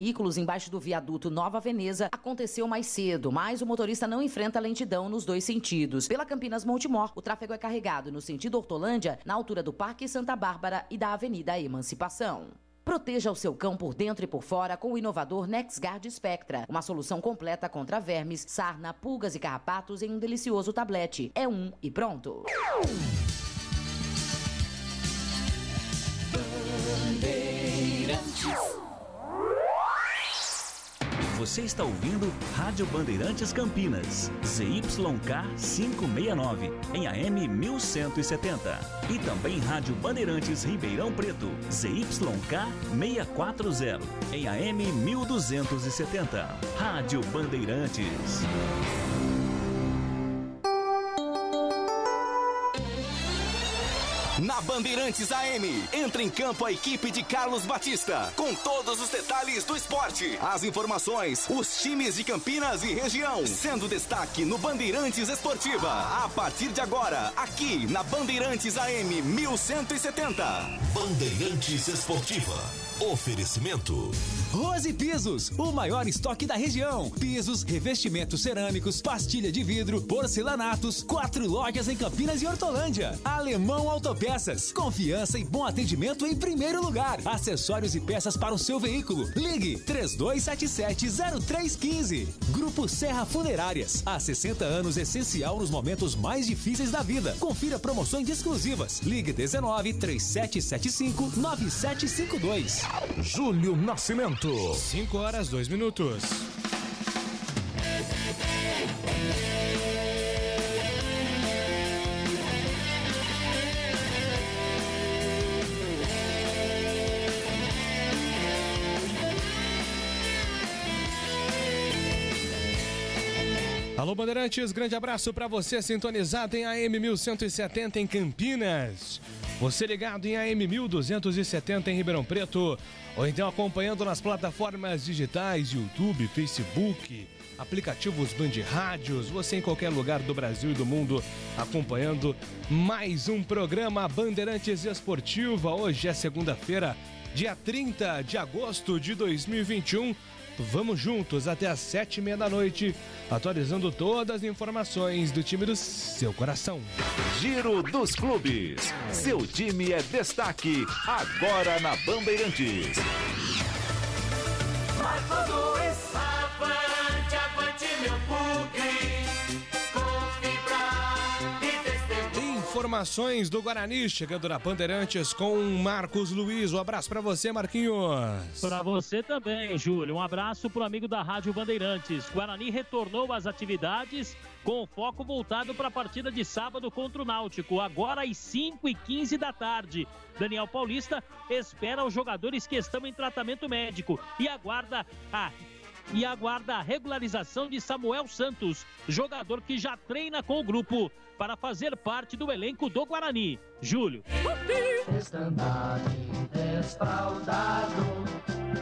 Veículos embaixo do viaduto Nova Veneza aconteceu mais cedo, mas o motorista não enfrenta lentidão nos dois sentidos. Pela Campinas Montemor, o tráfego é carregado no sentido Hortolândia, na altura do Parque Santa Bárbara e da Avenida Emancipação. Proteja o seu cão por dentro e por fora com o inovador NexGard Spectra, uma solução completa contra vermes, sarna, pulgas e carrapatos em um delicioso tablete. É um e pronto. Você está ouvindo Rádio Bandeirantes Campinas, ZYK 569, em AM 1170. E também Rádio Bandeirantes Ribeirão Preto, ZYK 640, em AM 1270. Rádio Bandeirantes. Na Bandeirantes AM, entra em campo a equipe de Carlos Batista, com todos os detalhes do esporte, as informações, os times de Campinas e região, sendo destaque no Bandeirantes Esportiva. A partir de agora, aqui na Bandeirantes AM 1170. Bandeirantes Esportiva. Oferecimento Rose Pisos, o maior estoque da região. Pisos, revestimentos cerâmicos, pastilha de vidro, porcelanatos, 4 lojas em Campinas e Hortolândia. Alemão Autopeças, confiança e bom atendimento em primeiro lugar. Acessórios e peças para o seu veículo. Ligue 3277-0315. Grupo Serra Funerárias, há 60 anos essencial nos momentos mais difíceis da vida. Confira promoções exclusivas. Ligue 19-3775-9752. Júlio Nascimento. 5h02. Alô, Bandeirantes, grande abraço para você sintonizado em AM 1170 em Campinas. Você ligado em AM 1270 em Ribeirão Preto, ou então acompanhando nas plataformas digitais, YouTube, Facebook, aplicativos Band Rádios, você em qualquer lugar do Brasil e do mundo acompanhando mais um programa Bandeirantes Esportiva. Hoje é segunda-feira, dia 30 de agosto de 2021. Vamos juntos até às 7h30 da noite, atualizando todas as informações do time do seu coração. Giro dos Clubes. Seu time é destaque agora na Bandeirantes. Avante, avante meu bugre, com fibra e testemunho. Informações do Guarani chegando na Bandeirantes com Marcos Luiz. Um abraço pra você, Marquinhos. Pra você também, Júlio. Um abraço pro amigo da Rádio Bandeirantes. Guarani retornou às atividades com foco voltado para a partida de sábado contra o Náutico, agora às 5h15 da tarde. Daniel Paulista espera os jogadores que estão em tratamento médico e aguarda a regularização de Samuel Santos, jogador que já treina com o grupo para fazer parte do elenco do Guarani. Júlio. Estandarte desfraldado,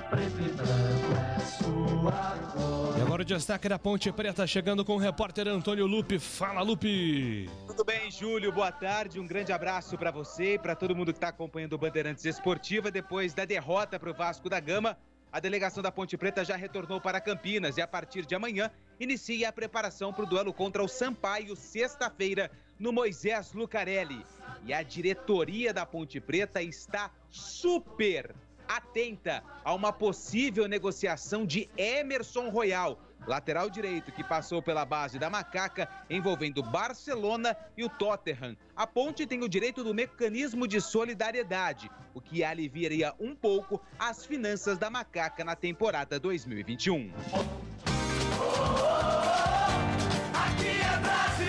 preto e branco é sua cor. E agora o destaque da Ponte Preta chegando com o repórter Antônio Lupe. Fala, Lupe! Tudo bem, Júlio? Boa tarde. Um grande abraço para você e para todo mundo que está acompanhando o Bandeirantes Esportiva. Depois da derrota para o Vasco da Gama, a delegação da Ponte Preta já retornou para Campinas e a partir de amanhã inicia a preparação para o duelo contra o Sampaio, sexta-feira, no Moisés Lucarelli. E a diretoria da Ponte Preta está super atenta a uma possível negociação de Emerson Royal, lateral direito que passou pela base da Macaca, envolvendo Barcelona e o Tottenham. A Ponte tem o direito do mecanismo de solidariedade, o que aliviaria um pouco as finanças da Macaca na temporada 2021. Aqui é Brasil,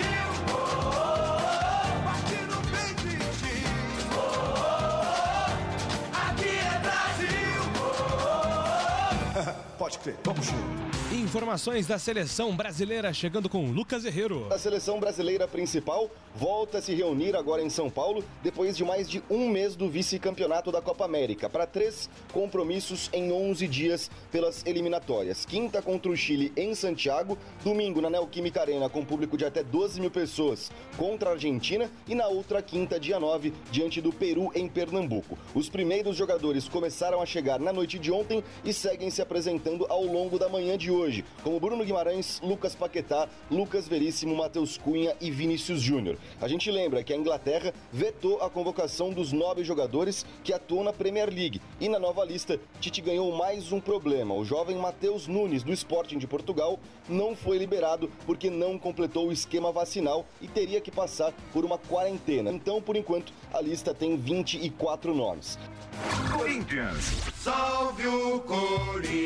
aqui no peito de ti. Aqui é Brasil. Pode crer, vamos junto. Informações da seleção brasileira chegando com Lucas Herrero. A seleção brasileira principal volta a se reunir agora em São Paulo depois de mais de um mês do vice-campeonato da Copa América para 3 compromissos em 11 dias pelas eliminatórias. Quinta contra o Chile em Santiago, domingo na Neoquímica Arena com público de até 12 mil pessoas contra a Argentina e na outra quinta, dia 9, diante do Peru em Pernambuco. Os primeiros jogadores começaram a chegar na noite de ontem e seguem se apresentando ao longo da manhã de hoje, como Bruno Guimarães, Lucas Paquetá, Lucas Veríssimo, Matheus Cunha e Vinícius Júnior. A gente lembra que a Inglaterra vetou a convocação dos 9 jogadores que atuam na Premier League. E na nova lista, Tite ganhou mais um problema. O jovem Matheus Nunes, do Sporting de Portugal, não foi liberado porque não completou o esquema vacinal e teria que passar por uma quarentena. Então, por enquanto, a lista tem 24 nomes. Corinthians. Salve o Corinthians.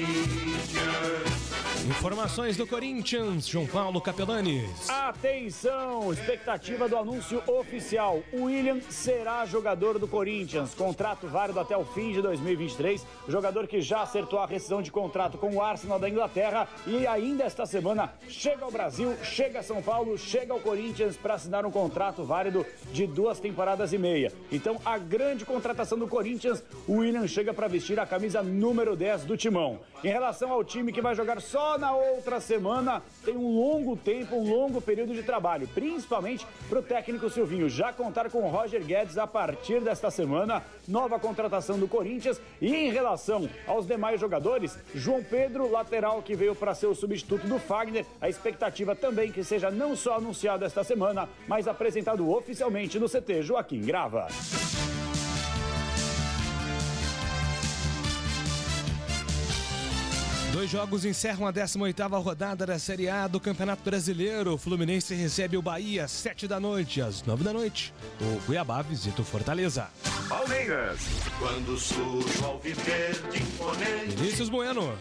Informações do Corinthians, João Paulo Capelanes. Atenção, expectativa do anúncio oficial. O William será jogador do Corinthians, contrato válido até o fim de 2023. Jogador que já acertou a rescisão de contrato com o Arsenal da Inglaterra e ainda esta semana chega ao Brasil, chega a São Paulo, chega ao Corinthians para assinar um contrato válido de 2 temporadas e meia. Então, a grande contratação do Corinthians, o William chega para vestir a camisa número 10 do Timão. Em relação ao time que vai jogar só na outra semana, tem um longo tempo, um longo período de trabalho, principalmente para o técnico Silvinho já contar com o Roger Guedes a partir desta semana, nova contratação do Corinthians. E em relação aos demais jogadores, João Pedro, lateral que veio para ser o substituto do Fagner, a expectativa também que seja não só anunciado esta semana, mas apresentado oficialmente no CT Joaquim Grava. Dois jogos encerram a 18ª rodada da Série A do Campeonato Brasileiro. O Fluminense recebe o Bahia às 7 da noite. Às 9 da noite, o Cuiabá visita o Fortaleza. Palmeiras. Quando surge o alviverde imponente. Vinícius Bueno.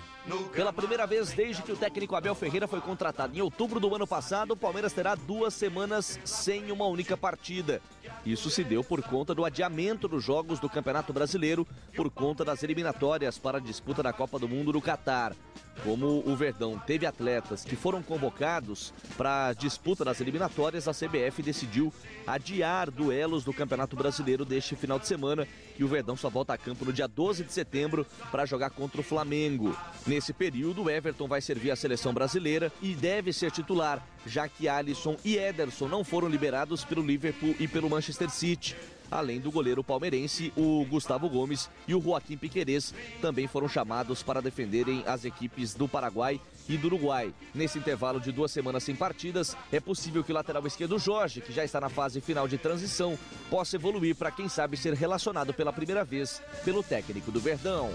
Pela primeira vez desde que o técnico Abel Ferreira foi contratado em outubro do ano passado, o Palmeiras terá 2 semanas sem uma única partida. Isso se deu por conta do adiamento dos jogos do Campeonato Brasileiro por conta das eliminatórias para a disputa da Copa do Mundo no Catar. Como o Verdão teve atletas que foram convocados para a disputa das eliminatórias, a CBF decidiu adiar duelos do Campeonato Brasileiro deste final de semana, e o Verdão só volta a campo no dia 12 de setembro para jogar contra o Flamengo. Nesse período, o Everton vai servir a seleção brasileira e deve ser titular, já que Alisson e Ederson não foram liberados pelo Liverpool e pelo Manchester City. Além do goleiro palmeirense, o Gustavo Gomes e o Joaquim Piquerez também foram chamados para defenderem as equipes do Paraguai e do Uruguai. Nesse intervalo de 2 semanas sem partidas, é possível que o lateral esquerdo Jorge, que já está na fase final de transição, possa evoluir para, quem sabe, ser relacionado pela primeira vez pelo técnico do Verdão.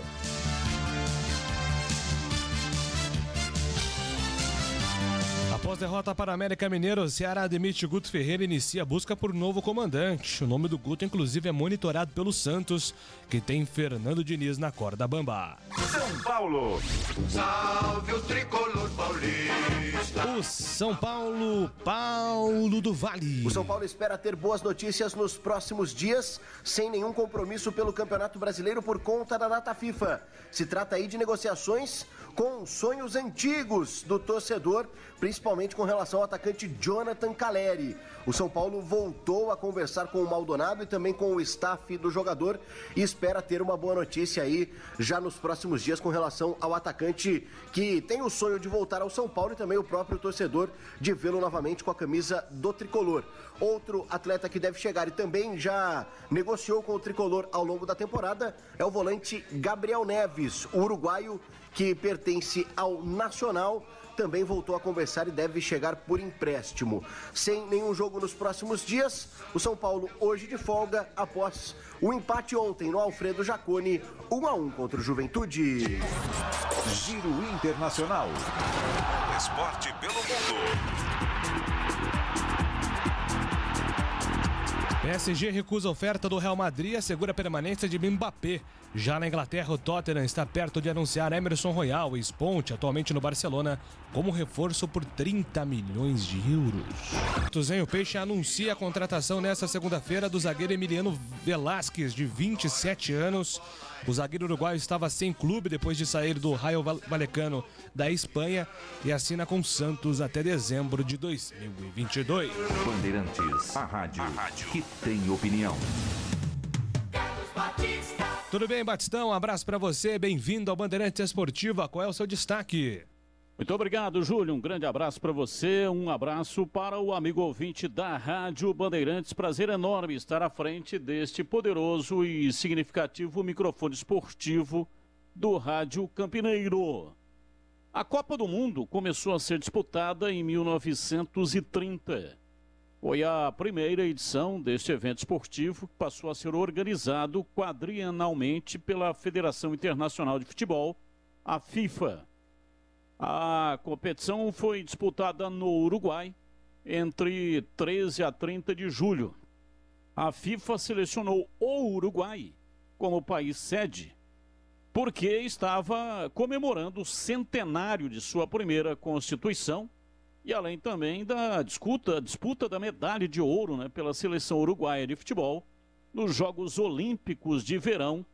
Após derrota para América Mineiro, o Ceará demite Guto Ferreira e inicia a busca por novo comandante. O nome do Guto, inclusive, é monitorado pelo Santos, que tem Fernando Diniz na corda bamba. São Paulo. Salve o tricolor paulista. O São Paulo, Paulo do Vale. O São Paulo espera ter boas notícias nos próximos dias, sem nenhum compromisso pelo Campeonato Brasileiro por conta da data FIFA. Se trata aí de negociações com sonhos antigos do torcedor, principalmente com relação ao atacante Jonathan Calleri. O São Paulo voltou a conversar com o Maldonado e também com o staff do jogador e espera ter uma boa notícia aí já nos próximos dias com relação ao atacante que tem o sonho de voltar ao São Paulo e também o próprio torcedor de vê-lo novamente com a camisa do tricolor. Outro atleta que deve chegar e também já negociou com o tricolor ao longo da temporada é o volante Gabriel Neves, o uruguaio que pertence ao Nacional, também voltou a conversar e deve chegar por empréstimo. Sem nenhum jogo nos próximos dias, o São Paulo hoje de folga após o empate ontem no Alfredo Jaconi, 1-1 contra o Juventude. Giro Internacional. Esporte pelo mundo. PSG recusa a oferta do Real Madrid e assegura a permanência de Mbappé. Já na Inglaterra, o Tottenham está perto de anunciar Emerson Royal, ex-Ponte, atualmente no Barcelona, como reforço por 30 milhões de euros. Tuzenho Peixe anuncia a contratação nesta segunda-feira do zagueiro Emiliano Velasquez, de 27 anos. O zagueiro uruguaio estava sem clube depois de sair do Rayo Vallecano da Espanha e assina com Santos até dezembro de 2022. Bandeirantes, a rádio que tem opinião. Tudo bem, Batistão? Um abraço para você, bem-vindo ao Bandeirantes Esportiva. Qual é o seu destaque? Muito obrigado, Júlio. Um grande abraço para você, um abraço para o amigo ouvinte da Rádio Bandeirantes. Prazer enorme estar à frente deste poderoso e significativo microfone esportivo do Rádio Campineiro. A Copa do Mundo começou a ser disputada em 1930. Foi a primeira edição deste evento esportivo que passou a ser organizado quadrienalmente pela Federação Internacional de Futebol, a FIFA. A competição foi disputada no Uruguai entre 13 a 30 de julho. A FIFA selecionou o Uruguai como país sede porque estava comemorando o centenário de sua primeira Constituição e além também da disputa da medalha de ouro, né, pela seleção uruguaia de futebol nos Jogos Olímpicos de Verão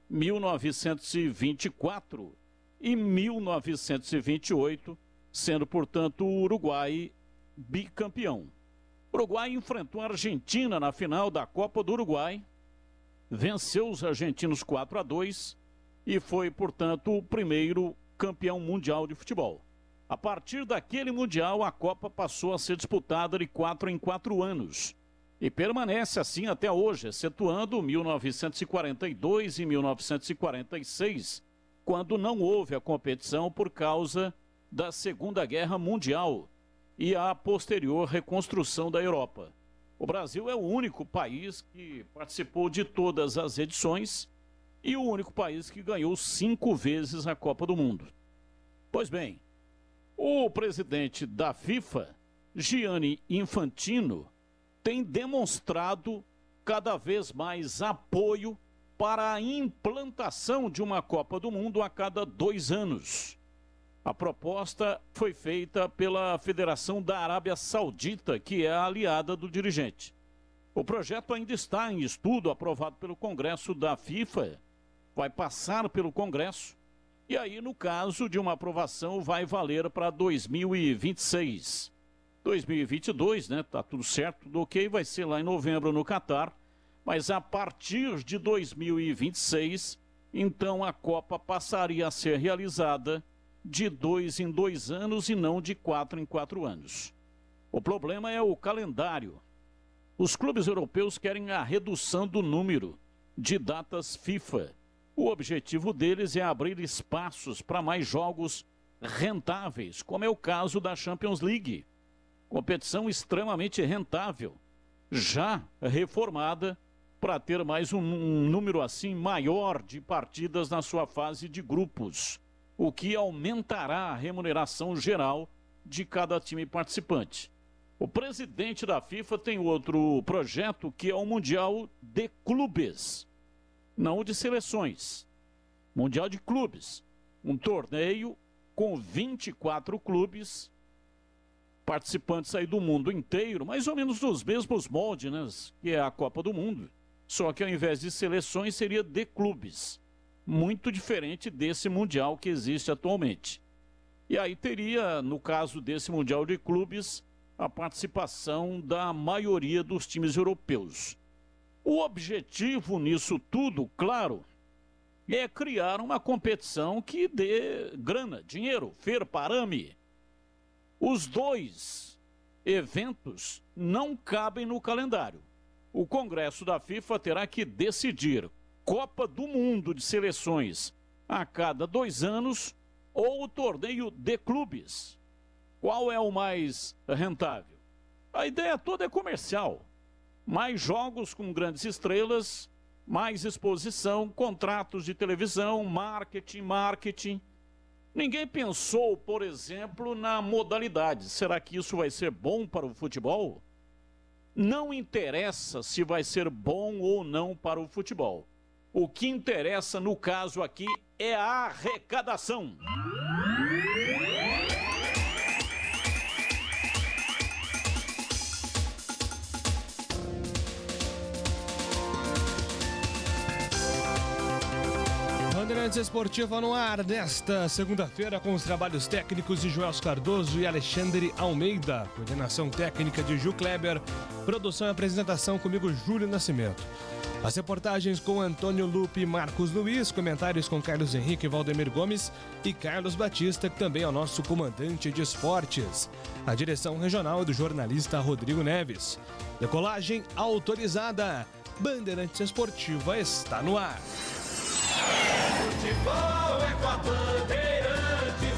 1924 e 1928, sendo, portanto, o Uruguai bicampeão. O Uruguai enfrentou a Argentina na final da Copa do Uruguai, venceu os argentinos 4-2 e foi, portanto, o primeiro campeão mundial de futebol. A partir daquele mundial, a Copa passou a ser disputada de 4 em 4 anos e permanece assim até hoje, excetuando 1942 e 1946, quando não houve a competição por causa da Segunda Guerra Mundial e a posterior reconstrução da Europa. O Brasil é o único país que participou de todas as edições e o único país que ganhou 5 vezes a Copa do Mundo. Pois bem, o presidente da FIFA, Gianni Infantino, tem demonstrado cada vez mais apoio para a implantação de uma Copa do Mundo a cada 2 anos. A proposta foi feita pela Federação da Arábia Saudita, que é a aliada do dirigente. O projeto ainda está em estudo, aprovado pelo Congresso da FIFA, vai passar pelo Congresso, e aí, no caso de uma aprovação, vai valer para 2026. 2022, né? Tá tudo certo, tudo ok, vai ser lá em novembro no Catar, mas a partir de 2026, então a Copa passaria a ser realizada de 2 em 2 anos e não de 4 em 4 anos. O problema é o calendário. Os clubes europeus querem a redução do número de datas FIFA. O objetivo deles é abrir espaços para mais jogos rentáveis, como é o caso da Champions League. Competição extremamente rentável, já reformada para ter mais um número assim maior de partidas na sua fase de grupos, o que aumentará a remuneração geral de cada time participante. O presidente da FIFA tem outro projeto que é o Mundial de Clubes, não de seleções. Mundial de Clubes, um torneio com 24 clubes participantes aí do mundo inteiro, mais ou menos dos mesmos moldes, né, que é a Copa do Mundo. Só que ao invés de seleções seria de clubes, muito diferente desse Mundial que existe atualmente. E aí teria, no caso desse Mundial de Clubes, a participação da maioria dos times europeus. O objetivo nisso tudo, claro, é criar uma competição que dê grana, dinheiro, parame. Os 2 eventos não cabem no calendário. O Congresso da FIFA terá que decidir Copa do Mundo de seleções a cada 2 anos ou o torneio de clubes. Qual é o mais rentável? A ideia toda é comercial. Mais jogos com grandes estrelas, mais exposição, contratos de televisão, marketing. Ninguém pensou, por exemplo, na modalidade. Será que isso vai ser bom para o futebol? Não interessa se vai ser bom ou não para o futebol. O que interessa, no caso aqui, é a arrecadação. Bandeirantes Esportiva no ar nesta segunda-feira com os trabalhos técnicos de Joel Cardoso e Alexandre Almeida. Coordenação técnica de Ju Kleber. Produção e apresentação comigo, Júlio Nascimento. As reportagens com Antônio Lupe e Marcos Luiz. Comentários com Carlos Henrique, Valdemir Gomes e Carlos Batista, que também é o nosso comandante de esportes. A direção regional é do jornalista Rodrigo Neves. Decolagem autorizada. Bandeirantes Esportiva está no ar. Futebol Futebol é com a Bandeirantes.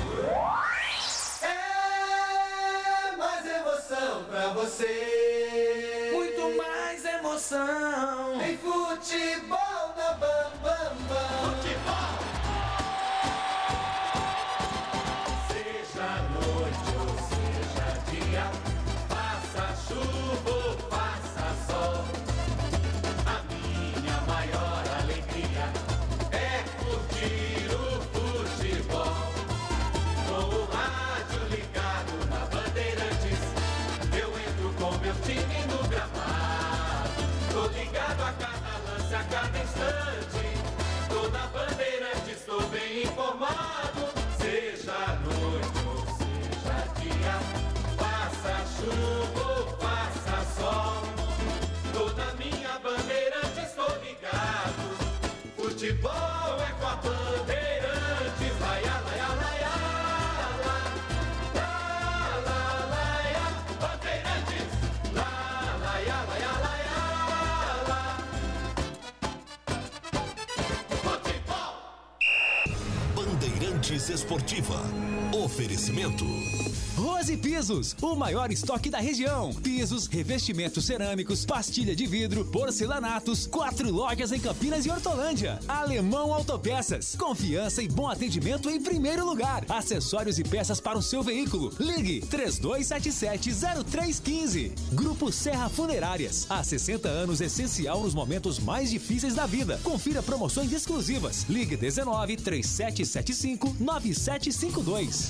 É mais emoção pra você. Muito mais emoção. Em futebol na Bam Bam Bam. Futebol. Seja noite ou seja dia, faça chuva ou faça sol, a minha maior alegria é curtir o futebol. Com o rádio ligado na Bandeirantes, eu entro com meu time no gramado. Tô ligado a cada lance, a cada instante. Tô na Bandeirantes, tô bem informado. Seja noite ou seja dia, faça chuva ou faça sol, tô na minha Bandeirantes, tô ligado. Futebol é com a Bandeirantes. Laia, laia, laia, la, laia, Bandeirantes. La, laia, laia, laia, la. Futebol. Bandeirantes Esportiva. Oferecimento. Rose Pisos, o maior estoque da região. Pisos, revestimentos cerâmicos, pastilha de vidro, porcelanatos, 4 lojas em Campinas e Hortolândia. Alemão Autopeças, confiança e bom atendimento em primeiro lugar. Acessórios e peças para o seu veículo. Ligue 3277-0315. Grupo Serra Funerárias, há 60 anos essencial nos momentos mais difíceis da vida. Confira promoções exclusivas. Ligue 19-3775-9752.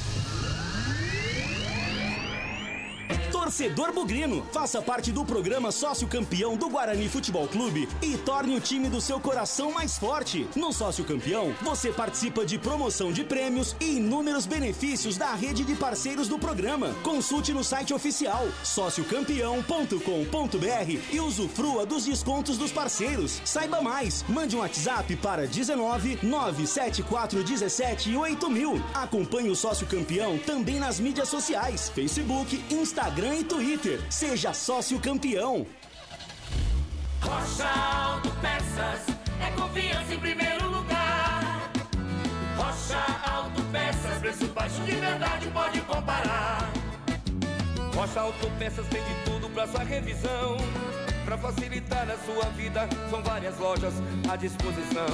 Torcedor bugrino, faça parte do programa Sócio Campeão do Guarani Futebol Clube e torne o time do seu coração mais forte. No Sócio Campeão, você participa de promoção de prêmios e inúmeros benefícios da rede de parceiros do programa. Consulte no site oficial sociocampeão.com.br e usufrua dos descontos dos parceiros. Saiba mais, mande um WhatsApp para 19-97417-8000. Acompanhe o Sócio Campeão também nas mídias sociais, Facebook, Instagram e Twitter. Seja sócio campeão. Rocha Autopeças é confiança em primeiro lugar. Rocha Autopeças, preço baixo de verdade, pode comparar. Rocha Autopeças tem de tudo pra sua revisão. Pra facilitar a sua vida, são várias lojas à disposição.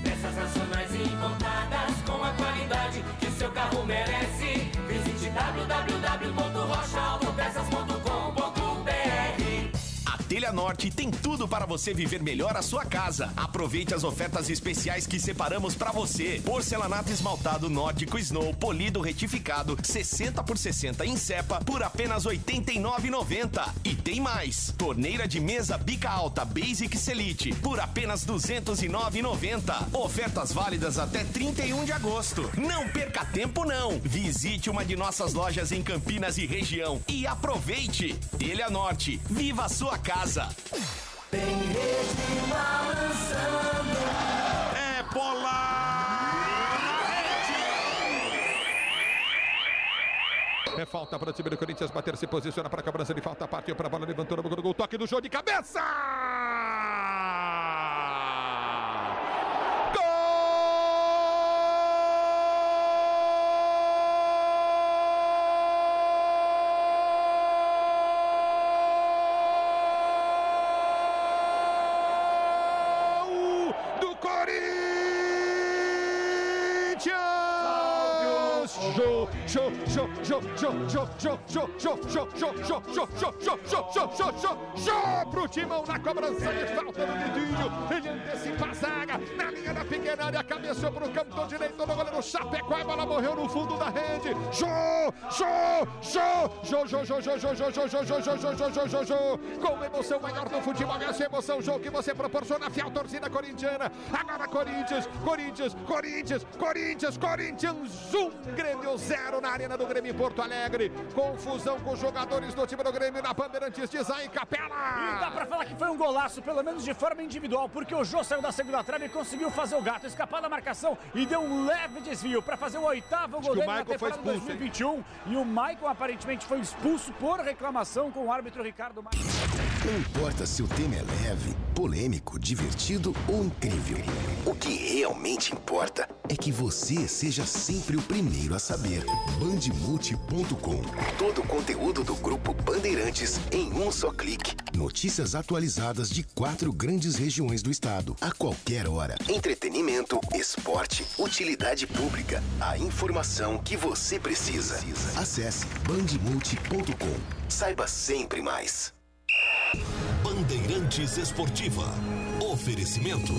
Peças nacionais e importadas com a qualidade que seu carro merece. Visite www.rochaautopeças.com.br. A Telha Norte tem tudo para você viver melhor a sua casa. Aproveite as ofertas especiais que separamos para você. Porcelanato esmaltado nórdico Snow, polido retificado, 60x60 em cepa por apenas R$ 89,90. E tem mais. Torneira de mesa bica alta Basic Selite por apenas R$ 209,90. Ofertas válidas até 31 de agosto. Não perca tempo não. Visite uma de nossas lojas em Campinas e região e aproveite. Telha Norte, viva a sua casa. Tem rede balançando. É bola! É falta para o time do Corinthians bater, se posiciona para a cobrança de falta, partiu para a bola, levantou no gol, toque do jogo de cabeça! Jô pro Timão na cobrança de falta do Vitinho. Ele antecipa a zaga na linha da pequena área, cabeceou pro canto direito do goleiro Chapecó, a bola morreu no fundo da rede. Jô. Com emoção maior do futebol, essa emoção, jogo que você proporciona, fiel torcida corintiana. Agora Corinthians 1, Grêmio 0 na arena do Grêmio em Porto Alegre. Confusão com os jogadores do time do Grêmio na Bandeirantes, diz aí Capela. E dá pra falar que foi um golaço, pelo menos de forma individual, porque o Jô saiu da segunda trave e conseguiu fazer o gato escapar da marcação e deu um leve desvio para fazer o 8º gol dele na temporada 2021. E o Maicon aparentemente foi expulso por reclamação com o árbitro Ricardo Maicon. Não importa se o tema é leve, polêmico, divertido ou incrível. O que realmente importa é que você seja sempre o primeiro a saber. Bandmulti.com. Todo o conteúdo do Grupo Bandeirantes em um só clique. Notícias atualizadas de 4 grandes regiões do estado. A qualquer hora. Entretenimento, esporte, utilidade pública. A informação que você precisa. Acesse bandmulti.com. Saiba sempre mais. Bandeirantes Esportiva. Oferecimento.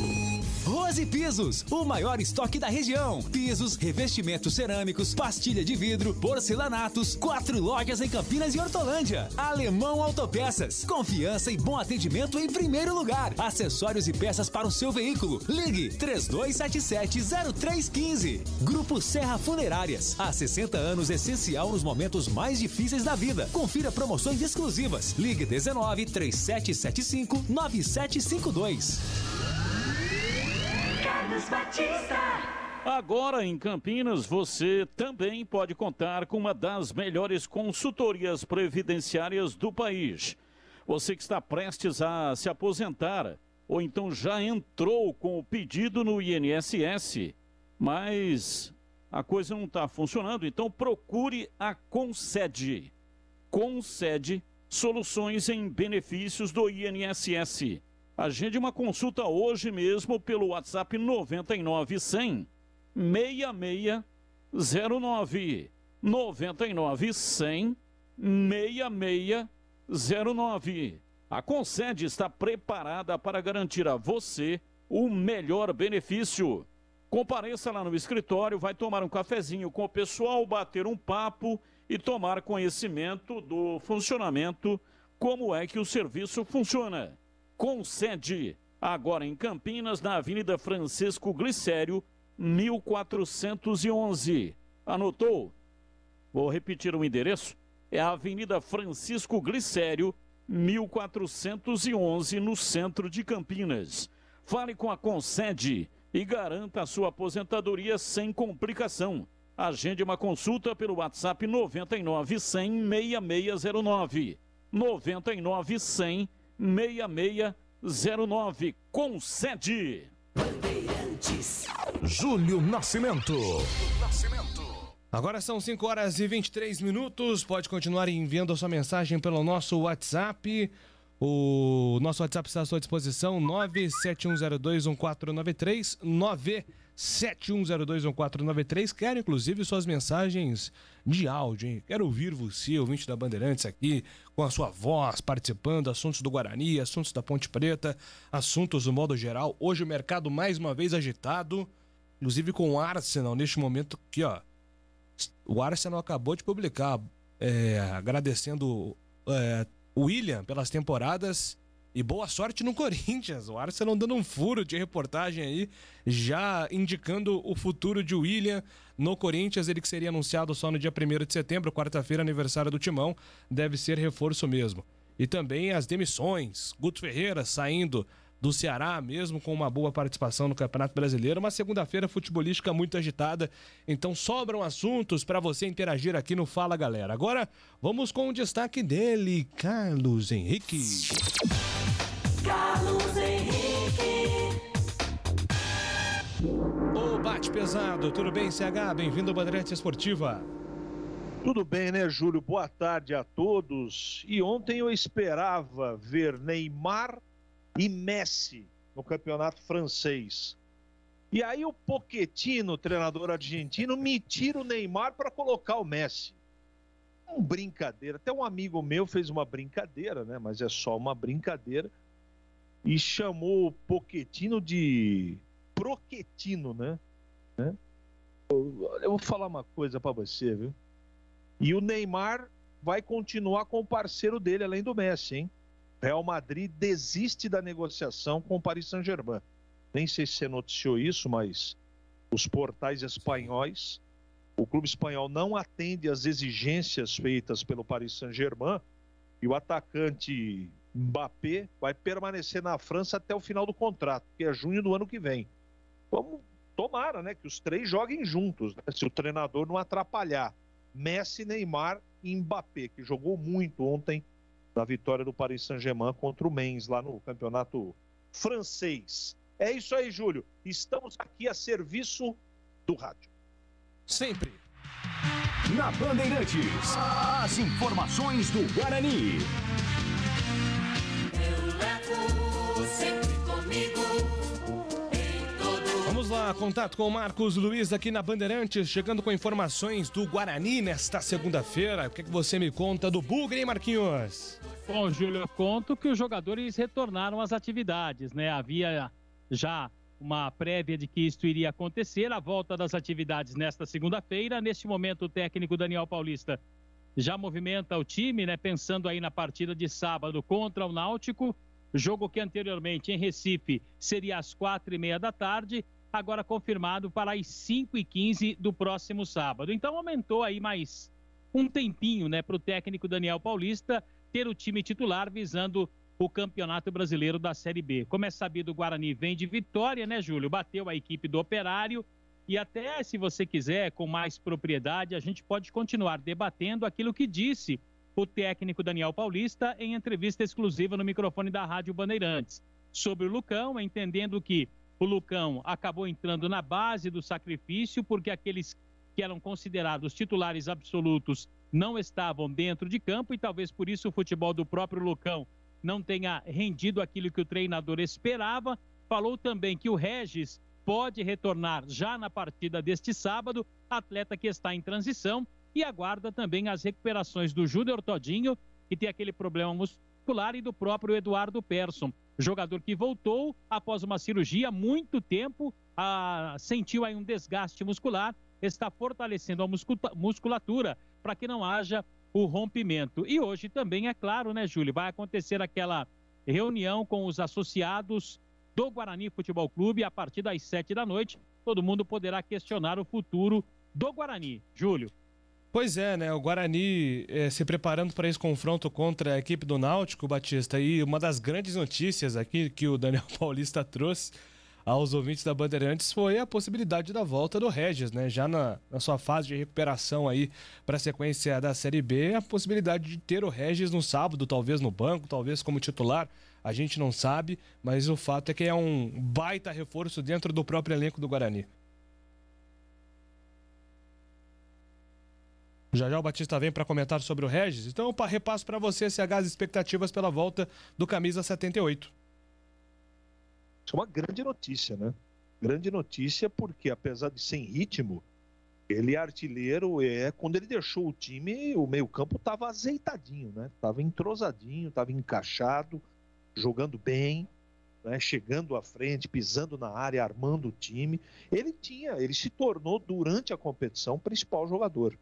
Rose Pisos, o maior estoque da região. Pisos, revestimentos cerâmicos, pastilha de vidro, porcelanatos, 4 lojas em Campinas e Hortolândia. Alemão Autopeças, confiança e bom atendimento em primeiro lugar. Acessórios e peças para o seu veículo. Ligue 3277-0315. Grupo Serra Funerárias, há 60 anos essencial nos momentos mais difíceis da vida. Confira promoções exclusivas. Ligue 19-3775-9752. Carlos Batista. Agora em Campinas, você também pode contar com uma das melhores consultorias previdenciárias do país. Você que está prestes a se aposentar, ou então já entrou com o pedido no INSS, mas a coisa não está funcionando, então procure a Concede. Concede soluções em benefícios do INSS. Agende uma consulta hoje mesmo pelo WhatsApp 99-100 6609. 99-100 6609. A Concede está preparada para garantir a você o melhor benefício. Compareça lá no escritório, vai tomar um cafezinho com o pessoal, bater um papo e tomar conhecimento do funcionamento, como é que o serviço funciona. Concede, agora em Campinas, na Avenida Francisco Glicério, 1411. Anotou? Vou repetir o endereço. É a Avenida Francisco Glicério, 1411, no centro de Campinas. Fale com a Concede e garanta a sua aposentadoria sem complicação. Agende uma consulta pelo WhatsApp 99-100-6609. 99-100-6609. 6609. Concede. Bandeirantes. Júlio Nascimento. Agora são 5 horas e 23 minutos. Pode continuar enviando a sua mensagem pelo nosso WhatsApp. O nosso WhatsApp está à sua disposição, 971021493, 971021493. Quero, inclusive, suas mensagens de áudio, hein? Quero ouvir você, ouvinte da Bandeirantes, aqui, com a sua voz, participando, assuntos do Guarani, assuntos da Ponte Preta, assuntos do modo geral. Hoje o mercado mais uma vez agitado, inclusive com o Arsenal, neste momento aqui, ó. O Arsenal acabou de publicar, agradecendo o William pelas temporadas e boa sorte no Corinthians. O Arsenal dando um furo de reportagem aí, já indicando o futuro de William no Corinthians. Ele que seria anunciado só no dia 1º de setembro, quarta-feira, aniversário do Timão, deve ser reforço mesmo. E também as demissões, Guto Ferreira saindo do Ceará, mesmo com uma boa participação no Campeonato Brasileiro. Uma segunda-feira futebolística muito agitada, então sobram assuntos para você interagir aqui no Fala Galera. Agora vamos com o destaque dele, Carlos Henrique. Carlos Henrique. Ô Bate Pesado, tudo bem, CH? Bem-vindo ao Bandeirantes Esportiva. Tudo bem, né, Júlio? Boa tarde a todos. E ontem eu esperava ver Neymar e Messi no campeonato francês. E aí o Pochettino, treinador argentino, me tira o Neymar para colocar o Messi. Brincadeira. Até um amigo meu fez uma brincadeira, né? Mas é só uma brincadeira. E chamou o Pochettino de Proquetino, né? Eu vou falar uma coisa para você, viu? E o Neymar vai continuar com o parceiro dele, além do Messi, hein? Real Madrid desiste da negociação com o Paris Saint-Germain. Nem sei se você noticiou isso, mas os portais espanhóis, o clube espanhol não atende às exigências feitas pelo Paris Saint-Germain e o atacante Mbappé vai permanecer na França até o final do contrato, que é junho do ano que vem. Vamos, tomara, né, que os três joguem juntos, né, se o treinador não atrapalhar. Messi, Neymar e Mbappé, que jogou muito ontem na vitória do Paris Saint-Germain contra o Mens, lá no campeonato francês. É isso aí, Júlio. Estamos aqui a serviço do rádio. Sempre. Na Bandeirantes, as informações do Guarani. Eu levo sempre comigo em todo. Vamos lá, contato com o Marcos Luiz aqui na Bandeirantes, chegando com informações do Guarani nesta segunda-feira. O que você me conta do Bugre, hein, Marquinhos? Bom, Júlio, eu conto que os jogadores retornaram às atividades, né? Havia já uma prévia de que isto iria acontecer, a volta das atividades nesta segunda-feira. Neste momento, o técnico Daniel Paulista já movimenta o time, né? Pensando aí na partida de sábado contra o Náutico, jogo que anteriormente em Recife seria às 4h30 da tarde, agora confirmado para as 5h15 do próximo sábado. Então aumentou aí mais um tempinho, né, para o técnico Daniel Paulista ter o time titular visando o Campeonato Brasileiro da Série B. Como é sabido, o Guarani vem de vitória, né, Júlio? Bateu a equipe do Operário e até, se você quiser, com mais propriedade, a gente pode continuar debatendo aquilo que disse o técnico Daniel Paulista em entrevista exclusiva no microfone da Rádio Bandeirantes sobre o Lucão, entendendo que o Lucão acabou entrando na base do sacrifício porque aqueles que eram considerados titulares absolutos não estavam dentro de campo e talvez por isso o futebol do próprio Lucão não tenha rendido aquilo que o treinador esperava. Falou também que o Regis pode retornar já na partida deste sábado, atleta que está em transição, e aguarda também as recuperações do Júnior Todinho, que tem aquele problema muscular, e do próprio Eduardo Persson, jogador que voltou após uma cirurgia há muito tempo, sentiu aí um desgaste muscular, está fortalecendo a musculatura para que não haja o rompimento. E hoje também, é claro, né, Júlio, vai acontecer aquela reunião com os associados do Guarani Futebol Clube a partir das 7h. Todo mundo poderá questionar o futuro do Guarani. Júlio. Pois é, né? O Guarani se preparando para esse confronto contra a equipe do Náutico, Batista. E uma das grandes notícias aqui que o Daniel Paulista trouxe aos ouvintes da Bandeirantes foi a possibilidade da volta do Regis, né? Já na sua fase de recuperação aí para a sequência da Série B, a possibilidade de ter o Regis no sábado, talvez no banco, talvez como titular, a gente não sabe, mas o fato é que é um baita reforço dentro do próprio elenco do Guarani. Já o Batista vem para comentar sobre o Regis, então eu repasso para você, SH, as expectativas pela volta do camisa 78. Isso é uma grande notícia, né? Grande notícia porque, apesar de sem ritmo, ele é artilheiro. Quando ele deixou o time, o meio-campo estava azeitadinho, né? Estava entrosadinho, estava encaixado, jogando bem, né? Chegando à frente, pisando na área, armando o time. Ele se tornou, durante a competição, o principal jogador.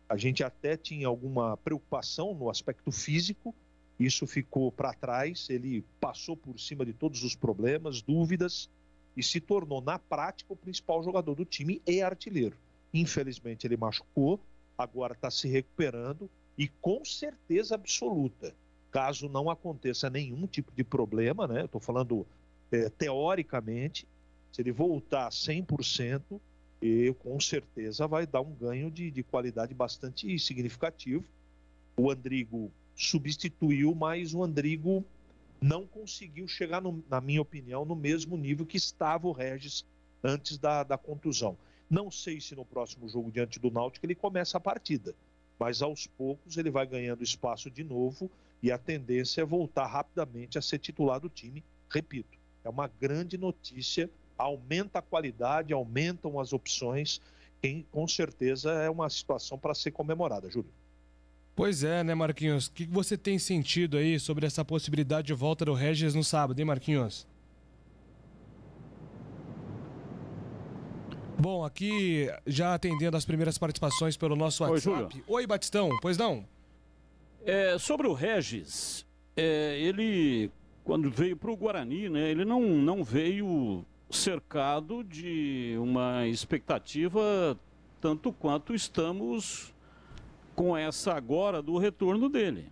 A gente até tinha alguma preocupação no aspecto físico. Isso ficou para trás, ele passou por cima de todos os problemas, dúvidas, e se tornou, na prática, o principal jogador do time e artilheiro. Infelizmente, ele machucou, agora está se recuperando e, com certeza absoluta, caso não aconteça nenhum tipo de problema, né? Estou falando teoricamente, se ele voltar 100%, com certeza vai dar um ganho de qualidade bastante significativo. O Andrigo substituiu, mas o Andrigo não conseguiu chegar, na minha opinião, no mesmo nível que estava o Regis antes da contusão. Não sei se no próximo jogo diante do Náutico ele começa a partida, mas aos poucos ele vai ganhando espaço de novo e a tendência é voltar rapidamente a ser titular do time. Repito, é uma grande notícia, aumenta a qualidade, aumentam as opções, com certeza é uma situação para ser comemorada, Júlio. Pois é, né, Marquinhos? O que você tem sentido aí sobre essa possibilidade de volta do Regis no sábado, hein, Marquinhos? Bom, aqui já atendendo as primeiras participações pelo nosso WhatsApp. Oi, Batistão, pois não? Sobre o Regis, ele, quando veio para o Guarani, né, ele não veio cercado de uma expectativa tanto quanto estamos com essa agora do retorno dele.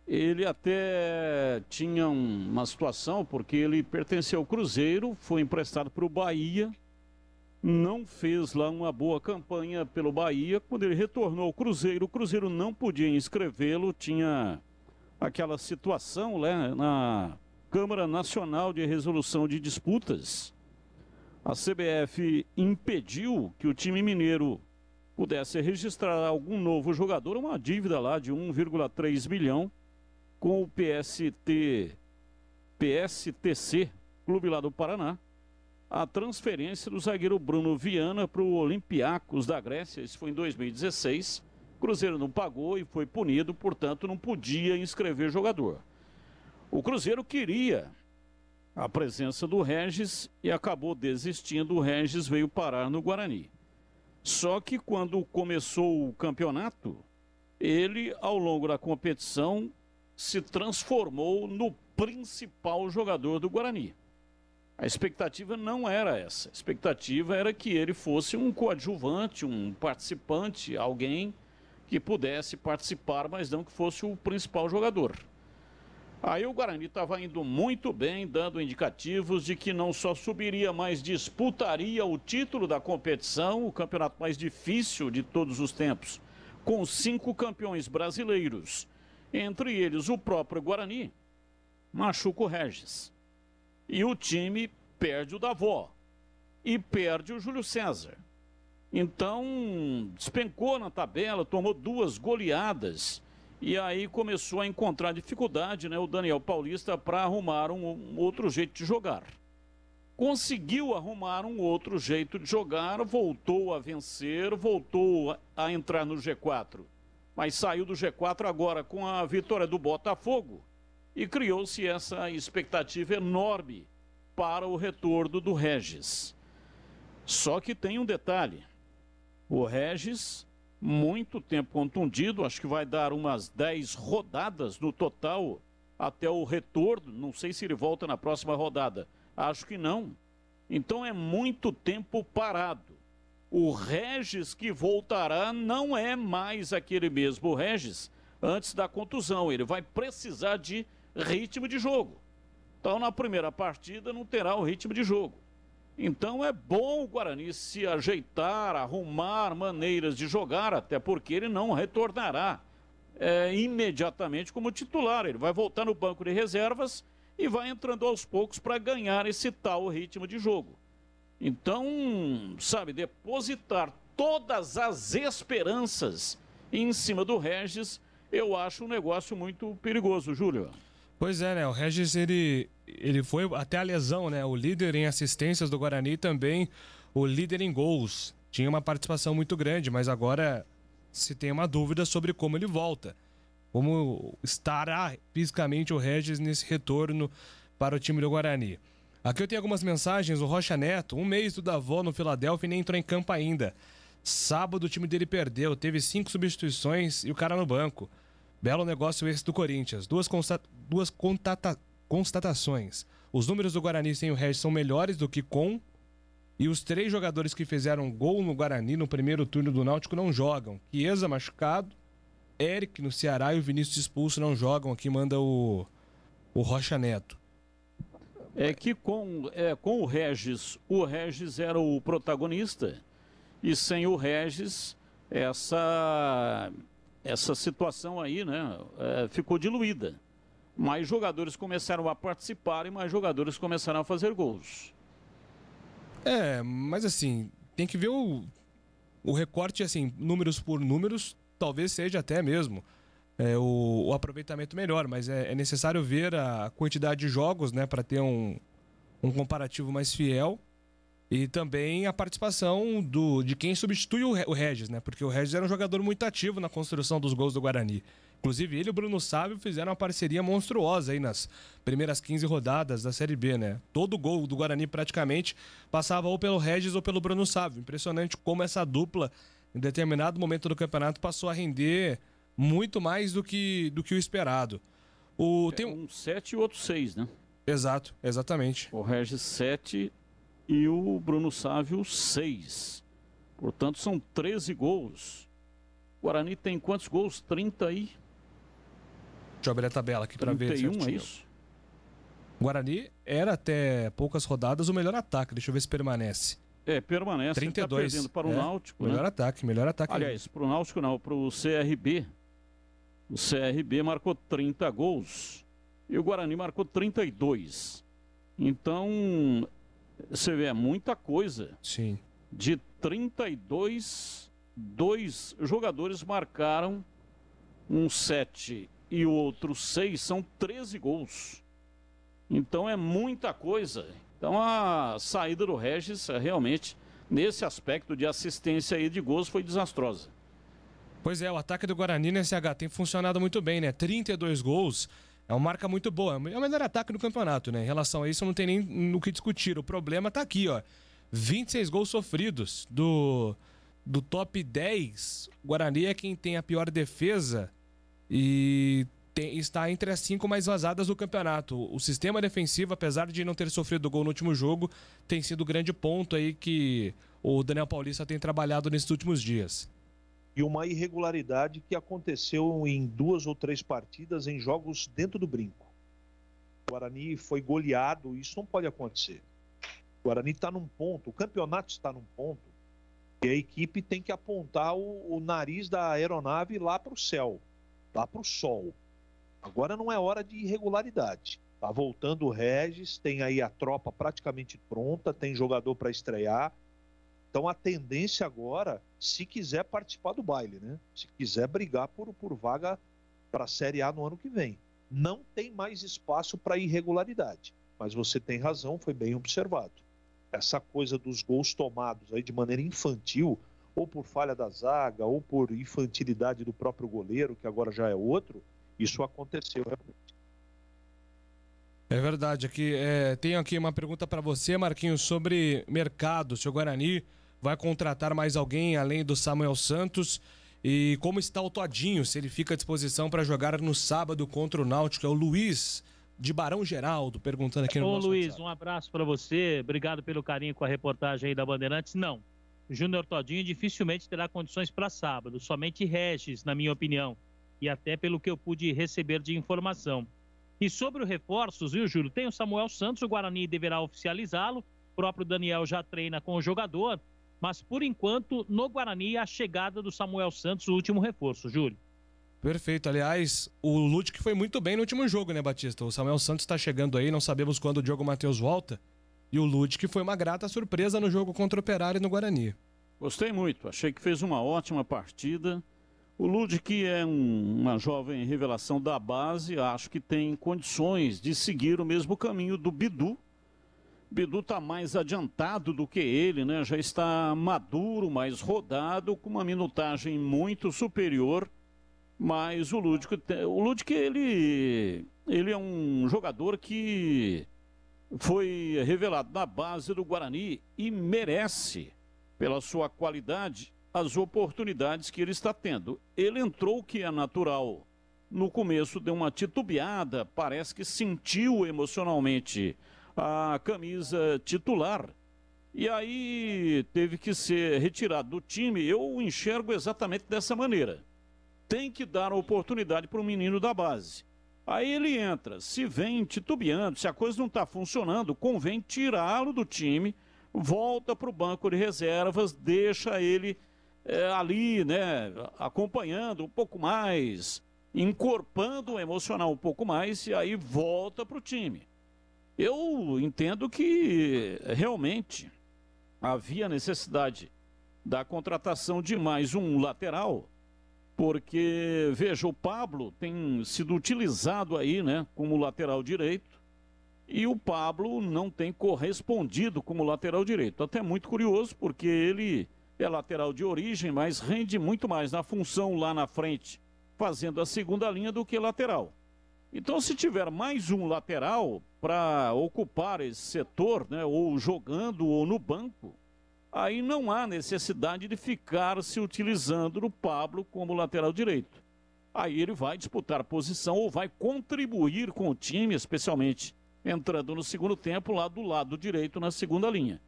Ele até tinha uma situação, porque ele pertenceu ao Cruzeiro, foi emprestado para o Bahia, não fez lá uma boa campanha pelo Bahia. Quando ele retornou ao Cruzeiro, o Cruzeiro não podia inscrevê-lo, tinha aquela situação, né, na Câmara Nacional de Resolução de Disputas. A CBF impediu que o time mineiro pudesse registrar algum novo jogador, uma dívida lá de 1,3 milhão com o PSTC, clube lá do Paraná, a transferência do zagueiro Bruno Viana para o Olympiacos da Grécia. Isso foi em 2016. O Cruzeiro não pagou e foi punido, portanto não podia inscrever jogador. O Cruzeiro queria a presença do Regis e acabou desistindo. O Regis veio parar no Guarani. Só que quando começou o campeonato, ele, ao longo da competição, se transformou no principal jogador do Guarani. A expectativa não era essa. A expectativa era que ele fosse um coadjuvante, um participante, alguém que pudesse participar, mas não que fosse o principal jogador. Aí o Guarani estava indo muito bem, dando indicativos de que não só subiria, mas disputaria o título da competição, o campeonato mais difícil de todos os tempos, com 5 campeões brasileiros. Entre eles o próprio Guarani, machuca o Regis. E o time perde o Davó e perde o Júlio César. Então, despencou na tabela, tomou 2 goleadas e aí começou a encontrar dificuldade, né, o Daniel Paulista, para arrumar um outro jeito de jogar. Conseguiu arrumar um outro jeito de jogar, voltou a vencer, voltou a entrar no G4. Mas saiu do G4 agora com a vitória do Botafogo. E criou-se essa expectativa enorme para o retorno do Regis. Só que tem um detalhe. O Regis, muito tempo contundido, acho que vai dar umas 10 rodadas no total até o retorno. Não sei se ele volta na próxima rodada. Acho que não. Então é muito tempo parado. O Regis que voltará não é mais aquele mesmo Regis antes da contusão. Ele vai precisar de ritmo de jogo. Então, na primeira partida, não terá o ritmo de jogo. Então, é bom o Guarani se ajeitar, arrumar maneiras de jogar, até porque ele não retornará imediatamente como titular. Ele vai voltar no banco de reservas e vai entrando aos poucos para ganhar esse tal ritmo de jogo. Então, sabe, depositar todas as esperanças em cima do Regis, eu acho um negócio muito perigoso, Júlio. Pois é, né? O Regis, ele foi até a lesão, né? O líder em assistências do Guarani e também o líder em gols. Tinha uma participação muito grande, mas agora se tem uma dúvida sobre como ele volta. Como estará fisicamente o Regis nesse retorno para o time do Guarani. Aqui eu tenho algumas mensagens. O Rocha Neto, 1 mês do Davó no Philadelphia e nem entrou em campo ainda. Sábado o time dele perdeu, teve 5 substituições e o cara no banco. Belo negócio esse do Corinthians. Duas constatações. Os números do Guarani sem o Regis são melhores do que com. E os 3 jogadores que fizeram gol no Guarani no primeiro turno do Náutico não jogam. Chiesa machucado, Eric no Ceará e o Vinícius expulso não jogam. Aqui manda o Rocha Neto. É que com o Regis era o protagonista. E sem o Regis, essa situação aí, né, ficou diluída. Mais jogadores começaram a participar e mais jogadores começaram a fazer gols. Mas assim, tem que ver o recorte, assim, números por números, talvez seja até mesmo o aproveitamento melhor, mas é necessário ver a quantidade de jogos, né, para ter um comparativo mais fiel. E também a participação de quem substitui o Regis, né? Porque o Regis era um jogador muito ativo na construção dos gols do Guarani. Inclusive, ele e o Bruno Sávio fizeram uma parceria monstruosa aí nas primeiras 15 rodadas da Série B, né? Todo gol do Guarani praticamente passava ou pelo Regis ou pelo Bruno Sávio. Impressionante como essa dupla, em determinado momento do campeonato, passou a render muito mais do que o esperado. Tem um 7 e o outro 6, né? Exato, exatamente. O Regis 7 e o Bruno Sávio 6. Portanto, são 13 gols. O Guarani tem quantos gols? 30 aí? Deixa eu abrir a tabela aqui para ver. 31, é isso? O Guarani era até poucas rodadas o melhor ataque. Deixa eu ver se permanece. Permanece. 32. Tá perdendo para o Náutico. Melhor ataque. Aliás, para o Náutico não, para o CRB. O CRB marcou 30 gols e o Guarani marcou 32. Então, você vê, é muita coisa. Sim. De 32, 2 jogadores marcaram, um 7 e o outro 6, são 13 gols. Então é muita coisa. Então a saída do Regis realmente, nesse aspecto de assistência e de gols, foi desastrosa. Pois é, o ataque do Guarani nesse SH tem funcionado muito bem, né? 32 gols, é uma marca muito boa. É o melhor ataque do campeonato, né? Em relação a isso, não tem nem no que discutir. O problema tá aqui, ó. 26 gols sofridos. Do top 10, o Guarani é quem tem a pior defesa e está entre as 5 mais vazadas do campeonato. O sistema defensivo, apesar de não ter sofrido gol no último jogo, tem sido o grande ponto aí que o Daniel Paulista tem trabalhado nesses últimos dias. E uma irregularidade que aconteceu em 2 ou 3 partidas em jogos dentro do brinco. O Guarani foi goleado, isso não pode acontecer. O Guarani está num ponto, o campeonato está num ponto, e a equipe tem que apontar o nariz da aeronave lá para o céu, lá para o sol. Agora não é hora de irregularidade. Tá voltando o Regis, tem aí a tropa praticamente pronta, tem jogador para estrear. Então a tendência agora, se quiser participar do baile, né? Se quiser brigar por vaga para a Série A no ano que vem. Não tem mais espaço para irregularidade. Mas você tem razão, foi bem observado. Essa coisa dos gols tomados aí de maneira infantil, ou por falha da zaga, ou por infantilidade do próprio goleiro, que agora já é outro, isso aconteceu realmente. É verdade. Aqui, tenho aqui uma pergunta para você, Marquinhos, sobre mercado. Se o Guarani vai contratar mais alguém além do Samuel Santos e como está o Todinho, se ele fica à disposição para jogar no sábado contra o Náutico. É o Luiz de Barão Geraldo perguntando aqui no nosso Luiz, WhatsApp. Um abraço para você, obrigado pelo carinho com a reportagem aí da Bandeirantes. Não, Júnior Todinho dificilmente terá condições para sábado, somente Regis, na minha opinião, e até pelo que eu pude receber de informação. E sobre os reforços, viu, Júlio? Tem o Samuel Santos, o Guarani deverá oficializá-lo, o próprio Daniel já treina com o jogador, mas por enquanto, no Guarani, a chegada do Samuel Santos, o último reforço, Júlio. Perfeito. Aliás, o Ludic foi muito bem no último jogo, né, Batista? O Samuel Santos está chegando aí, não sabemos quando o Diogo Matheus volta. E o Ludic foi uma grata surpresa no jogo contra o Operário no Guarani. Gostei muito, achei que fez uma ótima partida. O Ludic é uma jovem revelação da base, acho que tem condições de seguir o mesmo caminho do Bidu. Bidu está mais adiantado do que ele, né? Já está maduro, mais rodado, com uma minutagem muito superior. Mas o Ludic ele é um jogador que foi revelado na base do Guarani e merece, pela sua qualidade, as oportunidades que ele está tendo. Ele entrou, que é natural. No começo deu uma titubeada, parece que sentiu emocionalmente a camisa titular. E aí teve que ser retirado do time. Eu enxergo exatamente dessa maneira. Tem que dar a oportunidade para o menino da base. Aí ele entra, se vem titubeando, se a coisa não está funcionando, convém tirá-lo do time, volta para o banco de reservas, deixa ele ali, né, acompanhando um pouco mais, encorpando o emocional um pouco mais, e aí volta para o time. Eu entendo que realmente havia necessidade da contratação de mais um lateral, porque, veja, o Pablo tem sido utilizado aí, né, como lateral direito, e o Pablo não tem correspondido como lateral direito. Até muito curioso, porque ele é lateral de origem, mas rende muito mais na função lá na frente, fazendo a segunda linha, do que lateral. Então, se tiver mais um lateral para ocupar esse setor, né, ou jogando ou no banco, aí não há necessidade de ficar se utilizando do Pablo como lateral direito. Aí ele vai disputar posição ou vai contribuir com o time, especialmente entrando no segundo tempo lá do lado direito na segunda linha.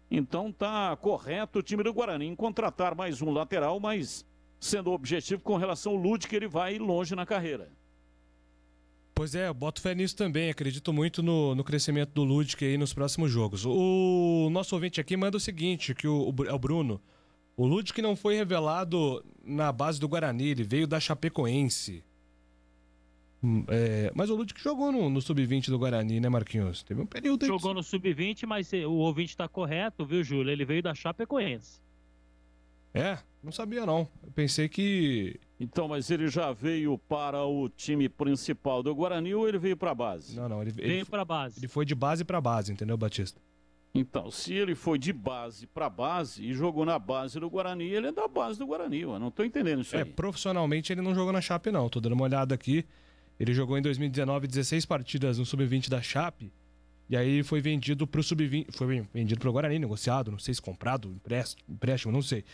Então tá correto o time do Guarani em contratar mais um lateral, mas sendo objetivo com relação ao Ludic, ele vai longe na carreira. Pois é, eu boto fé nisso também, acredito muito no crescimento do Ludic aí nos próximos jogos. O nosso ouvinte aqui manda o seguinte, que é o Bruno, o Ludic não foi revelado na base do Guarani, ele veio da Chapecoense. Mas o Ludwig jogou no Sub-20 do Guarani, né, Marquinhos? Teve um período aí. Jogou no Sub-20, mas o ouvinte está correto, viu, Júlio? Ele veio da Chapecoense. Não sabia não. Eu pensei que... Então, mas ele já veio para o time principal do Guarani ou ele veio para a base? Não, ele veio para a base. Ele foi de base para base, entendeu, Batista? Então, se ele foi de base para base e jogou na base do Guarani, ele é da base do Guarani. Eu não estou entendendo isso aí. Profissionalmente ele não jogou na Chape, não. Tô dando uma olhada aqui. Ele jogou em 2019 16 partidas no Sub-20 da Chape. E aí foi vendido para o Sub-20. Foi vendido para o Guarani, negociado, não sei se comprado, empréstimo, não sei.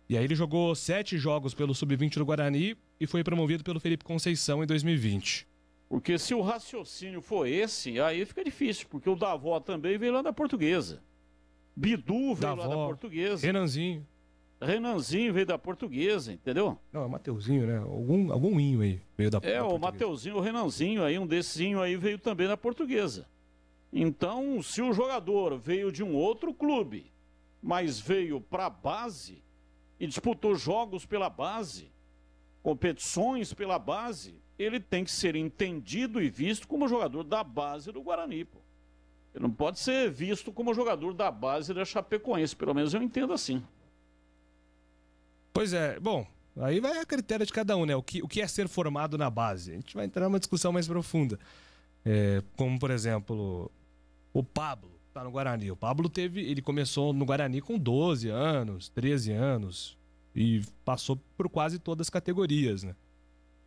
E aí ele jogou 7 jogos pelo Sub-20 do Guarani e foi promovido pelo Felipe Conceição em 2020. Porque se o raciocínio for esse, aí fica difícil, porque o Davó também veio lá da Portuguesa. Bidu veio lá da Portuguesa. Renanzinho veio da Portuguesa, entendeu? Não, é o Mateuzinho, né? Algum inho aí veio da Portuguesa. O Mateuzinho, o Renanzinho aí, um desses aí veio também da Portuguesa. Então, se o jogador veio de um outro clube, mas veio para a base e disputou jogos pela base, competições pela base, ele tem que ser entendido e visto como jogador da base do Guarani, pô. Ele não pode ser visto como jogador da base da Chapecoense, pelo menos eu entendo assim. Pois é, bom, aí vai a critério de cada um, né? O que é ser formado na base? A gente vai entrar numa discussão mais profunda. Como, por exemplo, o Pablo tá no Guarani. O Pablo ele começou no Guarani com 12 anos, 13 anos e passou por quase todas as categorias, né?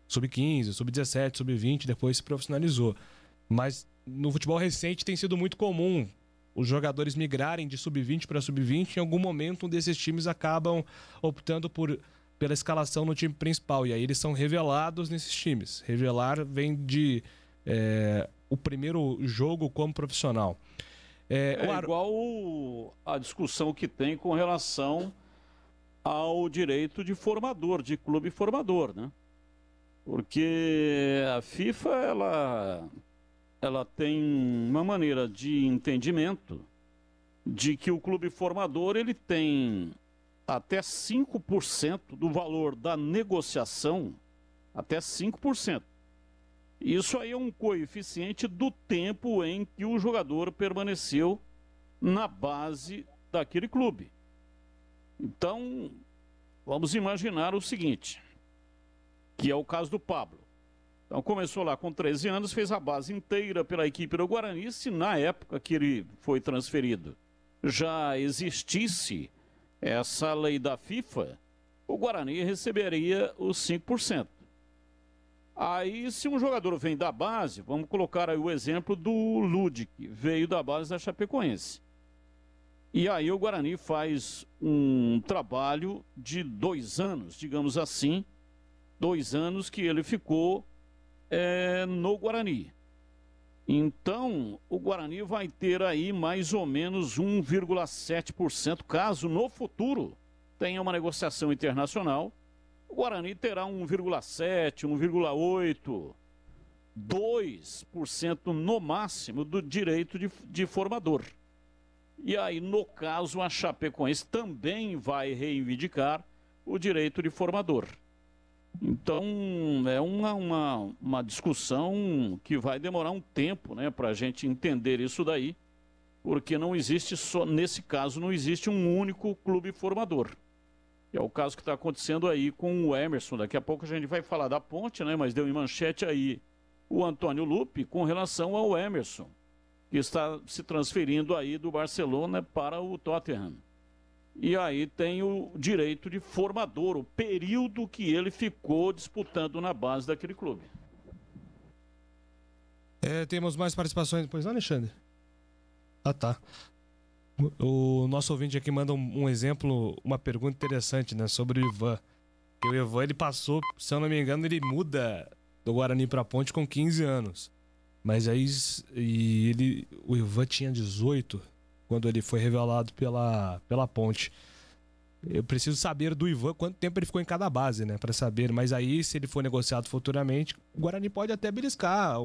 Sub-15, Sub-17, Sub-20, depois se profissionalizou. Mas no futebol recente tem sido muito comum os jogadores migrarem de Sub-20 para Sub-20. Em algum momento um desses times acabam optando pela escalação no time principal. E aí eles são revelados nesses times. Revelar vem de o primeiro jogo como profissional. Igual a discussão que tem com relação ao direito de formador, de clube formador, né? Porque a FIFA, ela tem uma maneira de entendimento de que o clube formador ele tem até 5% do valor da negociação, até 5%. Isso aí é um coeficiente do tempo em que o jogador permaneceu na base daquele clube. Então, vamos imaginar o seguinte, que é o caso do Pablo. Então começou lá com 13 anos, fez a base inteira pela equipe do Guarani. Se na época que ele foi transferido já existisse essa lei da FIFA, o Guarani receberia os 5%. Aí, se um jogador vem da base, vamos colocar aí o exemplo do Ludwig, veio da base da Chapecoense. E aí o Guarani faz um trabalho de 2 anos, digamos assim, 2 anos que ele ficou no Guarani. Então, o Guarani vai ter aí mais ou menos 1,7%, caso no futuro tenha uma negociação internacional. O Guarani terá 1,7%, 1,8%, 2% no máximo do direito de formador. E aí, no caso, a Chapecoense também vai reivindicar o direito de formador. Então, é uma discussão que vai demorar um tempo, né, para a gente entender isso daí, porque não existe só, nesse caso, não existe um único clube formador. É o caso que está acontecendo aí com o Emerson. Daqui a pouco a gente vai falar da Ponte, né, mas deu em manchete aí o Antônio Lupe com relação ao Emerson, que está se transferindo aí do Barcelona para o Tottenham. E aí tem o direito de formador, o período que ele ficou disputando na base daquele clube. Temos mais participações. Pois não, Alexandre? Ah, tá. O nosso ouvinte aqui manda um exemplo, uma pergunta interessante, né, sobre o Ivan. O Ivan, ele passou, se eu não me engano, ele muda do Guarani para a Ponte com 15 anos. Mas aí o Ivan tinha 18 quando ele foi revelado pela Ponte. Eu preciso saber do Ivan quanto tempo ele ficou em cada base, né, para saber. Mas aí, se ele for negociado futuramente, o Guarani pode até beliscar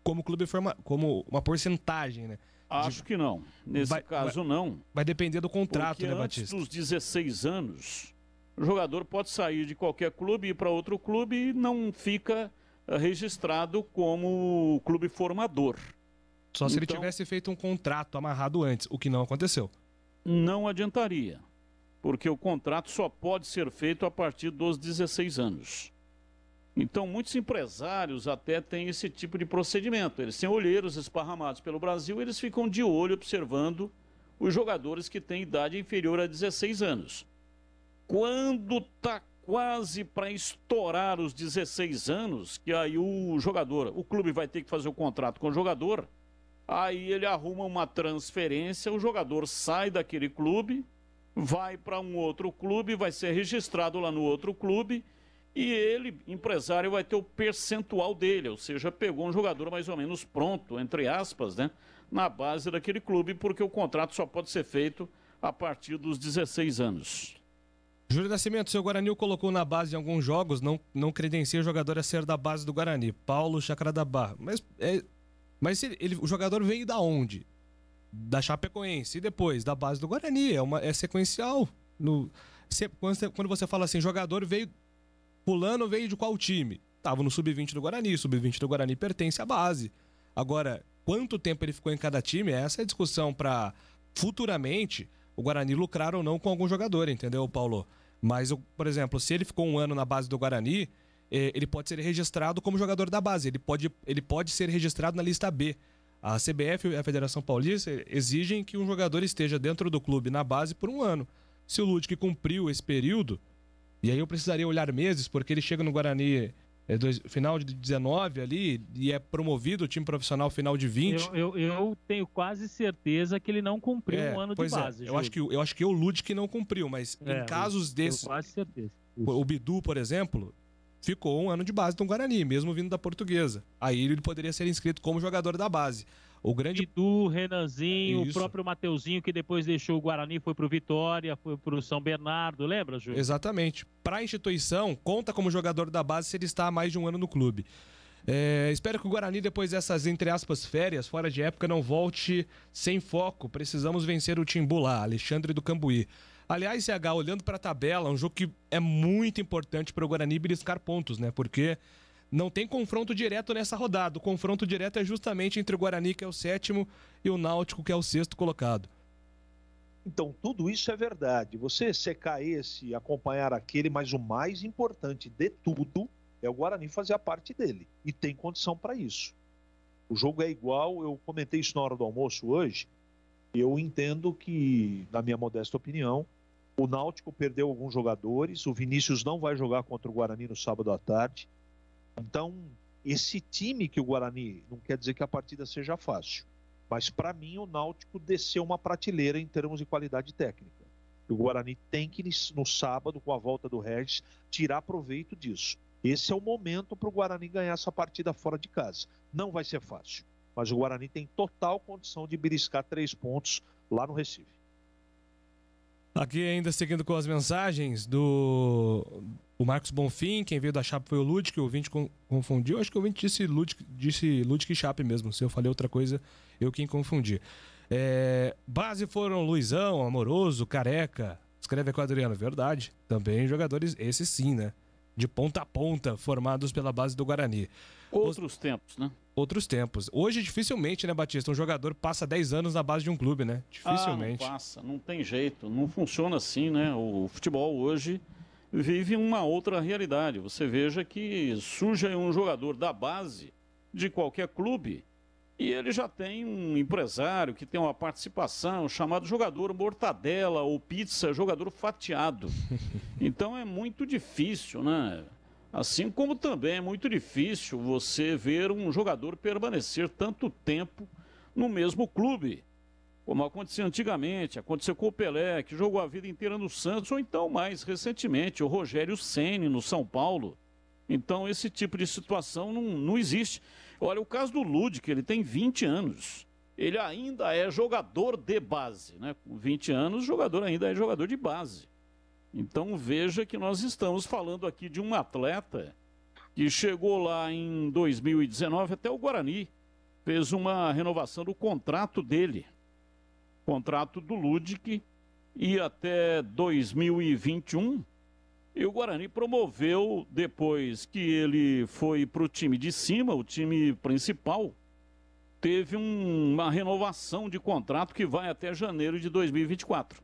como clube como uma porcentagem, né? Acho que não. Nesse caso, não. Vai depender do contrato, porque né, Batista? Antes dos 16 anos, o jogador pode sair de qualquer clube e ir para outro clube e não fica registrado como clube formador. Só se ele tivesse feito um contrato amarrado antes, o que não aconteceu. Não adiantaria, porque o contrato só pode ser feito a partir dos 16 anos. Então, muitos empresários até têm esse tipo de procedimento. Eles têm olheiros esparramados pelo Brasil, eles ficam de olho observando os jogadores que têm idade inferior a 16 anos. Quando está quase para estourar os 16 anos, que aí o clube vai ter que fazer o contrato com o jogador, aí ele arruma uma transferência, o jogador sai daquele clube, vai para um outro clube, vai ser registrado lá no outro clube, e ele, empresário, vai ter o percentual dele, ou seja, pegou um jogador mais ou menos pronto, entre aspas, né, na base daquele clube, porque o contrato só pode ser feito a partir dos 16 anos. Júlio Nascimento, seu Guarani o colocou na base em alguns jogos, não credencia o jogador a ser da base do Guarani. Paulo Chácara da Barra. Mas o jogador veio da onde? Da Chapecoense. E depois, da base do Guarani. É sequencial. Quando você fala assim, jogador veio... Fulano veio de qual time? Tava no Sub-20 do Guarani. Sub-20 do Guarani pertence à base. Agora, quanto tempo ele ficou em cada time? Essa é a discussão para futuramente o Guarani lucrar ou não com algum jogador, entendeu, Paulo? Mas, por exemplo, se ele ficou um ano na base do Guarani, ele pode ser registrado como jogador da base. Ele pode ser registrado na lista B. A CBF e a Federação Paulista exigem que um jogador esteja dentro do clube na base por um ano. Se o Ludwig cumpriu esse período, e aí eu precisaria olhar meses, porque ele chega no Guarani final de 19 ali e é promovido o time profissional final de 20. Eu tenho quase certeza que ele não cumpriu um ano de base. Eu acho que o Ludwig não cumpriu, mas em casos desses... Quase certeza. O Bidu, por exemplo, ficou um ano de base do Guarani, mesmo vindo da Portuguesa. Aí ele poderia ser inscrito como jogador da base. O grande... Bidu, Renanzinho, o próprio Mateuzinho, que depois deixou o Guarani, foi pro Vitória, foi pro São Bernardo, lembra, Júlio? Exatamente. Para a instituição, conta como jogador da base se ele está há mais de um ano no clube. Espero que o Guarani, depois dessas, entre aspas, férias, fora de época, não volte sem foco. Precisamos vencer o Timbu lá, Alexandre do Cambuí. Aliás, CH, olhando para a tabela, um jogo que é muito importante para o Guarani beliscar pontos, né? Porque não tem confronto direto nessa rodada. O confronto direto é justamente entre o Guarani, que é o 7º, e o Náutico, que é o 6º colocado. Então, tudo isso é verdade. Você secar esse e acompanhar aquele, mas o mais importante de tudo é o Guarani fazer a parte dele. E tem condição para isso. O jogo é igual, eu comentei isso na hora do almoço hoje. Eu entendo que, na minha modesta opinião, o Náutico perdeu alguns jogadores, o Vinícius não vai jogar contra o Guarani no sábado à tarde. Então, esse time que o Guarani, não quer dizer que a partida seja fácil, mas para mim o Náutico desceu uma prateleira em termos de qualidade técnica. O Guarani tem que, no sábado, com a volta do Regis, tirar proveito disso. Esse é o momento para o Guarani ganhar essa partida fora de casa. Não vai ser fácil, mas o Guarani tem total condição de beliscar 3 pontos lá no Recife. Aqui ainda seguindo com as mensagens o Marcos Bonfim, quem veio da Chape foi o Ludwig, o ouvinte confundiu, acho que o ouvinte disse Ludwig e Chape mesmo, se eu falei outra coisa, eu quem confundi. Base foram Luizão, Amoroso, Careca, escreve aqui o Adriano, verdade, também jogadores, esses sim, né, de ponta a ponta, formados pela base do Guarani. Outros tempos, né? Outros tempos. Hoje, dificilmente, né, Batista? Um jogador passa 10 anos na base de um clube, né? Dificilmente. Não passa, não tem jeito. Não funciona assim, né? O futebol hoje vive uma outra realidade. Você veja que surge um jogador da base de qualquer clube e ele já tem um empresário que tem uma participação chamado jogador mortadela ou pizza, jogador fatiado. Então é muito difícil, né? Assim como também é muito difícil você ver um jogador permanecer tanto tempo no mesmo clube, como acontecia antigamente, aconteceu com o Pelé, que jogou a vida inteira no Santos, ou então mais recentemente, o Rogério Ceni no São Paulo. Então esse tipo de situação não existe. Olha, o caso do Ludwig, ele tem 20 anos, ele ainda é jogador de base, né? Com 20 anos, o jogador ainda é jogador de base. Então veja que nós estamos falando aqui de um atleta que chegou lá em 2019 até o Guarani, fez uma renovação do contrato dele, contrato do Ludwig, e até 2021 E o Guarani promoveu, depois que ele foi para o time de cima, o time principal, teve uma renovação de contrato que vai até janeiro de 2024.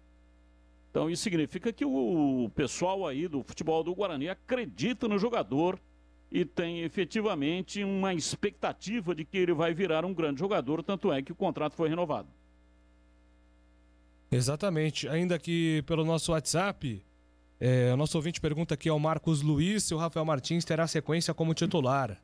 Então isso significa que o pessoal aí do futebol do Guarani acredita no jogador e tem efetivamente uma expectativa de que ele vai virar um grande jogador, tanto é que o contrato foi renovado. Exatamente. Ainda aqui pelo nosso WhatsApp, o nosso ouvinte pergunta aqui ao Marcos Luiz se o Rafael Martins terá sequência como titular,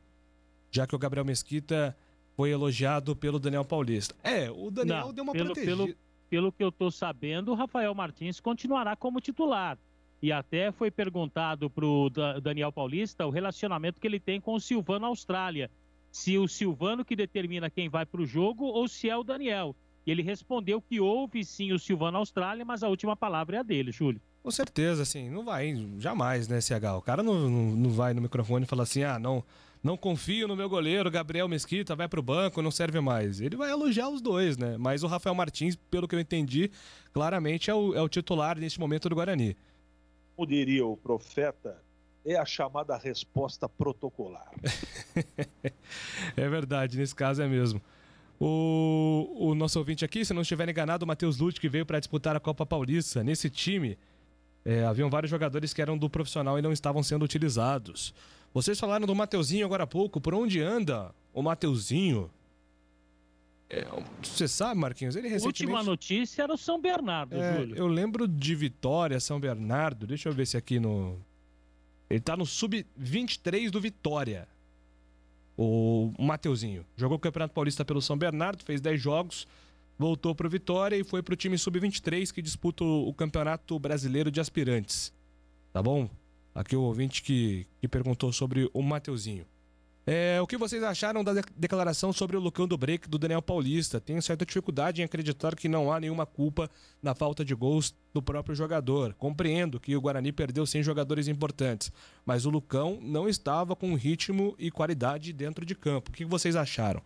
já que o Gabriel Mesquita foi elogiado pelo Daniel Paulista. O Daniel deu uma protegida. Pelo que eu estou sabendo, o Rafael Martins continuará como titular. E até foi perguntado para o Daniel Paulista o relacionamento que ele tem com o Silvano Austrália. Se o Silvano que determina quem vai para o jogo ou se é o Daniel. E ele respondeu que houve sim o Silvano Austrália, mas a última palavra é a dele, Júlio. Com certeza, assim, não vai, jamais, né, CH? O cara não vai no microfone e fala assim, não confio no meu goleiro, Gabriel Mesquita, vai pro banco, não serve mais. Ele vai elogiar os dois, né? Mas o Rafael Martins, pelo que eu entendi, claramente é o titular neste momento do Guarani. Como diria o profeta, é a chamada resposta protocolar. É verdade, nesse caso é mesmo. O nosso ouvinte aqui, se não estiver enganado, o Matheus Lute, que veio para disputar a Copa Paulista. Nesse time, haviam vários jogadores que eram do profissional e não estavam sendo utilizados. Vocês falaram do Mateuzinho agora há pouco. Por onde anda o Mateuzinho? Você sabe, Marquinhos? Ele recentemente... Última notícia era o São Bernardo, Júlio. Eu lembro de Vitória, São Bernardo. Deixa eu ver se aqui no... Ele tá no Sub-23 do Vitória. O Mateuzinho. Jogou o Campeonato Paulista pelo São Bernardo, fez 10 jogos, voltou pro Vitória e foi pro time Sub-23 que disputa o Campeonato Brasileiro de Aspirantes. Tá bom? Aqui o ouvinte que perguntou sobre o Mateuzinho. O que vocês acharam da declaração sobre o Lucão do Break do Daniel Paulista? Tenho certa dificuldade em acreditar que não há nenhuma culpa na falta de gols do próprio jogador. Compreendo que o Guarani perdeu 100 jogadores importantes, mas o Lucão não estava com ritmo e qualidade dentro de campo. O que vocês acharam?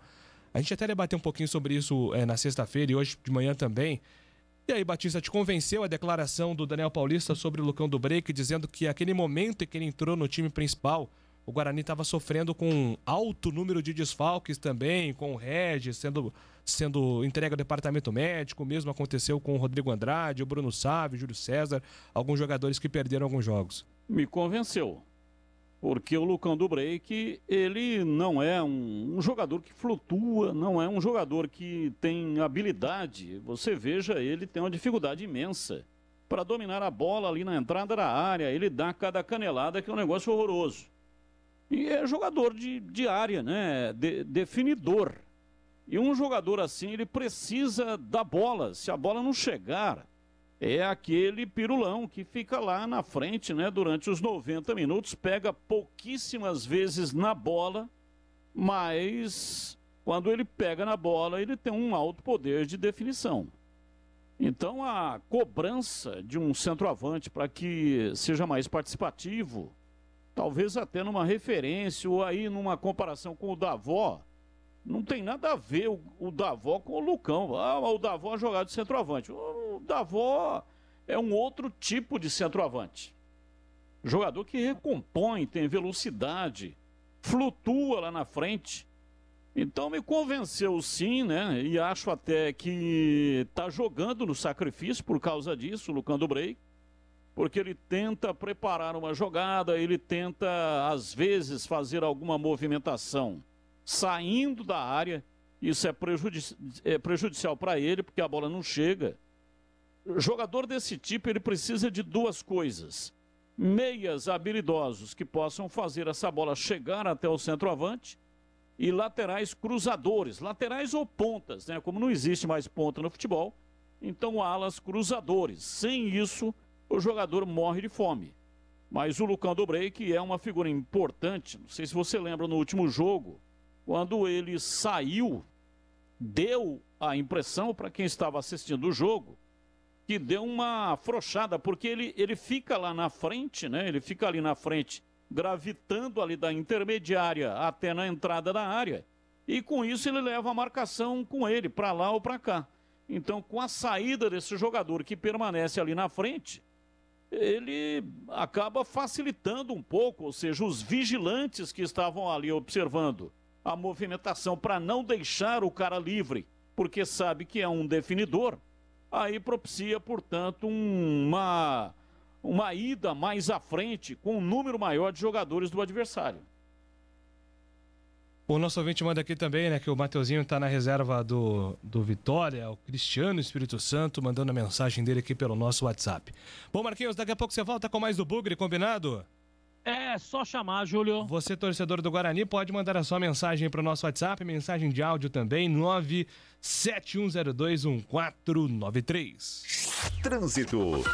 A gente até debateu um pouquinho sobre isso na sexta-feira e hoje de manhã também. E aí, Batista, te convenceu a declaração do Daniel Paulista sobre o Lucão do Break, dizendo que aquele momento em que ele entrou no time principal, o Guarani estava sofrendo com um alto número de desfalques também, com o Regis sendo entregue ao departamento médico, o mesmo aconteceu com o Rodrigo Andrade, o Bruno Sávio, o Júlio César, alguns jogadores que perderam alguns jogos. Me convenceu, porque o Lucão do Break, ele não é um jogador que flutua, não é um jogador que tem habilidade. Você veja, ele tem uma dificuldade imensa para dominar a bola ali na entrada da área, ele dá cada canelada que é um negócio horroroso. E é jogador de área, né? Definidor. E um jogador assim, ele precisa da bola. Se a bola não chegar, é aquele pirulão que fica lá na frente, né? Durante os 90 minutos, pega pouquíssimas vezes na bola, mas quando ele pega na bola, ele tem um alto poder de definição. Então, a cobrança de um centroavante para que seja mais participativo, talvez até numa referência ou aí numa comparação com o Davó, não tem nada a ver o Davó com o Lucão. O Davó jogar de centroavante. O Davó é um outro tipo de centroavante. Jogador que recompõe, tem velocidade, flutua lá na frente. Então me convenceu sim, né? E acho até que está jogando no sacrifício por causa disso, o Lucão do Break. Porque ele tenta preparar uma jogada, ele tenta, às vezes, fazer alguma movimentação saindo da área. Isso é prejudicial para ele, porque a bola não chega. Jogador desse tipo, ele precisa de duas coisas. Meias habilidosos que possam fazer essa bola chegar até o centroavante e laterais cruzadores, laterais ou pontas, né? Como não existe mais ponta no futebol, então alas cruzadores. Sem isso, o jogador morre de fome. Mas o Lucão do Break é uma figura importante. Não sei se você lembra no último jogo, quando ele saiu, deu a impressão para quem estava assistindo o jogo que deu uma afrouxada, porque ele fica lá na frente, né? Ele fica ali na frente, gravitando ali da intermediária até na entrada da área. E com isso ele leva a marcação com ele, para lá ou para cá. Então, com a saída desse jogador que permanece ali na frente, ele acaba facilitando um pouco, ou seja, os vigilantes que estavam ali observando a movimentação para não deixar o cara livre, porque sabe que é um definidor, aí propicia, portanto, uma ida mais à frente com um número maior de jogadores do adversário. O nosso ouvinte manda aqui também, né, que o Mateuzinho está na reserva do Vitória, o Cristiano Espírito Santo, mandando a mensagem dele aqui pelo nosso WhatsApp. Bom, Marquinhos, daqui a pouco você volta com mais do Bugre, combinado? É só chamar, Júlio. Você, torcedor do Guarani, pode mandar a sua mensagem para o nosso WhatsApp, mensagem de áudio também, 971021493. Trânsito.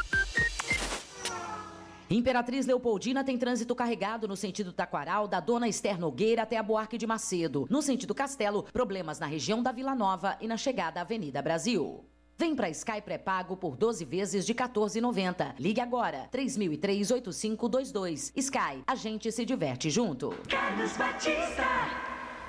Imperatriz Leopoldina tem trânsito carregado no sentido Taquaral, da Dona Esther Nogueira até a Buarque de Macedo. No sentido Castelo, problemas na região da Vila Nova e na chegada à Avenida Brasil. Vem pra Sky pré-pago por 12 vezes de R$ 14,90. Ligue agora, 3003-8522. Sky, a gente se diverte junto. Carlos Batista.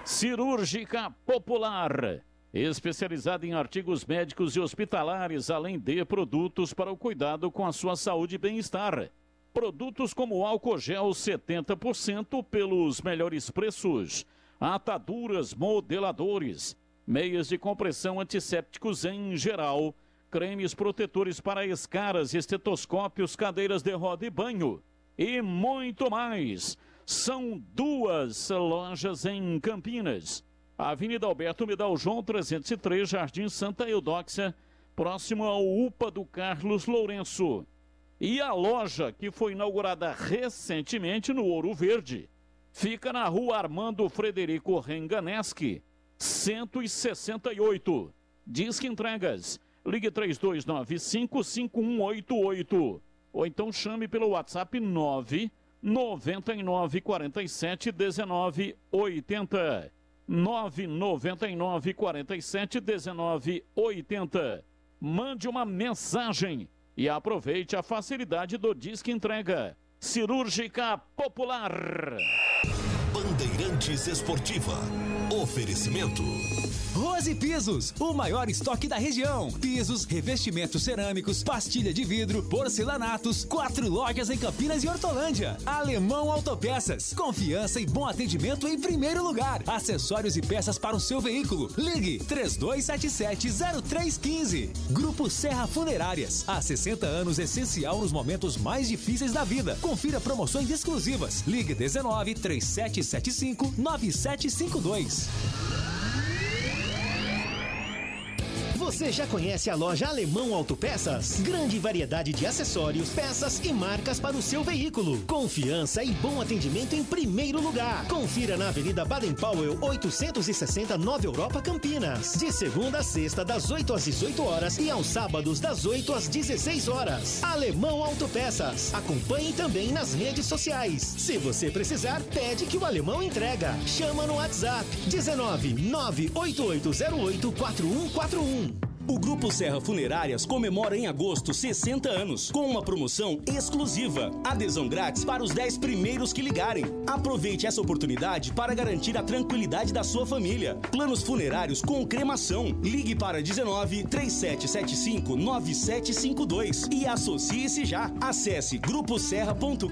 Cirúrgica Popular. Especializada em artigos médicos e hospitalares, além de produtos para o cuidado com a sua saúde e bem-estar. Produtos como álcool gel 70% pelos melhores preços. Ataduras, modeladores, meias de compressão antissépticos em geral, cremes protetores para escaras, estetoscópios, cadeiras de roda e banho e muito mais. São 2 lojas em Campinas. Avenida Alberto Medal João 303, Jardim Santa Eudóxia, próximo ao UPA do Carlos Lourenço. E a loja, que foi inaugurada recentemente no Ouro Verde, fica na rua Armando Frederico Renganeschi, 168. Disque entregas. Ligue 3295-5188. Ou então chame pelo WhatsApp 999471980. 999471980. Mande uma mensagem e aproveite a facilidade do Disque Entrega. Cirúrgica Popular. Bandeirantes Esportiva. Oferecimento. Rose Pisos, o maior estoque da região. Pisos, revestimentos cerâmicos, pastilha de vidro, porcelanatos, 4 lojas em Campinas e Hortolândia. Alemão Autopeças, confiança e bom atendimento em primeiro lugar. Acessórios e peças para o seu veículo. Ligue 3277-0315. Grupo Serra Funerárias, há 60 anos essencial nos momentos mais difíceis da vida. Confira promoções exclusivas. Ligue 19-3775-9752. Você já conhece a loja Alemão Autopeças? Grande variedade de acessórios, peças e marcas para o seu veículo. Confiança e bom atendimento em primeiro lugar. Confira na Avenida Baden-Powell, 860, Nova Europa, Campinas. De segunda a sexta, das 8 às 18 horas e aos sábados, das 8 às 16 horas. Alemão Autopeças. Acompanhe também nas redes sociais. Se você precisar, pede que o Alemão entrega. Chama no WhatsApp 19-98808-4141. O Grupo Serra Funerárias comemora em agosto 60 anos, com uma promoção exclusiva. Adesão grátis para os 10 primeiros que ligarem. Aproveite essa oportunidade para garantir a tranquilidade da sua família. Planos funerários com cremação. Ligue para 19-3775-9752 e associe-se já. Acesse gruposerra.com.br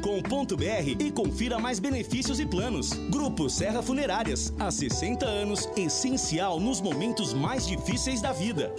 e confira mais benefícios e planos. Grupo Serra Funerárias, há 60 anos, essencial nos momentos mais difíceis da vida.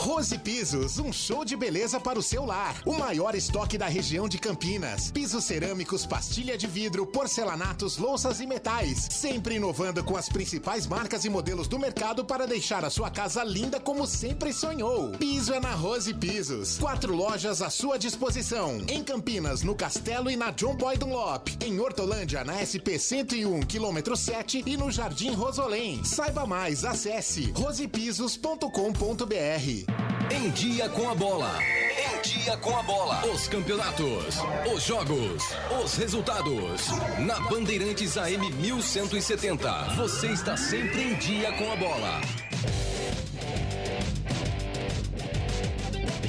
Rose Pisos, um show de beleza para o seu lar. O maior estoque da região de Campinas. Pisos cerâmicos, pastilha de vidro, porcelanatos, louças e metais. Sempre inovando com as principais marcas e modelos do mercado para deixar a sua casa linda como sempre sonhou. Piso é na Rose Pisos. 4 lojas à sua disposição. Em Campinas, no Castelo e na John Boy Dunlop. Em Hortolândia, na SP 101, quilômetro 7 e no Jardim Rosolém. Saiba mais, acesse rosepisos.com.br. Em dia com a bola. Em dia com a bola. Os campeonatos, os jogos, os resultados. Na Bandeirantes AM 1170. Você está sempre em dia com a bola.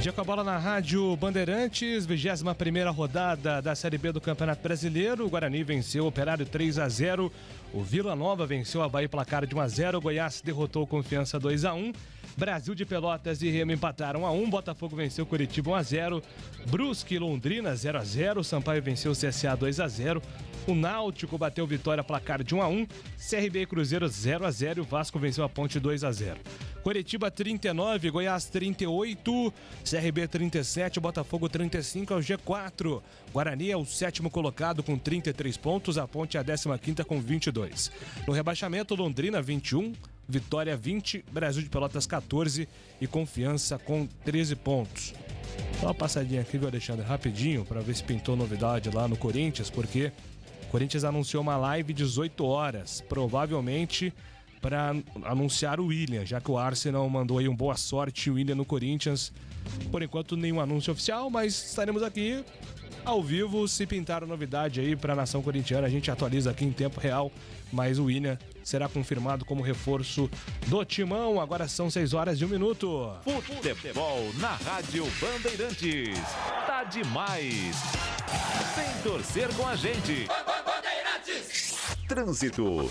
dia com a bola na Rádio Bandeirantes, 21ª rodada da Série B do Campeonato Brasileiro. O Guarani venceu o Operário 3-0. O Vila Nova venceu a Bahia placar de 1-0. O Goiás derrotou o Confiança 2-1. Brasil de Pelotas e Remo empataram 1-1. Botafogo venceu o Curitiba 1-0. Brusque e Londrina 0-0. Sampaio venceu o CSA 2-0. O Náutico bateu Vitória placar de 1-1. CRB e Cruzeiro 0-0. E o Vasco venceu a Ponte 2-0. Curitiba 39, Goiás 38, CRB 37, Botafogo 35 é o G4. Guarani é o 7º colocado com 33 pontos, a Ponte é a 15ª com 22. No rebaixamento, Londrina 21, Vitória 20, Brasil de Pelotas 14 e Confiança com 13 pontos. Dá uma passadinha aqui, viu, Alexandre, rapidinho, para ver se pintou novidade lá no Corinthians, porque o Corinthians anunciou uma live 18 horas, provavelmente para anunciar o William, já que o Arsenal mandou aí um boa sorte o William no Corinthians. Por enquanto, nenhum anúncio oficial, mas estaremos aqui ao vivo. Se pintar novidade aí para a nação corintiana, a gente atualiza aqui em tempo real, mas o William será confirmado como reforço do Timão. Agora são 6h01. Futebol na Rádio Bandeirantes. Tá demais. Vem torcer com a gente. Trânsito.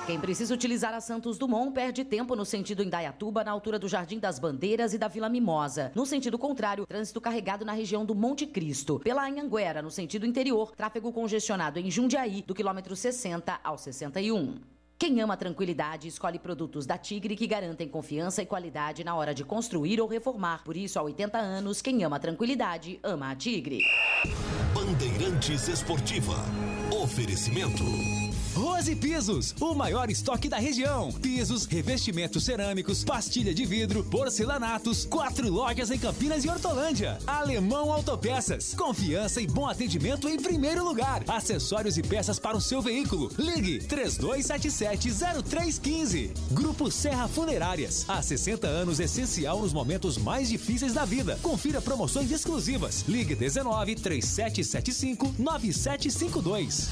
Quem precisa utilizar a Santos Dumont perde tempo no sentido Indaiatuba, na altura do Jardim das Bandeiras e da Vila Mimosa. No sentido contrário, trânsito carregado na região do Monte Cristo. Pela Anhanguera, no sentido interior, tráfego congestionado em Jundiaí, do quilômetro 60 ao 61. Quem ama a tranquilidade, escolhe produtos da Tigre que garantem confiança e qualidade na hora de construir ou reformar. Por isso, há 80 anos, quem ama a tranquilidade, ama a Tigre. Bandeirantes Esportiva. Oferecimento. Rose Pisos, o maior estoque da região. Pisos, revestimentos cerâmicos, pastilha de vidro, porcelanatos, 4 lojas em Campinas e Hortolândia. Alemão Autopeças, confiança e bom atendimento em primeiro lugar. Acessórios e peças para o seu veículo. Ligue 3277-0315. Grupo Serra Funerárias, há 60 anos essencial nos momentos mais difíceis da vida. Confira promoções exclusivas. Ligue 19-3775-9752.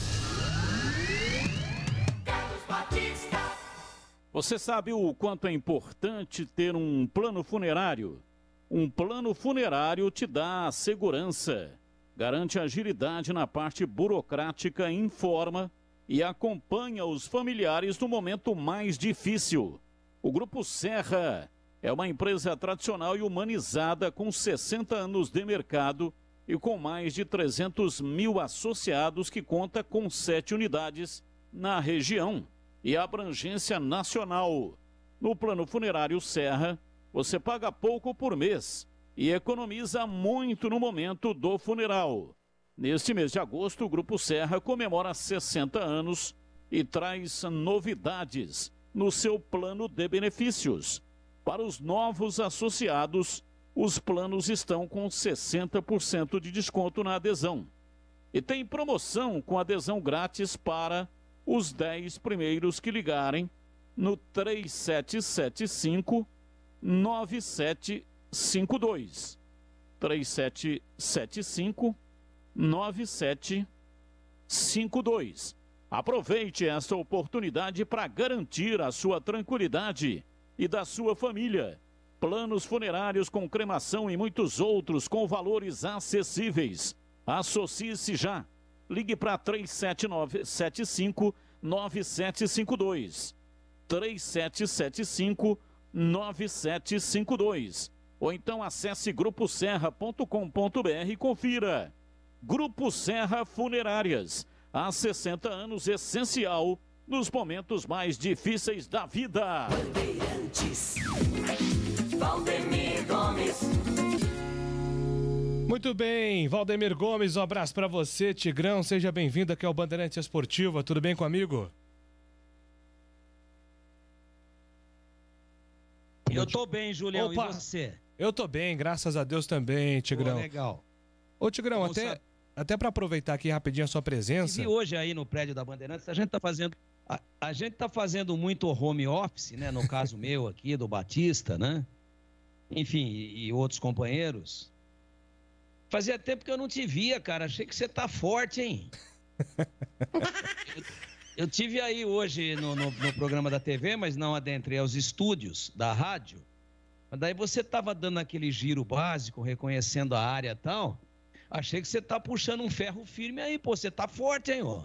Você sabe o quanto é importante ter um plano funerário? Um plano funerário te dá segurança, garante agilidade na parte burocrática, informa e acompanha os familiares no momento mais difícil. O Grupo Serra é uma empresa tradicional e humanizada com 60 anos de mercado e com mais de 300 mil associados que conta com 7 unidades na região e abrangência nacional. No plano funerário Serra, você paga pouco por mês e economiza muito no momento do funeral. Neste mês de agosto, o Grupo Serra comemora 60 anos e traz novidades no seu plano de benefícios. Para os novos associados, os planos estão com 60% de desconto na adesão. E tem promoção com adesão grátis para os 10 primeiros que ligarem no 3775-9752. 3775-9752. Aproveite esta oportunidade para garantir a sua tranquilidade e da sua família. Planos funerários com cremação e muitos outros com valores acessíveis. Associe-se já. Ligue para 3775-9752. 3775-9752. Ou então acesse gruposerra.com.br e confira. Grupo Serra Funerárias. Há 60 anos, essencial nos momentos mais difíceis da vida. Bandeirantes. Valdemir Gomes. Muito bem, Valdemir Gomes, um abraço pra você, Tigrão, seja bem-vindo aqui ao Bandeirante Esportiva, tudo bem comigo? Eu tô bem, Julião, Opa, e você? Eu tô bem, graças a Deus também, Tigrão. Pô, legal. Ô, Tigrão, até pra aproveitar aqui rapidinho a sua presença... E hoje aí no prédio da Bandeirantes, a gente tá fazendo muito home office, né, no caso meu aqui, do Batista, né? Enfim, e outros companheiros... Fazia tempo que eu não te via, cara. Achei que você tá forte, hein? Eu tive aí hoje no programa da TV, mas não adentrei aos estúdios da rádio. Daí você estava dando aquele giro básico, reconhecendo a área e tal. Achei que você tá puxando um ferro firme aí, pô. Você tá forte, hein, ó.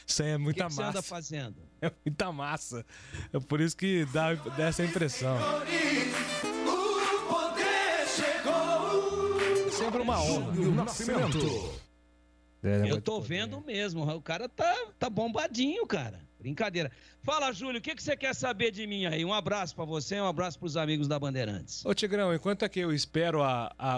Isso aí é muita massa. O que você anda fazendo? É muita massa. É por isso que dá essa impressão. O poder chegou. Sempre uma honra. Eu tô vendo mesmo. O cara tá bombadinho, cara. Brincadeira. Fala, Júlio, o que você quer saber de mim aí? Um abraço pra você, um abraço pros amigos da Bandeirantes. Ô, Tigrão, enquanto é que eu espero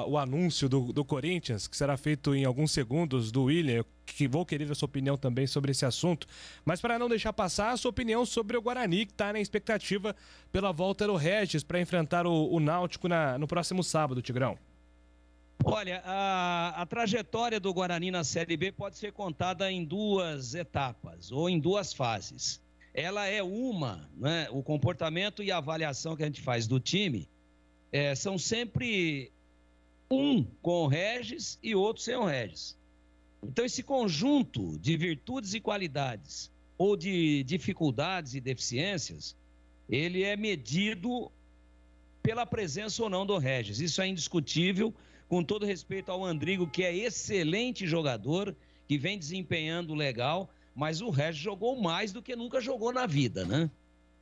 o anúncio do Corinthians, que será feito em alguns segundos, do William, que vou querer a sua opinião também sobre esse assunto, mas para não deixar passar, a sua opinião sobre o Guarani, que está na expectativa pela volta do Regis para enfrentar o Náutico no próximo sábado, Tigrão. Olha, a trajetória do Guarani na Série B pode ser contada em 2 etapas ou em 2 fases. Ela é né, o comportamento e a avaliação que a gente faz do time são sempre um com o Regis e outro sem o Regis. Então esse conjunto de virtudes e qualidades ou de dificuldades e deficiências, ele é medido pela presença ou não do Regis. Isso é indiscutível. Com todo respeito ao Andrigo, que é excelente jogador, que vem desempenhando legal, mas o Regis jogou mais do que nunca jogou na vida, né?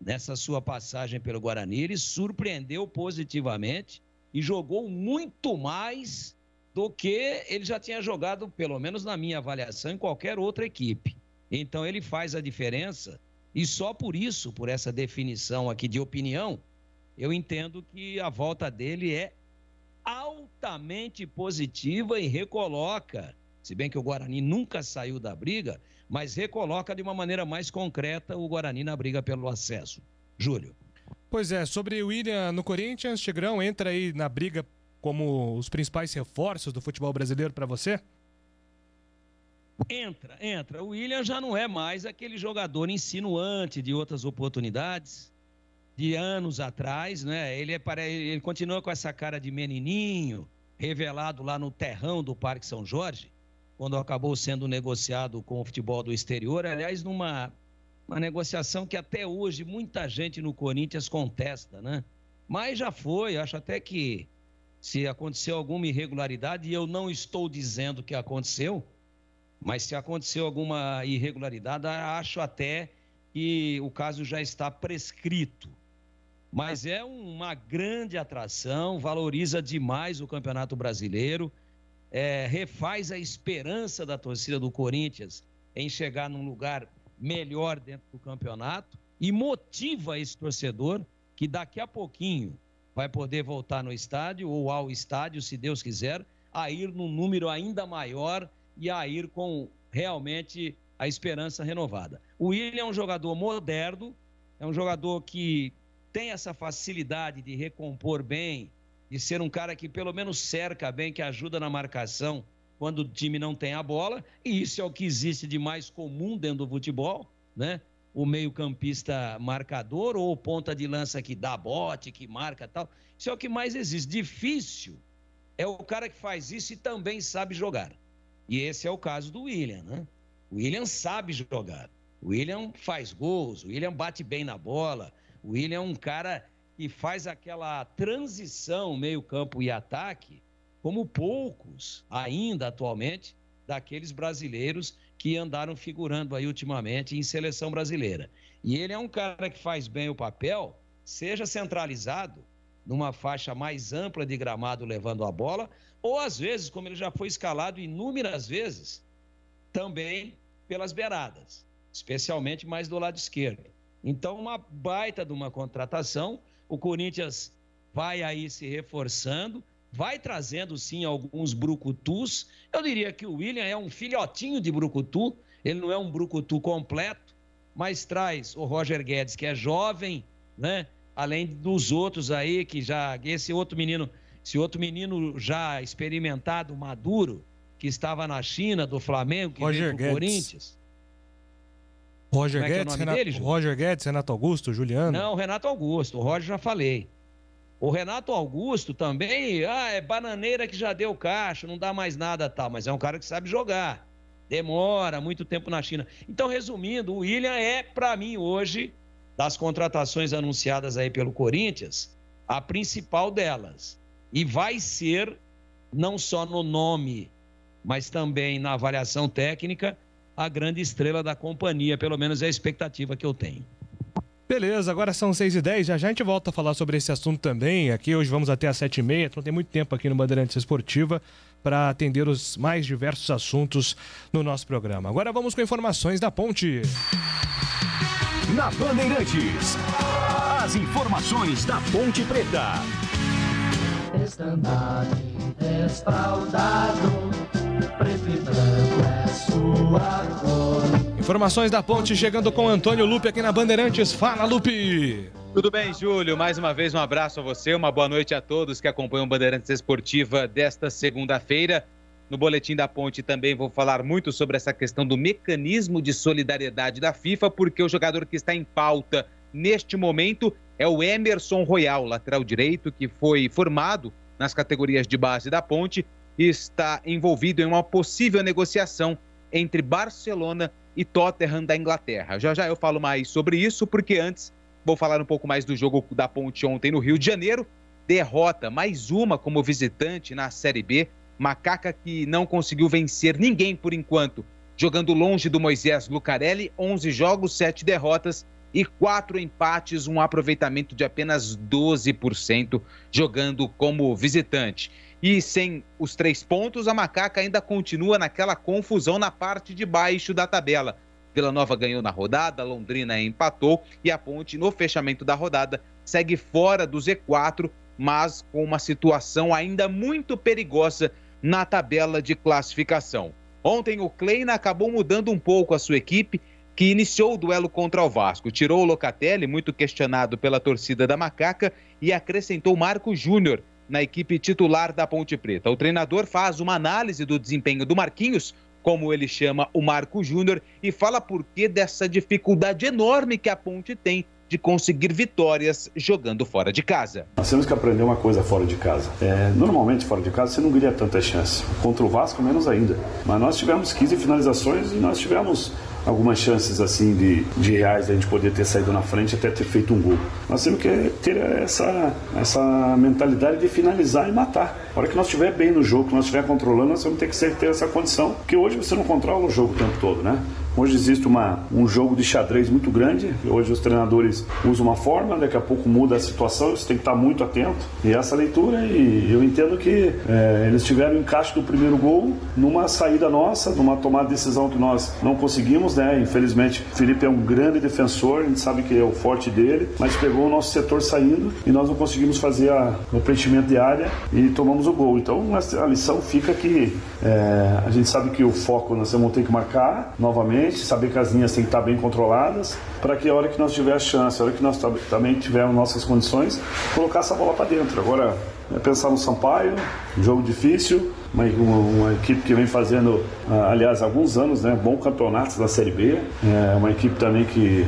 Nessa sua passagem pelo Guarani, ele surpreendeu positivamente e jogou muito mais do que ele já tinha jogado, pelo menos na minha avaliação, em qualquer outra equipe. Então ele faz a diferença e só por isso, por essa definição aqui de opinião, eu entendo que a volta dele é altamente positiva e recoloca, se bem que o Guarani nunca saiu da briga, mas recoloca de uma maneira mais concreta o Guarani na briga pelo acesso. Júlio. Pois é, sobre o William no Corinthians, Tigrão entra aí na briga como os principais reforços do futebol brasileiro para você? Entra. O William já não é mais aquele jogador insinuante de outras oportunidades de anos atrás, né? Ele continua com essa cara de menininho, revelado lá no terrão do Parque São Jorge, quando acabou sendo negociado com o futebol do exterior, aliás, numa negociação que até hoje muita gente no Corinthians contesta, né? Mas já foi, acho até que se aconteceu alguma irregularidade, e eu não estou dizendo que aconteceu, mas se aconteceu alguma irregularidade, acho até que o caso já está prescrito. Mas é uma grande atração, valoriza demais o Campeonato Brasileiro, refaz a esperança da torcida do Corinthians em chegar num lugar melhor dentro do campeonato e motiva esse torcedor que daqui a pouquinho vai poder voltar no estádio ou ao estádio, se Deus quiser, a ir num número ainda maior e a ir com realmente a esperança renovada. O William é um jogador moderno, é um jogador que tem essa facilidade de recompor bem, de ser um cara que pelo menos cerca bem, que ajuda na marcação quando o time não tem a bola, e isso é o que existe de mais comum dentro do futebol, né? O meio-campista marcador ou ponta de lança que dá bote, que marca e tal. Isso é o que mais existe. Difícil é o cara que faz isso e também sabe jogar. E esse é o caso do William, né? O William sabe jogar. O William faz gols, o William bate bem na bola. O William é um cara que faz aquela transição meio-campo e ataque como poucos ainda atualmente daqueles brasileiros que andaram figurando aí ultimamente em seleção brasileira. E ele é um cara que faz bem o papel, seja centralizado numa faixa mais ampla de gramado levando a bola, ou às vezes, como ele já foi escalado inúmeras vezes, também pelas beiradas, especialmente mais do lado esquerdo. Então, uma baita de uma contratação, o Corinthians vai aí se reforçando, vai trazendo sim alguns brucutus. Eu diria que o William é um filhotinho de brucutu, ele não é um brucutu completo, mas traz o Roger Guedes, que é jovem, né? Além dos outros aí, que já, esse outro menino já experimentado, maduro, que estava na China, do Flamengo, que veio pro Corinthians. Roger Guedes, Renato Augusto, Juliano? Não, Renato Augusto, o Roger já falei. O Renato Augusto também, é bananeira que já deu caixa, não dá mais nada tal, mas é um cara que sabe jogar. Demora muito tempo na China. Então, resumindo, o William é, para mim, hoje, das contratações anunciadas aí pelo Corinthians, a principal delas. E vai ser, não só no nome, mas também na avaliação técnica, a grande estrela da companhia, pelo menos é a expectativa que eu tenho. Beleza, agora são 6h10, já a gente volta a falar sobre esse assunto também. Aqui hoje vamos até às 7h30, então tem muito tempo aqui no Bandeirantes Esportiva para atender os mais diversos assuntos no nosso programa. Agora vamos com informações da Ponte. Na Bandeirantes, as informações da Ponte Preta. Estandarte respaldado, preto e branco é sua cor. Informações da Ponte chegando com Antônio Lupe aqui na Bandeirantes. Fala, Lupe! Tudo bem, Júlio? Mais uma vez um abraço a você, uma boa noite a todos que acompanham o Bandeirantes Esportiva desta segunda-feira. No Boletim da Ponte também vou falar muito sobre essa questão do mecanismo de solidariedade da FIFA, porque o jogador que está em pauta neste momento é o Emerson Royal, lateral direito, que foi formado nas categorias de base da Ponte e está envolvido em uma possível negociação entre Barcelona e Tottenham da Inglaterra. Já já eu falo mais sobre isso, porque antes vou falar um pouco mais do jogo da Ponte ontem no Rio de Janeiro. Derrota, mais uma como visitante na Série B. Macaca que não conseguiu vencer ninguém por enquanto, jogando longe do Moisés Lucarelli, 11 jogos, 7 derrotas e 4 empates, um aproveitamento de apenas 12%, jogando como visitante. E sem os 3 pontos, a Macaca ainda continua naquela confusão na parte de baixo da tabela. Vila Nova ganhou na rodada, Londrina empatou e a Ponte, no fechamento da rodada, segue fora do Z4, mas com uma situação ainda muito perigosa na tabela de classificação. Ontem o Kleina acabou mudando um pouco a sua equipe, que iniciou o duelo contra o Vasco. Tirou o Locatelli, muito questionado pela torcida da Macaca, e acrescentou Marco Júnior na equipe titular da Ponte Preta. O treinador faz uma análise do desempenho do Marquinhos, como ele chama o Marco Júnior, e fala por que dessa dificuldade enorme que a Ponte tem de conseguir vitórias jogando fora de casa. Nós temos que aprender uma coisa fora de casa. Normalmente, fora de casa, você não ganha tanta chance. Contra o Vasco, menos ainda. Mas nós tivemos 15 finalizações e nós tivemos algumas chances assim de reais a gente poder ter saído na frente até ter feito um gol. Nós temos que ter essa mentalidade de finalizar e matar. A hora que nós estiver bem no jogo, que nós estiver controlando, nós vamos ter que ter essa condição, porque hoje você não controla o jogo o tempo todo, né? Hoje existe um jogo de xadrez muito grande, hoje os treinadores usam uma forma, daqui a pouco muda a situação, você tem que estar muito atento. E essa leitura, e eu entendo que eles tiveram o encaixe do primeiro gol numa saída nossa, numa tomada de decisão que nós não conseguimos, né? Infelizmente, o Felipe é um grande defensor, a gente sabe que é o forte dele, mas pegou o nosso setor saindo e nós não conseguimos fazer o preenchimento de área e tomamos o gol. Então, a lição fica que a gente sabe que o foco nós vamos ter que marcar novamente, saber que as linhas têm que estar bem controladas, para que a hora que nós tiver a chance, a hora que nós também tivermos nossas condições, colocar essa bola para dentro. Agora, pensar no Sampaio, um jogo difícil, uma equipe que vem fazendo, aliás, há alguns anos, né, bons campeonatos da Série B, uma equipe também que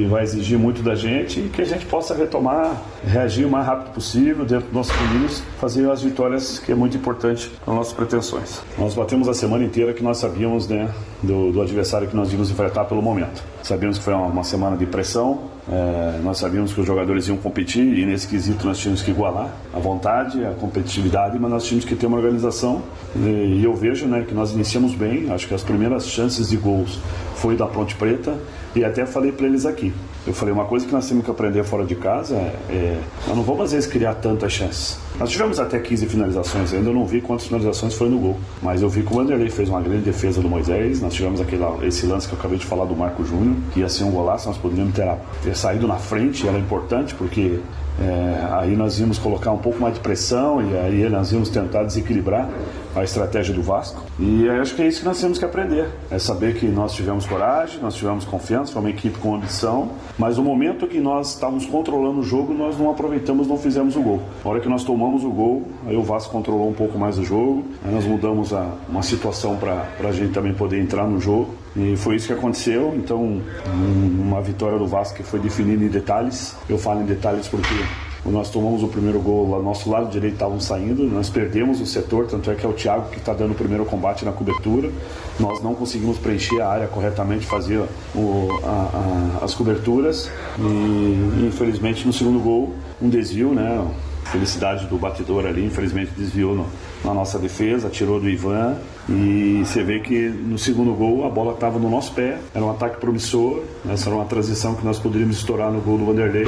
vai exigir muito da gente e que a gente possa retomar, reagir o mais rápido possível dentro dos nossos caminhos, fazer as vitórias, que é muito importante para as nossas pretensões. Nós batemos a semana inteira que nós sabíamos, né, do adversário que nós íamos enfrentar pelo momento. Sabíamos que foi uma semana de pressão, nós sabíamos que os jogadores iam competir e nesse quesito nós tínhamos que igualar a vontade, a competitividade, mas nós tínhamos que ter uma organização e eu vejo, né, que nós iniciamos bem. Acho que as primeiras chances de gols foi da Ponte Preta e até falei para eles aqui. Eu falei, uma coisa que nós temos que aprender fora de casa nós não vamos às vezes criar tantas chances. Nós tivemos até 15 finalizações, ainda não vi quantas finalizações foram no gol, mas eu vi que o Vanderlei fez uma grande defesa do Moisés. Nós tivemos esse lance que eu acabei de falar do Marco Júnior, que ia ser um golaço, nós poderíamos ter saído na frente, era importante porque aí nós íamos colocar um pouco mais de pressão e aí nós íamos tentar desequilibrar a estratégia do Vasco. E acho que é isso que nós temos que aprender, é saber que nós tivemos coragem, nós tivemos confiança, foi uma equipe com ambição, mas no momento que nós estávamos controlando o jogo, nós não aproveitamos, não fizemos o gol. Na hora que nós tomamos o gol, aí o Vasco controlou um pouco mais o jogo, aí nós mudamos uma situação para a gente também poder entrar no jogo. E foi isso que aconteceu. Então, uma vitória do Vasco que foi definida em detalhes. Eu falo em detalhes porque nós tomamos o primeiro gol, lá, nosso lado direito estavam saindo, nós perdemos o setor, tanto é que é o Thiago que está dando o primeiro combate na cobertura. Nós não conseguimos preencher a área corretamente, fazer as coberturas e infelizmente no segundo gol um desvio, né? Felicidade do batedor ali, infelizmente desviou na nossa defesa, tirou do Ivan. E você vê que no segundo gol a bola estava no nosso pé, era um ataque promissor, essa era uma transição que nós poderíamos estourar no gol do Vanderlei.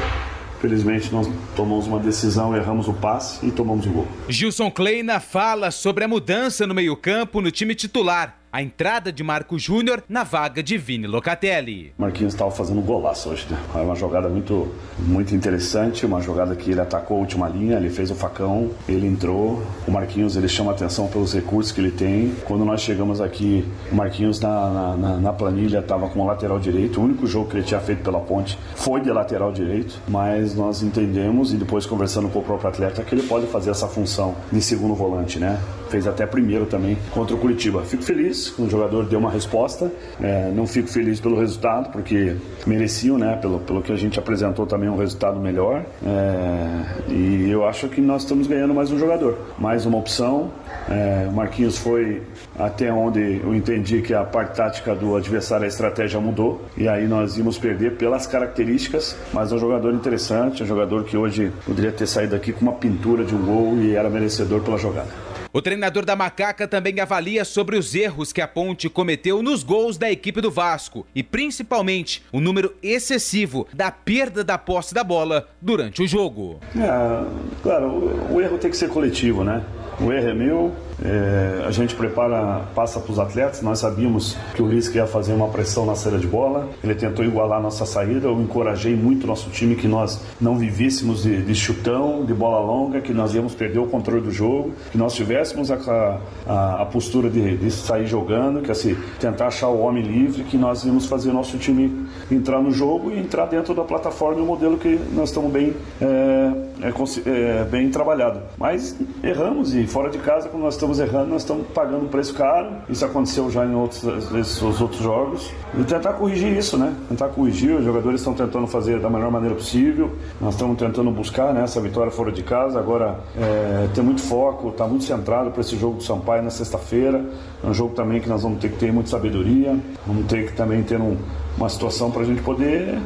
Felizmente nós tomamos uma decisão, erramos o passe e tomamos o gol. Gilson Kleina fala sobre a mudança no meio-campo no time titular. A entrada de Marco Júnior na vaga de Vini Locatelli. Marquinhos estava fazendo um golaço hoje, né? É uma jogada muito interessante, uma jogada que ele atacou a última linha, ele fez o facão, ele entrou. O Marquinhos, ele chama atenção pelos recursos que ele tem. Quando nós chegamos aqui, o Marquinhos na planilha estava com o lateral direito. O único jogo que ele tinha feito pela Ponte foi de lateral direito, mas nós entendemos, e depois conversando com o próprio atleta, que ele pode fazer essa função de segundo volante, né? Fez até primeiro também contra o Curitiba. Fico feliz que o jogador deu uma resposta. Não fico feliz pelo resultado, porque mereciam, né? Pelo que a gente apresentou também um resultado melhor. E eu acho que nós estamos ganhando mais um jogador, mais uma opção. O Marquinhos foi até onde eu entendi que a parte tática do adversário, a estratégia mudou, e aí nós íamos perder pelas características, mas é um jogador interessante, um jogador que hoje poderia ter saído aqui com uma pintura de um gol e era merecedor pela jogada. O treinador da Macaca também avalia sobre os erros que a Ponte cometeu nos gols da equipe do Vasco e principalmente o número excessivo da perda da posse da bola durante o jogo. Claro, o erro tem que ser coletivo, né? O erro é meu, a gente passa para os atletas. Nós sabíamos que o Lisca ia fazer uma pressão na saída de bola, ele tentou igualar a nossa saída. Eu encorajei muito o nosso time que nós não vivíssemos de chutão, de bola longa, que nós íamos perder o controle do jogo, que nós tivéssemos a postura de sair jogando, que assim, tentar achar o homem livre, que nós íamos fazer o nosso time entrar no jogo e entrar dentro da plataforma e o modelo que nós estamos bem trabalhado. Mas erramos, e fora de casa, quando nós estamos errando, nós estamos pagando um preço caro. Isso aconteceu já em os outros jogos. E tentar corrigir isso, né? Tentar corrigir. Os jogadores estão tentando fazer da melhor maneira possível. Nós estamos tentando buscar, né, essa vitória fora de casa. Agora, ter muito foco, estar muito centrado para esse jogo do Sampaio na sexta-feira. É um jogo também que nós vamos ter que ter muita sabedoria. Vamos ter que também ter uma situação para a gente poder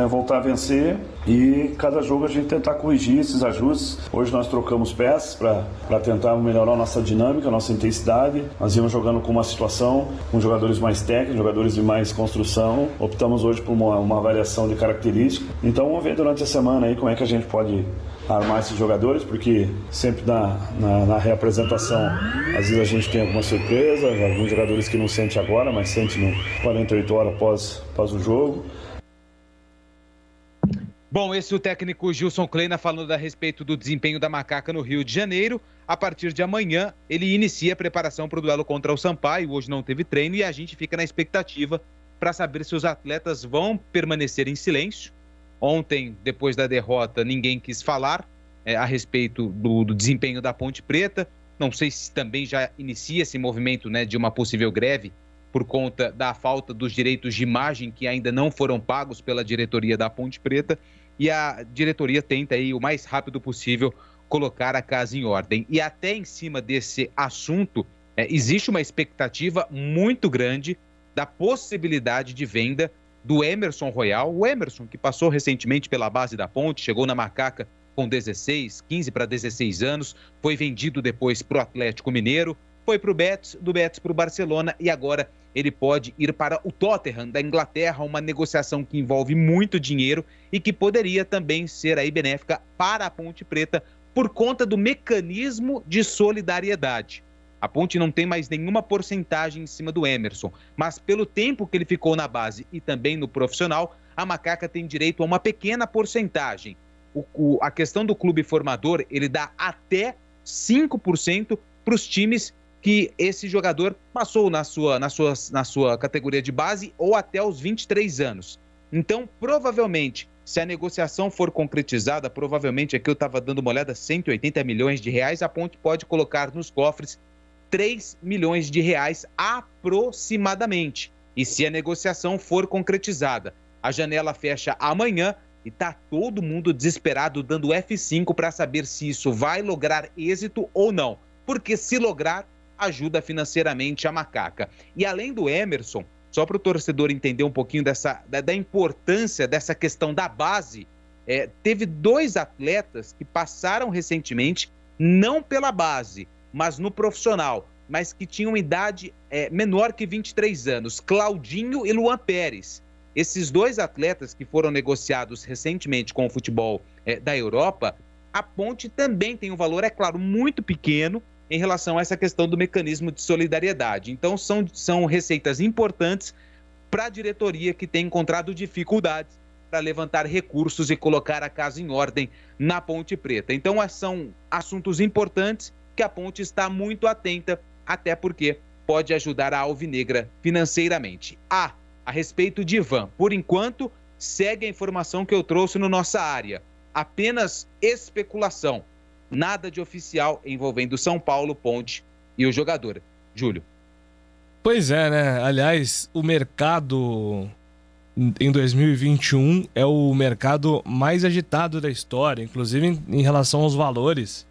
voltar a vencer, e cada jogo a gente tentar corrigir esses ajustes. Hoje nós trocamos peças para tentar melhorar a nossa dinâmica, a nossa intensidade. Nós íamos jogando com uma situação com jogadores mais técnicos, jogadores de mais construção. Optamos hoje por uma variação de características. Então vamos ver durante a semana aí como é que a gente pode armar esses jogadores, porque sempre na reapresentação às vezes a gente tem alguma surpresa, alguns jogadores que não sente agora, mas sente 48 horas após o jogo. Bom, esse é o técnico Gilson Kleina falando a respeito do desempenho da Macaca no Rio de Janeiro. A partir de amanhã, ele inicia a preparação para o duelo contra o Sampaio. Hoje não teve treino e a gente fica na expectativa para saber se os atletas vão permanecer em silêncio. Ontem, depois da derrota, ninguém quis falar a respeito do desempenho da Ponte Preta. Não sei se também já inicia esse movimento, né, de uma possível greve por conta da falta dos direitos de imagem que ainda não foram pagos pela diretoria da Ponte Preta. E a diretoria tenta aí o mais rápido possível colocar a casa em ordem. E até em cima desse assunto, existe uma expectativa muito grande da possibilidade de venda do Emerson Royal. O Emerson, que passou recentemente pela base da Ponte, chegou na Macaca com 15 para 16 anos, foi vendido depois para o Atlético Mineiro, foi para o Betis, do Betis para o Barcelona, e agora ele pode ir para o Tottenham da Inglaterra, uma negociação que envolve muito dinheiro e que poderia também ser aí benéfica para a Ponte Preta por conta do mecanismo de solidariedade. A Ponte não tem mais nenhuma porcentagem em cima do Emerson, mas pelo tempo que ele ficou na base e também no profissional, a Macaca tem direito a uma pequena porcentagem. A questão do clube formador, ele dá até 5% para os times que esse jogador passou na sua categoria de base ou até os 23 anos. Então, provavelmente, se a negociação for concretizada, provavelmente, aqui eu estava dando uma olhada, 180 milhões de reais, a Ponte pode colocar nos cofres 3 milhões de reais aproximadamente. E se a negociação for concretizada, a janela fecha amanhã e está todo mundo desesperado dando F5 para saber se isso vai lograr êxito ou não. Porque se lograr, ajuda financeiramente a Macaca. E além do Emerson, só para o torcedor entender um pouquinho da importância dessa questão da base, teve 2 atletas que passaram recentemente, não pela base, mas no profissional, mas que tinham idade menor que 23 anos, Claudinho e Luan Pérez. Esses 2 atletas que foram negociados recentemente com o futebol da Europa, a Ponte também tem um valor, é claro, muito pequeno em relação a essa questão do mecanismo de solidariedade. Então, são receitas importantes para a diretoria que tem encontrado dificuldades para levantar recursos e colocar a casa em ordem na Ponte Preta. Então, são assuntos importantes que a Ponte está muito atenta, até porque pode ajudar a Alvinegra financeiramente. A respeito de Ivan, por enquanto, segue a informação que eu trouxe no Nossa Área. Apenas especulação, nada de oficial envolvendo São Paulo, Ponte e o jogador. Júlio. Pois é, né? Aliás, o mercado em 2021 é o mercado mais agitado da história, inclusive em relação aos valores.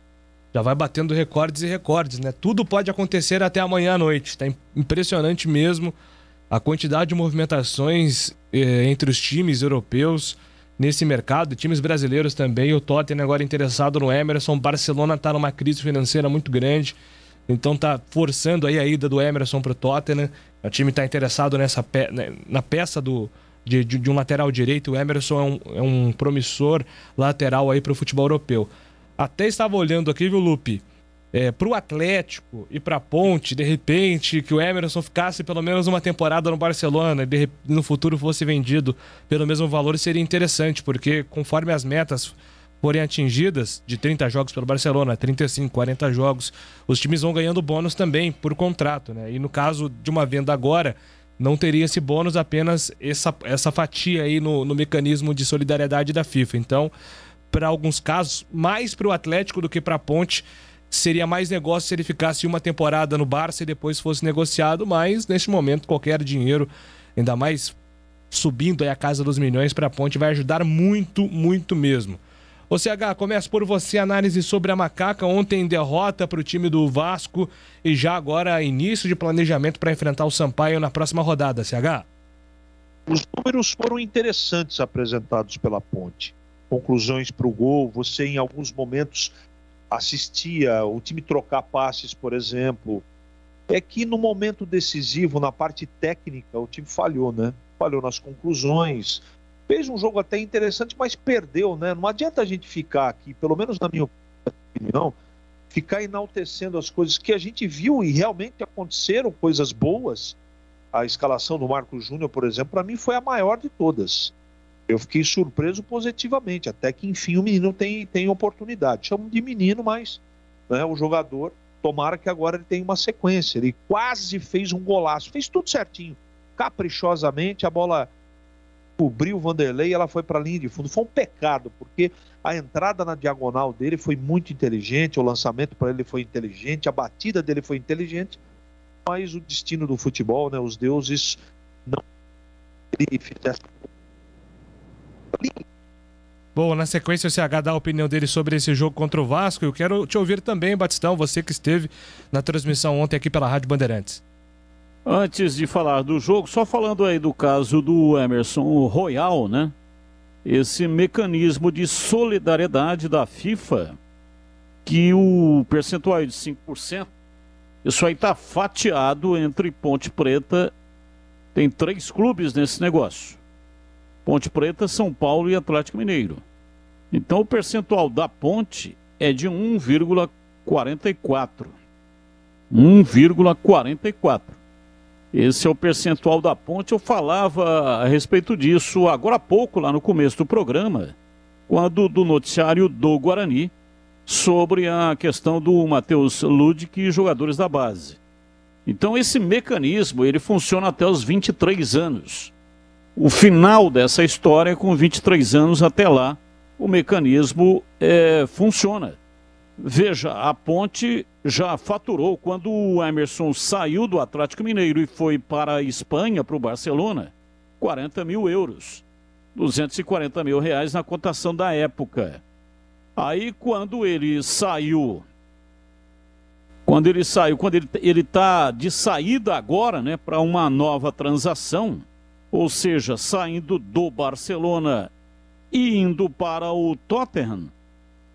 Já vai batendo recordes e recordes, né? Tudo pode acontecer até amanhã à noite. Tá impressionante mesmo a quantidade de movimentações entre os times europeus nesse mercado, times brasileiros também. O Tottenham agora interessado no Emerson, Barcelona está numa crise financeira muito grande, então tá forçando aí a ida do Emerson para o Tottenham. O time está interessado na peça de um lateral direito. O Emerson é um promissor lateral aí para o futebol europeu. Até estava olhando aqui, viu, Lupe? Para o Atlético e para a Ponte, de repente, que o Emerson ficasse pelo menos uma temporada no Barcelona e no futuro fosse vendido pelo mesmo valor, seria interessante, porque conforme as metas forem atingidas, de 30 jogos pelo Barcelona, 35, 40 jogos, os times vão ganhando bônus também por contrato, né? E no caso de uma venda agora, não teria esse bônus, apenas essa fatia aí no mecanismo de solidariedade da FIFA. Então, para alguns casos, mais para o Atlético do que para a Ponte, seria mais negócio se ele ficasse uma temporada no Barça e depois fosse negociado, mas neste momento qualquer dinheiro, ainda mais subindo aí a casa dos milhões para a Ponte, vai ajudar muito, muito mesmo. Ô CH, começo por você, análise sobre a Macaca. Ontem derrota para o time do Vasco e já agora início de planejamento para enfrentar o Sampaio na próxima rodada, CH. Os números foram interessantes apresentados pela Ponte. Conclusões para o gol, você em alguns momentos assistia o time trocar passes, por exemplo. É que no momento decisivo, na parte técnica, o time falhou, né? Falhou nas conclusões. Fez um jogo até interessante, mas perdeu, né? Não adianta a gente ficar aqui, pelo menos na minha opinião, ficar enaltecendo as coisas que a gente viu e realmente aconteceram coisas boas. A escalação do Marcos Júnior, por exemplo, para mim foi a maior de todas. Eu fiquei surpreso positivamente, até que enfim o menino tem oportunidade. Chamo de menino, mas né, o jogador, tomara que agora ele tenha uma sequência. Ele quase fez um golaço, fez tudo certinho, caprichosamente, a bola cobriu o Vanderlei e ela foi para a linha de fundo. Foi um pecado, porque a entrada na diagonal dele foi muito inteligente, o lançamento para ele foi inteligente, a batida dele foi inteligente, mas o destino do futebol, né, os deuses não fizessem. Bom, na sequência o CH dá a opinião dele sobre esse jogo contra o Vasco. Eu quero te ouvir também, Batistão, você que esteve na transmissão ontem aqui pela Rádio Bandeirantes. Antes de falar do jogo, só falando aí do caso do Emerson Royal, né? Esse mecanismo de solidariedade da FIFA, que o percentual é de 5%, isso aí tá fatiado entre Ponte Preta, tem 3 clubes nesse negócio. Ponte Preta, São Paulo e Atlético Mineiro. Então o percentual da Ponte é de 1,44. 1,44. Esse é o percentual da Ponte. Eu falava a respeito disso agora há pouco, lá no começo do programa, quando do noticiário do Guarani, sobre a questão do Matheus Ludic e jogadores da base. Então esse mecanismo, ele funciona até os 23 anos. O final dessa história é com 23 anos, até lá o mecanismo funciona. Veja, a Ponte já faturou, quando o Emerson saiu do Atlético Mineiro e foi para a Espanha, para o Barcelona, 40 mil euros, 240 mil reais na cotação da época. Aí quando ele saiu, quando ele está de saída agora, né, para uma nova transação, ou seja, saindo do Barcelona E indo para o Tottenham,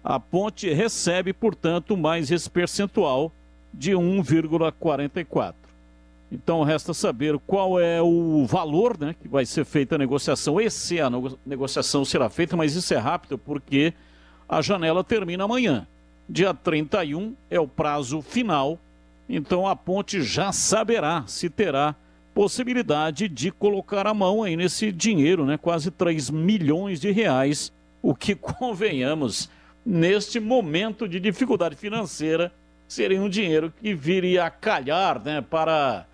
a Ponte recebe, portanto, mais esse percentual de 1,44. Então resta saber qual é o valor, né, que vai ser feita a negociação. Se a negociação será feita, mas isso é rápido porque a janela termina amanhã. Dia 31 é o prazo final, então a Ponte já saberá se terá possibilidade de colocar a mão aí nesse dinheiro, né? Quase 3 milhões de reais, o que, convenhamos, neste momento de dificuldade financeira, seria um dinheiro que viria a calhar, né, para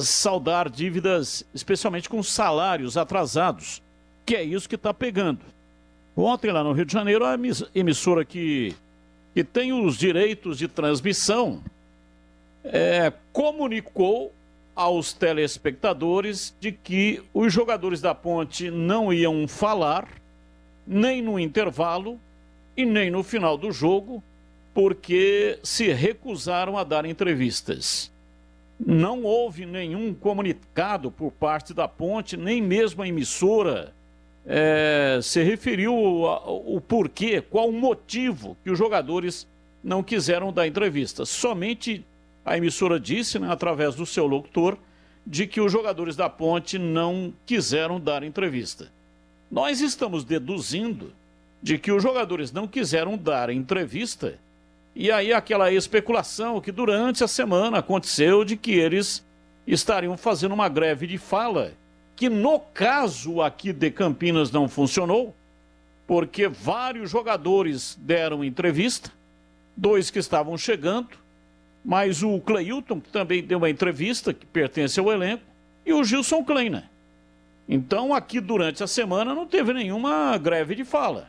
saldar dívidas, especialmente com salários atrasados, que é isso que está pegando. Ontem, lá no Rio de Janeiro, a emissora que tem os direitos de transmissão comunicou aos telespectadores de que os jogadores da Ponte não iam falar, nem no intervalo e nem no final do jogo, porque se recusaram a dar entrevistas. Não houve nenhum comunicado por parte da Ponte, nem mesmo a emissora se referiu ao porquê, qual o motivo que os jogadores não quiseram dar entrevista. Somente a emissora disse, né, através do seu locutor, de que os jogadores da Ponte não quiseram dar entrevista. Nós estamos deduzindo de que os jogadores não quiseram dar entrevista, e aí aquela especulação que durante a semana aconteceu de que eles estariam fazendo uma greve de fala, que no caso aqui de Campinas não funcionou, porque vários jogadores deram entrevista, 2 que estavam chegando, mas o Cleilton, que também deu uma entrevista, que pertence ao elenco, e o Gilson Kleina. Então, aqui durante a semana não teve nenhuma greve de fala.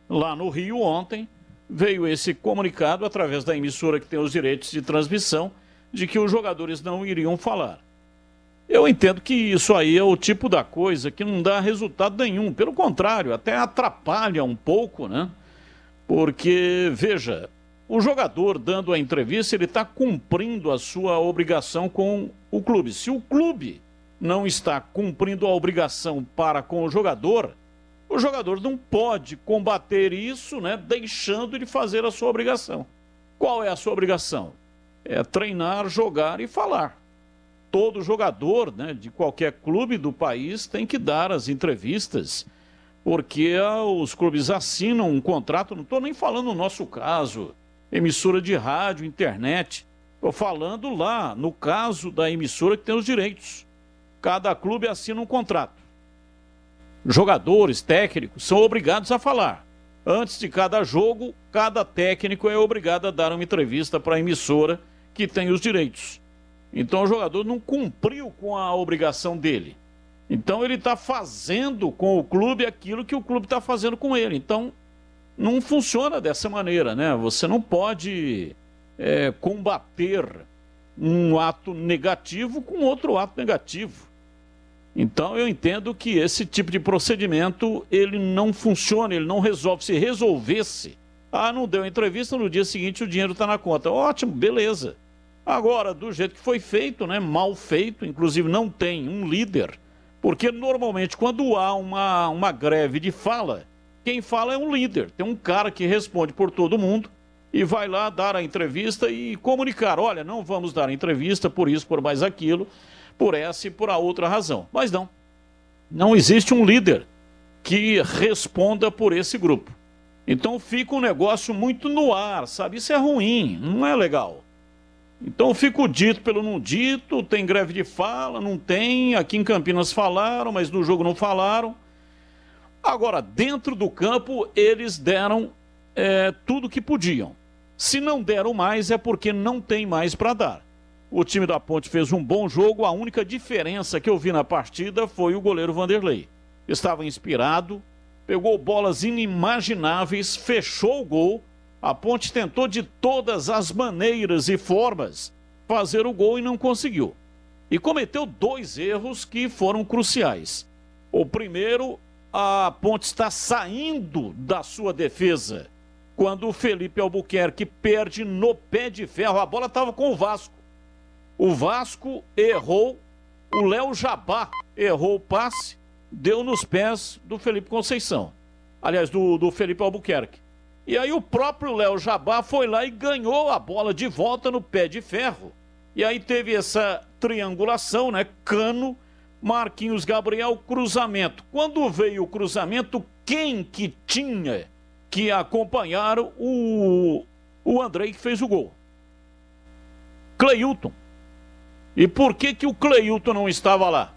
Lá no Rio, ontem, veio esse comunicado, através da emissora que tem os direitos de transmissão, de que os jogadores não iriam falar. Eu entendo que isso aí é o tipo da coisa que não dá resultado nenhum. Pelo contrário, até atrapalha um pouco, né? Porque, veja, o jogador dando a entrevista, ele está cumprindo a sua obrigação com o clube. Se o clube não está cumprindo a obrigação para com o jogador não pode combater isso, né, deixando de fazer a sua obrigação. Qual é a sua obrigação? É treinar, jogar e falar. Todo jogador, né, de qualquer clube do país tem que dar as entrevistas, porque os clubes assinam um contrato, não estou nem falando no nosso caso, emissora de rádio, internet. Estou falando lá, no caso da emissora que tem os direitos. Cada clube assina um contrato. Jogadores, técnicos, são obrigados a falar. Antes de cada jogo, cada técnico é obrigado a dar uma entrevista para a emissora que tem os direitos. Então o jogador não cumpriu com a obrigação dele. Então ele está fazendo com o clube aquilo que o clube está fazendo com ele. Então não funciona dessa maneira, né? Você não pode combater um ato negativo com outro ato negativo. Então eu entendo que esse tipo de procedimento, ele não funciona, ele não resolve. Se resolvesse, não deu entrevista, no dia seguinte o dinheiro está na conta. Ótimo, beleza. Agora, do jeito que foi feito, né, mal feito, inclusive não tem um líder, porque normalmente quando há uma greve de fala, quem fala é um líder, tem um cara que responde por todo mundo e vai lá dar a entrevista e comunicar, olha, não vamos dar a entrevista por isso, por mais aquilo, por essa e por a outra razão. Mas não existe um líder que responda por esse grupo. Então fica um negócio muito no ar, sabe? Isso é ruim, não é legal. Então fica o dito pelo não dito, tem greve de fala, não tem, aqui em Campinas falaram, mas no jogo não falaram. Agora, dentro do campo, eles deram tudo que podiam. Se não deram mais, é porque não tem mais para dar. O time da Ponte fez um bom jogo, a única diferença que eu vi na partida foi o goleiro Vanderlei. Estava inspirado, pegou bolas inimagináveis, fechou o gol. A Ponte tentou de todas as maneiras e formas fazer o gol e não conseguiu. E cometeu 2 erros que foram cruciais. O primeiro, a Ponte está saindo da sua defesa. Quando o Felipe Albuquerque perde no pé de ferro, a bola estava com o Vasco. O Vasco errou, o Léo Jabá errou o passe, deu nos pés do Felipe Conceição. aliás, do Felipe Albuquerque. E aí o próprio Léo Jabá foi lá e ganhou a bola de volta no pé de ferro. E aí teve essa triangulação, né? Cano, Marquinhos Gabriel, cruzamento. Quando veio o cruzamento, quem que tinha que acompanhar o Andrei que fez o gol? Cleilton. E por que o Cleilton não estava lá?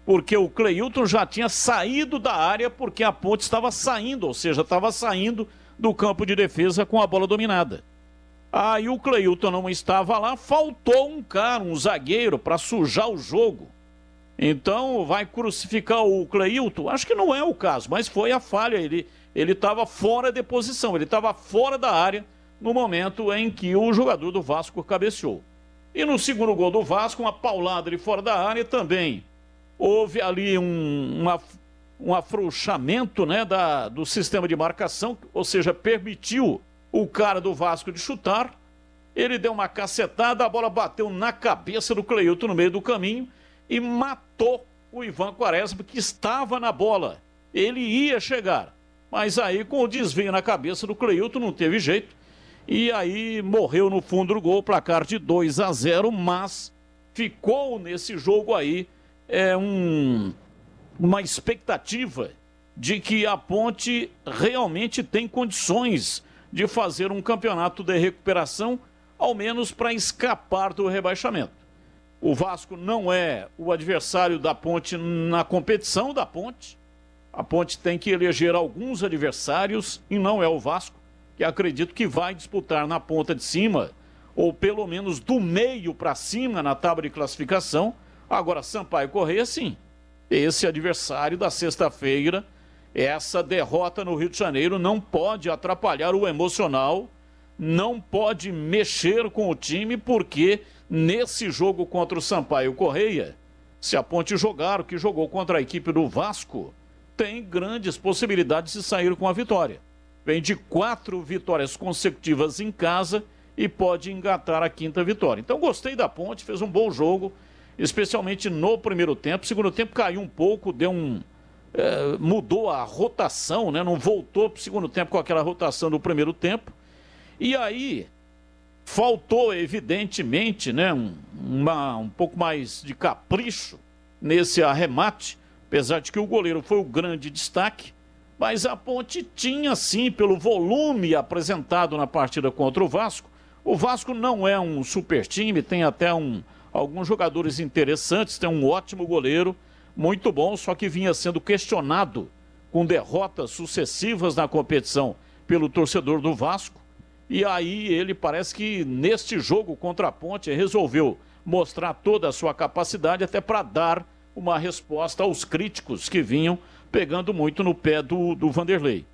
Porque o Cleilton já tinha saído da área porque a Ponte estava saindo, ou seja, estava saindo do campo de defesa com a bola dominada. Aí o Cleilton não estava lá, faltou um cara, um zagueiro, para sujar o jogo. Então, vai crucificar o Cleilton? Acho que não é o caso, mas foi a falha. Ele estava fora de posição, ele estava fora da área no momento em que o jogador do Vasco cabeceou. E no segundo gol do Vasco, uma paulada de fora da área também. Houve ali um afrouxamento, né, do sistema de marcação, ou seja, permitiu o cara do Vasco de chutar. Ele deu uma cacetada, a bola bateu na cabeça do Cleilton no meio do caminho e matou o Ivan Quaresma, que estava na bola. Ele ia chegar, mas aí com o desvio na cabeça do Cleilton não teve jeito. E aí morreu no fundo do gol, placar de 2-0, mas ficou nesse jogo aí uma expectativa de que a Ponte realmente tem condições de fazer um campeonato de recuperação, ao menos para escapar do rebaixamento. O Vasco não é o adversário da Ponte na competição da Ponte. A Ponte tem que eleger alguns adversários e não é o Vasco, que acredito que vai disputar na ponta de cima, ou pelo menos do meio para cima na tábua de classificação. Agora, Sampaio Corrêa, sim. Esse adversário da sexta-feira, essa derrota no Rio de Janeiro não pode atrapalhar o emocional, não pode mexer com o time, porque nesse jogo contra o Sampaio Corrêa, se a Ponte jogar o que jogou contra a equipe do Vasco, tem grandes possibilidades de sair com a vitória. Vem de 4 vitórias consecutivas em casa e pode engatar a 5ª vitória. Então gostei da Ponte, fez um bom jogo, especialmente no primeiro tempo. Segundo tempo caiu um pouco, mudou a rotação, né? Não voltou para o segundo tempo com aquela rotação do primeiro tempo. E aí faltou, evidentemente, né, um pouco mais de capricho nesse arremate, apesar de que o goleiro foi o grande destaque, mas a Ponte tinha, sim, pelo volume apresentado na partida contra o Vasco. O Vasco não é um super time, tem até alguns jogadores interessantes, tem um ótimo goleiro, muito bom, só que vinha sendo questionado com derrotas sucessivas na competição pelo torcedor do Vasco. E aí ele parece que neste jogo contra a Ponte resolveu mostrar toda a sua capacidade até para dar uma resposta aos críticos que vinham pegando muito no pé do Vanderlei.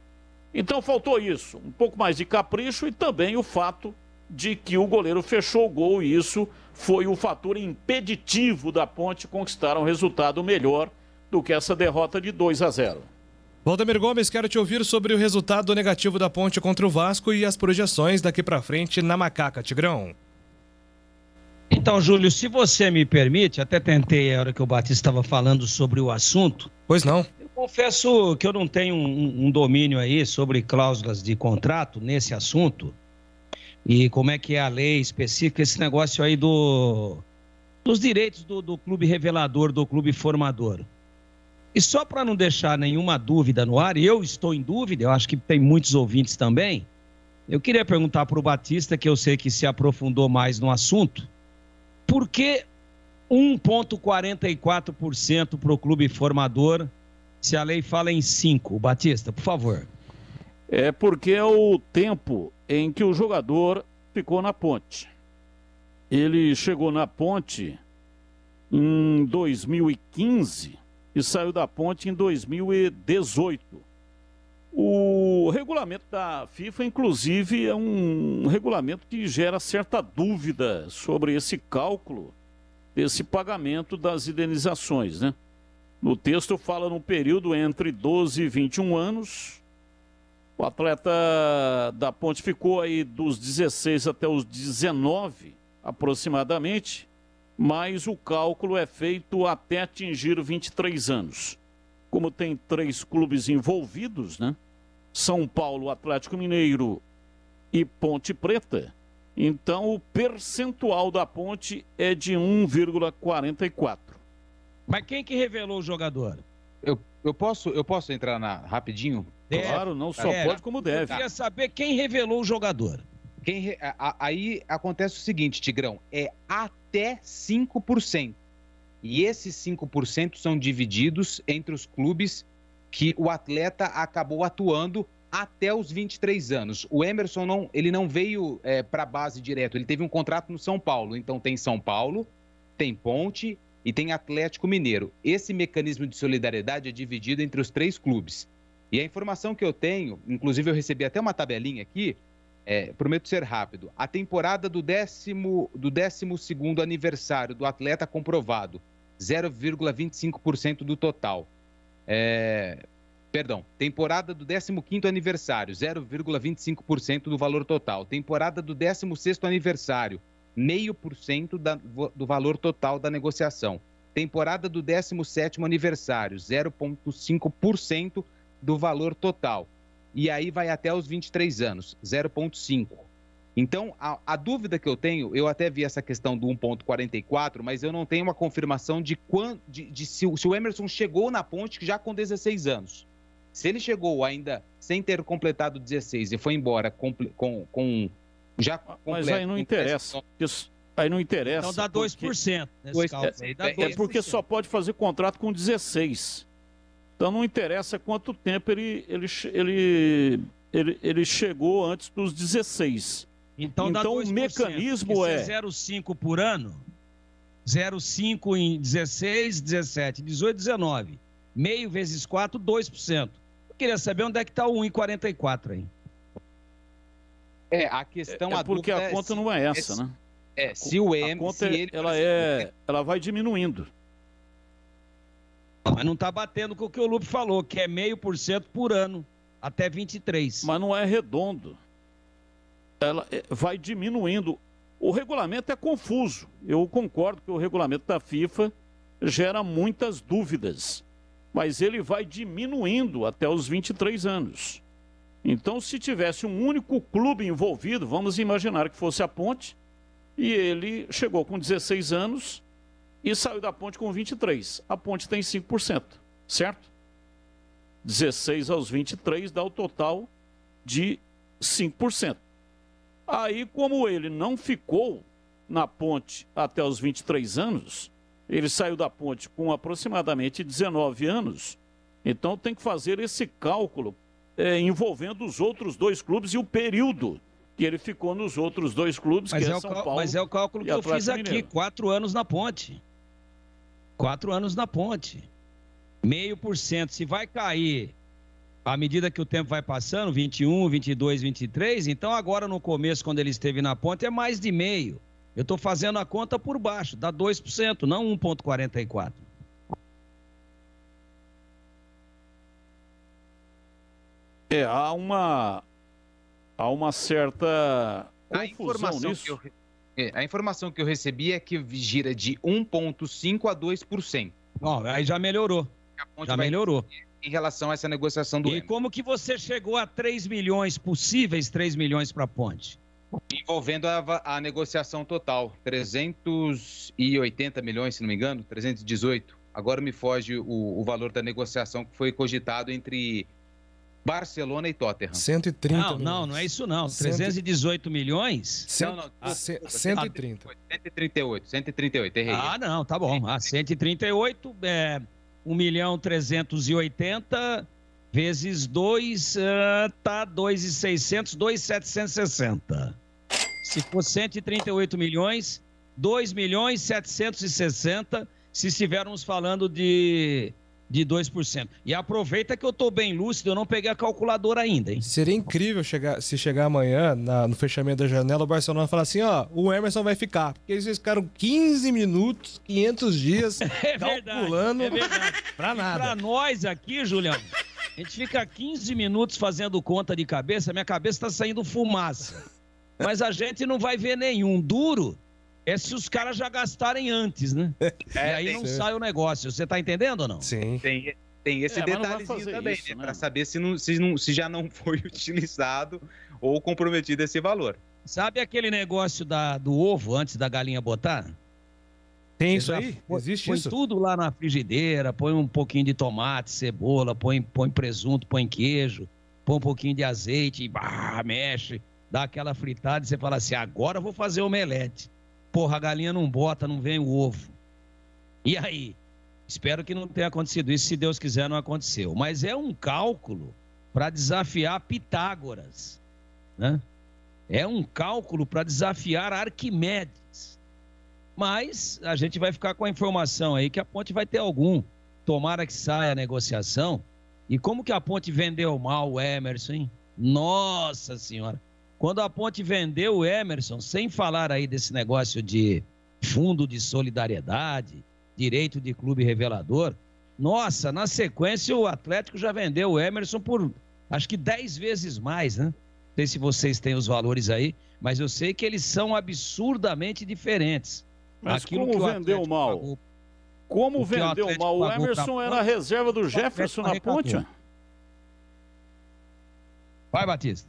Então faltou isso, um pouco mais de capricho e também o fato de que o goleiro fechou o gol e isso foi o fator impeditivo da Ponte conquistar um resultado melhor do que essa derrota de 2-0. Valdemir Gomes, quero te ouvir sobre o resultado negativo da Ponte contra o Vasco e as projeções daqui para frente na Macaca, Tigrão. Então, Júlio, se você me permite, até tentei a hora que o Batista estava falando sobre o assunto. Pois não. Eu confesso que eu não tenho um domínio aí sobre cláusulas de contrato nesse assunto e como é que é a lei específica, esse negócio aí dos direitos do clube revelador, do clube formador. E só para não deixar nenhuma dúvida no ar, e eu estou em dúvida, eu acho que tem muitos ouvintes também, eu queria perguntar para o Batista, que eu sei que se aprofundou mais no assunto, por que 1,44% para o clube formador, se a lei fala em 5%? Batista, por favor. É porque é o tempo em que o jogador ficou na Ponte. Ele chegou na Ponte em 2015 e saiu da Ponte em 2018. O regulamento da FIFA, inclusive, é um regulamento que gera certa dúvida sobre esse cálculo, esse pagamento das indenizações, né? No texto fala num período entre 12 e 21 anos. O atleta da Ponte ficou aí dos 16 até os 19, aproximadamente, mas o cálculo é feito até atingir 23 anos. Como tem 3 clubes envolvidos, né? São Paulo, Atlético Mineiro e Ponte Preta, então o percentual da Ponte é de 1,44. Mas quem que revelou o jogador? Eu posso entrar rapidinho? Claro, não só pode como deve. Eu queria saber quem revelou o jogador. Aí acontece o seguinte, Tigrão, é até 5%. E esses 5% são divididos entre os clubes que o atleta acabou atuando até os 23 anos. O Emerson não veio para a base direto, ele teve um contrato no São Paulo. Então tem São Paulo, tem Ponte e tem Atlético Mineiro. Esse mecanismo de solidariedade é dividido entre os 3 clubes. E a informação que eu tenho, inclusive eu recebi até uma tabelinha aqui, prometo ser rápido. A temporada do 12º aniversário do atleta comprovado, 0,25% do total. Temporada do 15º aniversário, 0,25% do valor total. Temporada do 16º aniversário, 0,5% do valor total da negociação. Temporada do 17º aniversário, 0,5% do valor total. E aí vai até os 23 anos, 0,5%. Então, a dúvida que eu tenho, eu até vi essa questão do 1,44, mas eu não tenho uma confirmação de se o Emerson chegou na Ponte já com 16 anos. Se ele chegou ainda sem ter completado 16 e foi embora já completo... Mas aí não interessa. Aí não interessa. Então dá 2% nesse cálculo aí. É porque só pode fazer contrato com 16. Então não interessa quanto tempo ele chegou antes dos 16. Então dá 2%, o mecanismo é 0,5 por ano, 0,5 em 16, 17, 18, 19. Meio vezes 4, 2%. Eu queria saber onde é que está o 1,44 aí. A questão... porque a conta não é essa, né? Se o Emerson... Ela vai diminuindo. Mas não está batendo com o que o Lupe falou, que é 0,5% por ano, até 23. Mas não é redondo. Ela vai diminuindo. O regulamento é confuso. Eu concordo que o regulamento da FIFA gera muitas dúvidas. Mas ele vai diminuindo até os 23 anos. Então, se tivesse um único clube envolvido, vamos imaginar que fosse a Ponte, e ele chegou com 16 anos e saiu da Ponte com 23. A Ponte tem 5%, certo? 16 aos 23 dá o total de 5%. Aí, como ele não ficou na Ponte até os 23 anos, ele saiu da Ponte com aproximadamente 19 anos, então tem que fazer esse cálculo envolvendo os outros 2 clubes e o período que ele ficou nos outros 2 clubes, que é São Paulo. Mas é o cálculo que eu fiz aqui, 4 anos na Ponte. 4 anos na Ponte. 0,5%. Se vai cair à medida que o tempo vai passando, 21, 22, 23, então agora no começo, quando ele esteve na Ponte, é mais de meio. Eu estou fazendo a conta por baixo, dá 2%, não 1,44%. Há uma certa confusão nisso. A informação que eu recebi é que gira de 1,5% a 2%. Aí já melhorou. Já melhorou. Em relação a essa negociação do Emerson. Como que você chegou a 3 milhões, possíveis 3 milhões para a Ponte? Envolvendo a negociação total, 380 milhões, se não me engano, 318. Agora me foge o valor da negociação que foi cogitado entre Barcelona e Tottenham. 130 não é isso não. 318 milhões? 130. 138, errei. Não, tá bom. 138 1.380.000 vezes 2, tá 2.600, 2.760. Se for 138 milhões, 2.760.000 se estivermos falando de 2%. E aproveita que eu tô bem lúcido, eu não peguei a calculadora ainda, hein? Seria incrível se chegar amanhã, no fechamento da janela, o Barcelona falar assim, o Emerson vai ficar. Porque eles ficaram 15 minutos, 500 dias, calculando pra nada. E pra nós aqui, Julião, a gente fica 15 minutos fazendo conta de cabeça, minha cabeça tá saindo fumaça. Mas a gente não vai ver nenhum duro. É se os caras já gastarem antes, né? E aí não sai o negócio. Você tá entendendo ou não? Sim. Tem esse mas não vai detalhezinho fazer também, isso, né? né? Para saber se já não foi utilizado ou comprometido esse valor. Sabe aquele negócio do ovo antes da galinha botar? Tem Você isso já aí? Existe põe isso? tudo lá na frigideira, põe um pouquinho de tomate, cebola, põe presunto, põe queijo, põe um pouquinho de azeite, e mexe, dá aquela fritada e você fala assim, agora eu vou fazer omelete. Porra, a galinha não bota, não vem o ovo. E aí? Espero que não tenha acontecido isso, se Deus quiser não aconteceu. Mas é um cálculo para desafiar Pitágoras, né? É um cálculo para desafiar Arquimedes. Mas a gente vai ficar com a informação aí que a Ponte vai ter algum. Tomara que saia a negociação. E como que a Ponte vendeu mal o Emerson, hein? Nossa Senhora! Quando a Ponte vendeu o Emerson, sem falar aí desse negócio de fundo de solidariedade, direito de clube revelador, nossa, na sequência o Atlético já vendeu o Emerson por acho que 10 vezes mais, né? Não sei se vocês têm os valores aí, mas eu sei que eles são absurdamente diferentes. Mas Aquilo como que o vendeu Atlético mal? pagou- Como o que o vendeu Atlético mal? O pagou pra Emerson era a Ponte, reserva do o Atlético Jefferson na arrecadou. Ponte. Vai, Batista.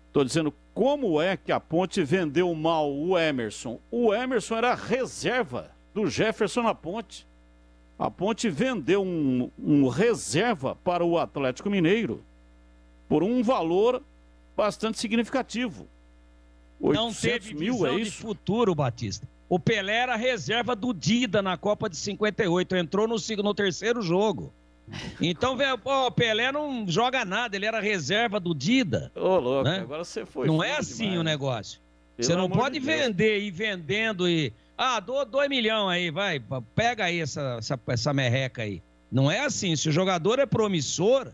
Estou dizendo, como é que a Ponte vendeu mal o Emerson? O Emerson era a reserva do Jefferson na Ponte. A Ponte vendeu um reserva para o Atlético Mineiro por um valor bastante significativo. Não 800 teve mil, visão é de isso? futuro, Batista. O Pelé era reserva do Dida na Copa de 58, entrou no terceiro jogo. Então, o Pelé não joga nada, ele era reserva do Dida. Ô, louco, né? agora você foi. Não fundo é assim demais. o negócio. Pelo Você não amor pode de Deus. vender e ir vendendo e... dou 2 milhões aí, vai, pega aí essa merreca aí. Não é assim, se o jogador é promissor,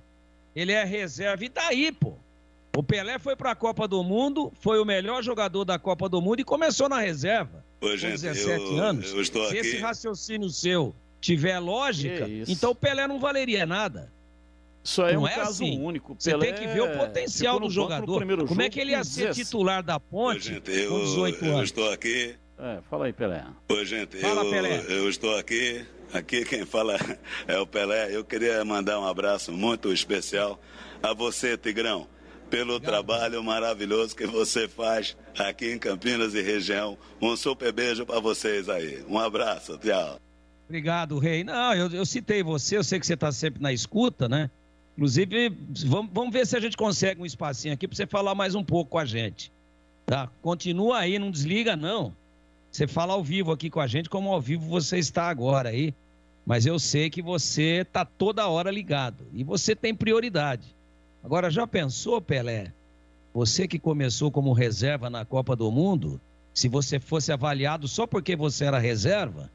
ele é reserva e daí, pô. O Pelé foi para a Copa do Mundo, foi o melhor jogador da Copa do Mundo e começou na reserva. Ô, Com gente, 17 anos. eu estou Se aqui. esse raciocínio seu tiver lógica, então o Pelé não valeria nada. Isso aí é Não um é caso assim. único. Você Pelé tem que ver o potencial ficou do no banco no jogador. primeiro Como é jogo que ele ia com ser 16. titular da Ponte Gente, com 18 eu anos? estou aqui. Fala aí, Pelé. Oi, gente, Fala, Pelé. eu estou aqui. Aqui quem fala é o Pelé. Eu queria mandar um abraço muito especial a você, Tigrão, pelo trabalho maravilhoso que você faz aqui em Campinas e região. Um super beijo para vocês aí. Um abraço, tchau. Obrigado, Rei. Não, eu citei você, eu sei que você está sempre na escuta, né? Inclusive, vamos ver se a gente consegue um espacinho aqui para você falar mais um pouco com a gente. Tá? Continua aí, não desliga, não. Você fala ao vivo aqui com a gente, como ao vivo você está agora aí. Mas eu sei que você está toda hora ligado. E você tem prioridade. Agora, já pensou, Pelé? Você que começou como reserva na Copa do Mundo, se você fosse avaliado só porque você era reserva,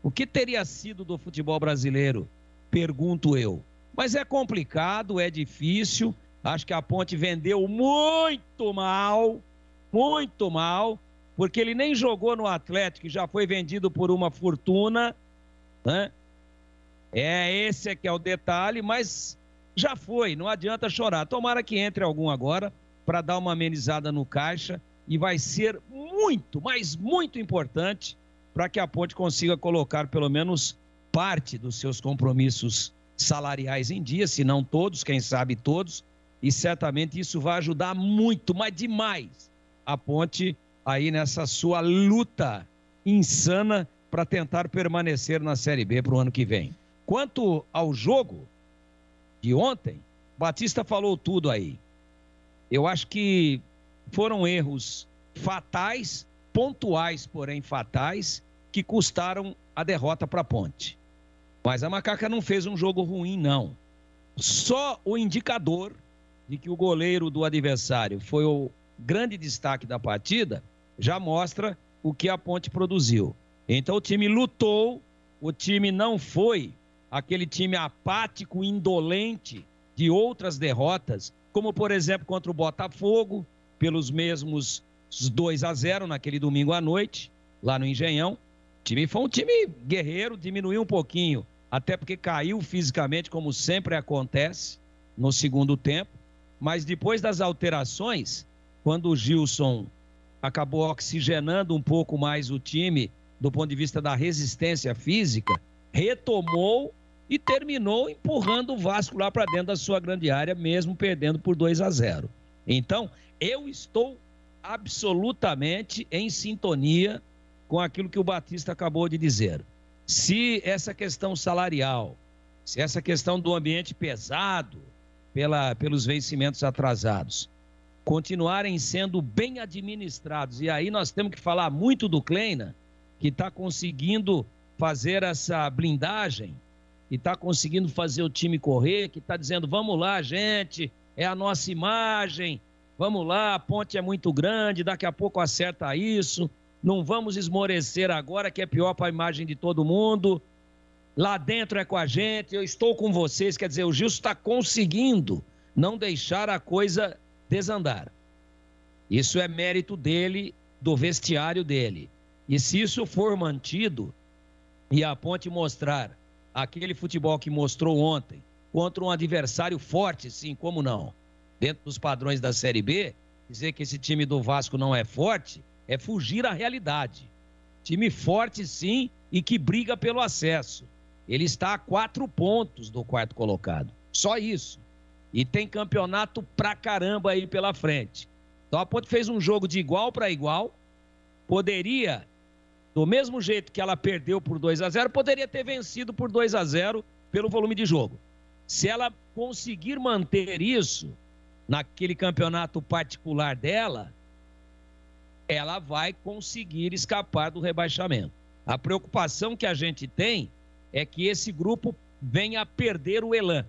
o que teria sido do futebol brasileiro? Pergunto eu. Mas é complicado, é difícil. Acho que a Ponte vendeu muito mal, porque ele nem jogou no Atlético, já foi vendido por uma fortuna, né? Esse é que é o detalhe, mas já foi, não adianta chorar. Tomara que entre algum agora para dar uma amenizada no caixa e vai ser muito, mas muito importante para que a Ponte consiga colocar pelo menos parte dos seus compromissos salariais em dia, se não todos, quem sabe todos, e certamente isso vai ajudar muito, mas demais, a Ponte aí nessa sua luta insana para tentar permanecer na Série B para o ano que vem. Quanto ao jogo de ontem, Batista falou tudo aí. Eu acho que foram erros fatais, pontuais, porém fatais, que custaram a derrota para a Ponte. Mas a Macaca não fez um jogo ruim, não. Só o indicador de que o goleiro do adversário foi o grande destaque da partida já mostra o que a Ponte produziu. Então o time lutou, o time não foi aquele time apático, indolente de outras derrotas, como por exemplo contra o Botafogo, pelos mesmos 2-0 naquele domingo à noite, lá no Engenhão. O time foi um time guerreiro, diminuiu um pouquinho, até porque caiu fisicamente, como sempre acontece no segundo tempo, mas depois das alterações, quando o Gilson acabou oxigenando um pouco mais o time do ponto de vista da resistência física, retomou e terminou empurrando o Vasco lá para dentro da sua grande área, mesmo perdendo por 2-0. Então, eu estou absolutamente em sintonia com aquilo que o Batista acabou de dizer. Se essa questão salarial, se essa questão do ambiente pesado pelos vencimentos atrasados continuarem sendo bem administrados, e aí nós temos que falar muito do Kleina, que está conseguindo fazer essa blindagem, que está conseguindo fazer o time correr, que está dizendo, vamos lá, gente, é a nossa imagem, vamos lá, a ponte é muito grande, daqui a pouco acerta isso, não vamos esmorecer agora, que é pior para a imagem de todo mundo, lá dentro é com a gente, eu estou com vocês, quer dizer, o Gilson está conseguindo não deixar a coisa desandar. Isso é mérito dele, do vestiário dele. E se isso for mantido e a ponte mostrar aquele futebol que mostrou ontem contra um adversário forte, sim, como não? Dentro dos padrões da Série B, dizer que esse time do Vasco não é forte é fugir à realidade. Time forte, sim, e que briga pelo acesso. Ele está a 4 pontos do quarto colocado. Só isso. E tem campeonato pra caramba aí pela frente. Então a Ponte fez um jogo de igual para igual. Poderia, do mesmo jeito que ela perdeu por 2-0, poderia ter vencido por 2-0 pelo volume de jogo. Se ela conseguir manter isso naquele campeonato particular dela, ela vai conseguir escapar do rebaixamento. A preocupação que a gente tem é que esse grupo venha a perder o elan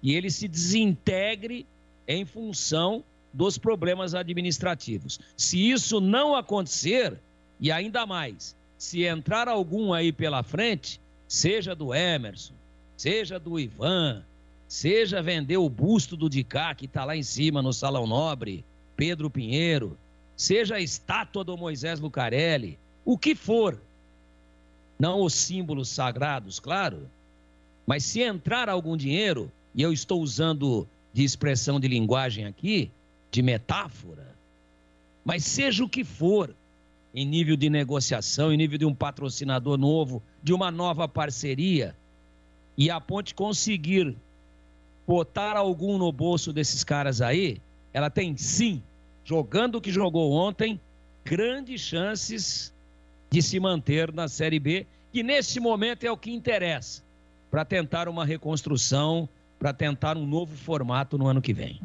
e ele se desintegre em função dos problemas administrativos. Se isso não acontecer, e ainda mais, se entrar algum aí pela frente, seja do Emerson, seja do Ivan, seja vender o busto do Dicá, que está lá em cima no Salão Nobre, Pedro Pinheiro, seja a estátua do Moisés Lucarelli, o que for, não os símbolos sagrados, claro, mas se entrar algum dinheiro, e eu estou usando de expressão de linguagem aqui, de metáfora, mas seja o que for, em nível de negociação, em nível de um patrocinador novo, de uma nova parceria, e a Ponte conseguir botar algum no bolso desses caras aí, ela tem sim, jogando o que jogou ontem, grandes chances de se manter na Série B, que nesse momento é o que interessa, para tentar uma reconstrução, para tentar um novo formato no ano que vem.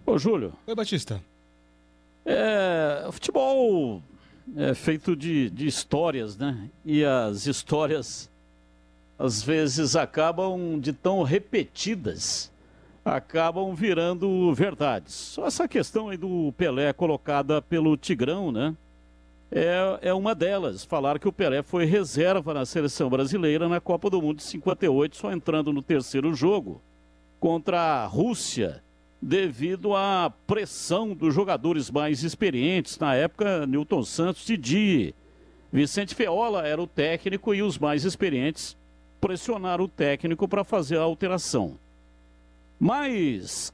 Ô, Júlio. Oi, Batista. O futebol é feito de histórias, né? E as histórias, às vezes, acabam de tão repetidas, acabam virando verdades. Só essa questão aí do Pelé colocada pelo Tigrão, né? É uma delas. Falaram que o Pelé foi reserva na seleção brasileira na Copa do Mundo de 58, só entrando no terceiro jogo contra a Rússia, devido à pressão dos jogadores mais experientes. Na época, Newton Santos, Didi, Vicente Feola era o técnico e os mais experientes pressionaram o técnico para fazer a alteração. Mas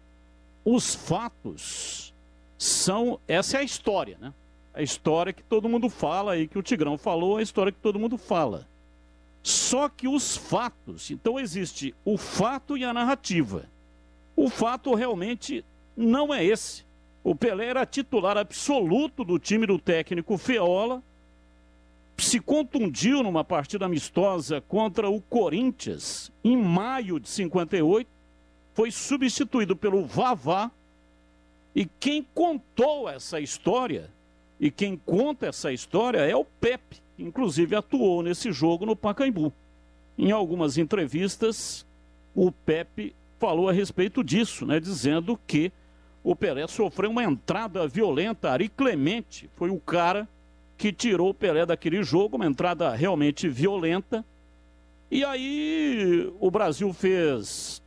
os fatos são... Essa é a história, né? A história que todo mundo fala aí, que o Tigrão falou, a história que todo mundo fala. Só que os fatos, então existe o fato e a narrativa. O fato realmente não é esse. O Pelé era titular absoluto do time do técnico Feola, se contundiu numa partida amistosa contra o Corinthians em maio de 58, foi substituído pelo Vavá, e quem contou essa história... E quem conta essa história é o Pepe, que inclusive atuou nesse jogo no Pacaembu. Em algumas entrevistas, o Pepe falou a respeito disso, né, dizendo que o Pelé sofreu uma entrada violenta. Ari Clemente foi o cara que tirou o Pelé daquele jogo, uma entrada realmente violenta. E aí o Brasil fez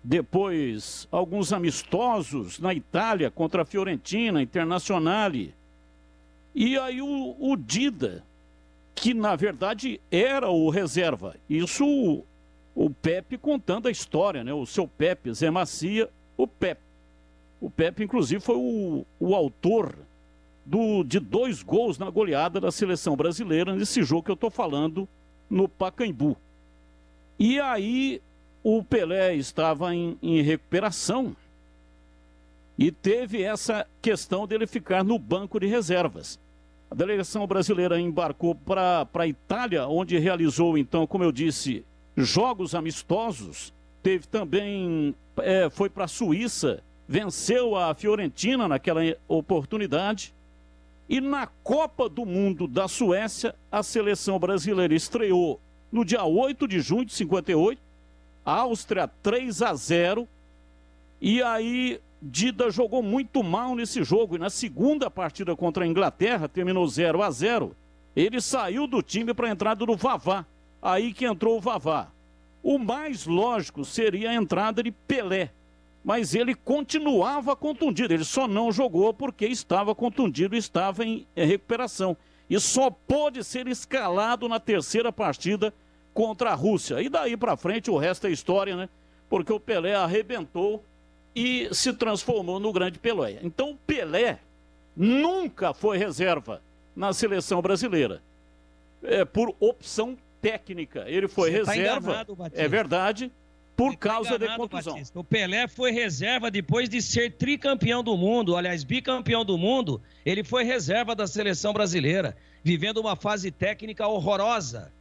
depois alguns amistosos na Itália contra a Fiorentina, Internazionale. E aí o Dida, que na verdade era o reserva, isso o Pepe contando a história, né? O seu Pepe, Zé Macia, o Pepe. O Pepe, inclusive, foi o autor de 2 gols na goleada da seleção brasileira nesse jogo que eu estou falando no Pacaembu. E aí o Pelé estava em recuperação e teve essa questão dele ficar no banco de reservas. A delegação brasileira embarcou para a Itália, onde realizou, então, como eu disse, jogos amistosos. Teve também, foi para a Suíça, venceu a Fiorentina naquela oportunidade. E na Copa do Mundo da Suécia, a seleção brasileira estreou no dia 8 de junho de 58, a Áustria 3-0, e aí Dida jogou muito mal nesse jogo, e na segunda partida contra a Inglaterra, terminou 0-0, ele saiu do time para a entrada do Vavá, aí que entrou o Vavá. O mais lógico seria a entrada de Pelé, mas ele continuava contundido, ele só não jogou porque estava contundido, estava em recuperação, e só pôde ser escalado na terceira partida contra a Rússia. E daí para frente o resto é história, né? Porque o Pelé arrebentou e se transformou no grande Pelé. Então o Pelé nunca foi reserva na seleção brasileira. Por opção técnica. Ele foi reserva, enganado, é verdade, por causa da contusão. Batista. O Pelé foi reserva depois de ser tricampeão do mundo, aliás, bicampeão do mundo. Ele foi reserva da seleção brasileira, vivendo uma fase técnica horrorosa.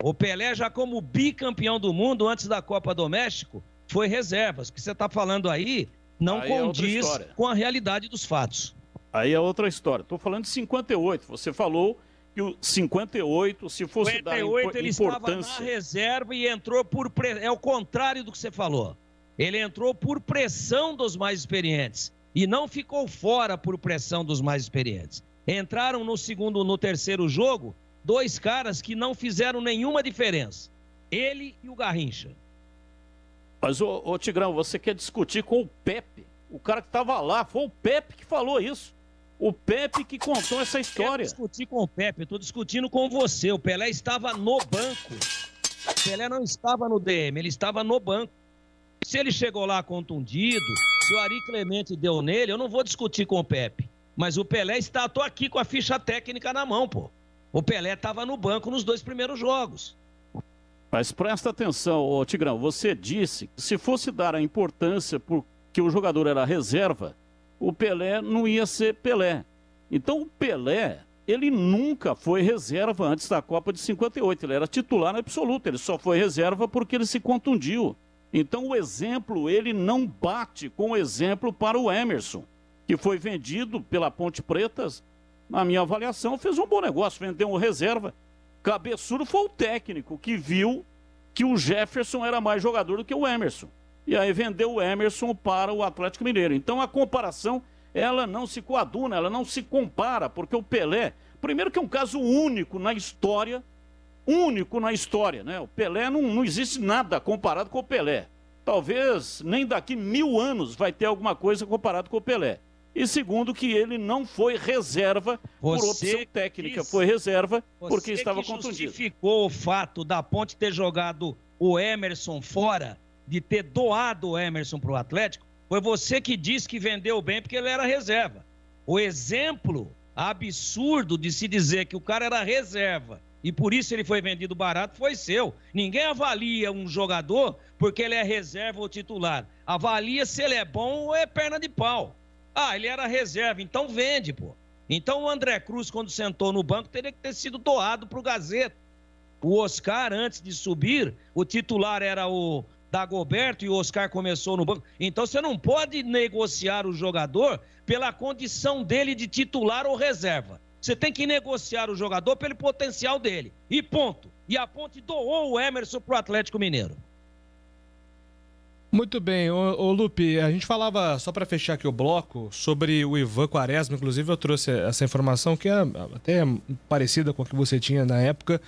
O Pelé, já como bicampeão do mundo antes da Copa do México, foi reserva. O que você está falando aí não condiz com a realidade dos fatos. Aí é outra história. Estou falando de 58. Você falou que o 58, se fosse 58, dar ele importância... estava na reserva e entrou por... É o contrário do que você falou. Ele entrou por pressão dos mais experientes e não ficou fora por pressão dos mais experientes. Entraram no terceiro jogo 2 caras que não fizeram nenhuma diferença. Ele e o Garrincha. Mas, ô Tigrão, você quer discutir com o Pepe? O cara que estava lá, foi o Pepe que falou isso. O Pepe que contou essa história. Eu não discutir com o Pepe, eu estou discutindo com você. O Pelé estava no banco. O Pelé não estava no DM, ele estava no banco. Se ele chegou lá contundido, se o Ari Clemente deu nele, eu não vou discutir com o Pepe. Mas o Pelé estou aqui com a ficha técnica na mão, pô. O Pelé estava no banco nos 2 primeiros jogos. Mas presta atenção, ô Tigrão, você disse que se fosse dar a importância porque o jogador era reserva, o Pelé não ia ser Pelé. Então o Pelé, ele nunca foi reserva antes da Copa de 58, ele era titular absoluto, ele só foi reserva porque ele se contundiu. Então o exemplo, ele não bate com o exemplo para o Emerson, que foi vendido pela Ponte Preta. Na minha avaliação, fez um bom negócio, vendeu um reserva. Cabeçudo foi o técnico que viu que o Jefferson era mais jogador do que o Emerson. E aí vendeu o Emerson para o Atlético Mineiro. Então a comparação, ela não se coaduna, ela não se compara, porque o Pelé, primeiro que é um caso único na história, né? O Pelé, não existe nada comparado com o Pelé. Talvez nem daqui 1000 anos vai ter alguma coisa comparado com o Pelé. E segundo, que ele não foi reserva por opção técnica, foi reserva porque estava contundido. Você justificou o fato da Ponte ter jogado o Emerson fora, de ter doado o Emerson para o Atlético, foi você que disse que vendeu bem porque ele era reserva. O exemplo absurdo de se dizer que o cara era reserva e por isso ele foi vendido barato foi seu. Ninguém avalia um jogador porque ele é reserva ou titular. Avalia se ele é bom ou é perna de pau. Ah, ele era reserva, então vende, pô. Então o André Cruz, quando sentou no banco, teria que ter sido doado pro Gazeta. O Oscar, antes de subir, o titular era o Dagoberto e o Oscar começou no banco. Então você não pode negociar o jogador pela condição dele de titular ou reserva. Você tem que negociar o jogador pelo potencial dele. E ponto. E a Ponte doou o Emerson pro Atlético Mineiro. Muito bem, ô Lupe, a gente falava, só para fechar aqui o bloco, sobre o Ivan Quaresma, inclusive eu trouxe essa informação que é até parecida com a que você tinha na época,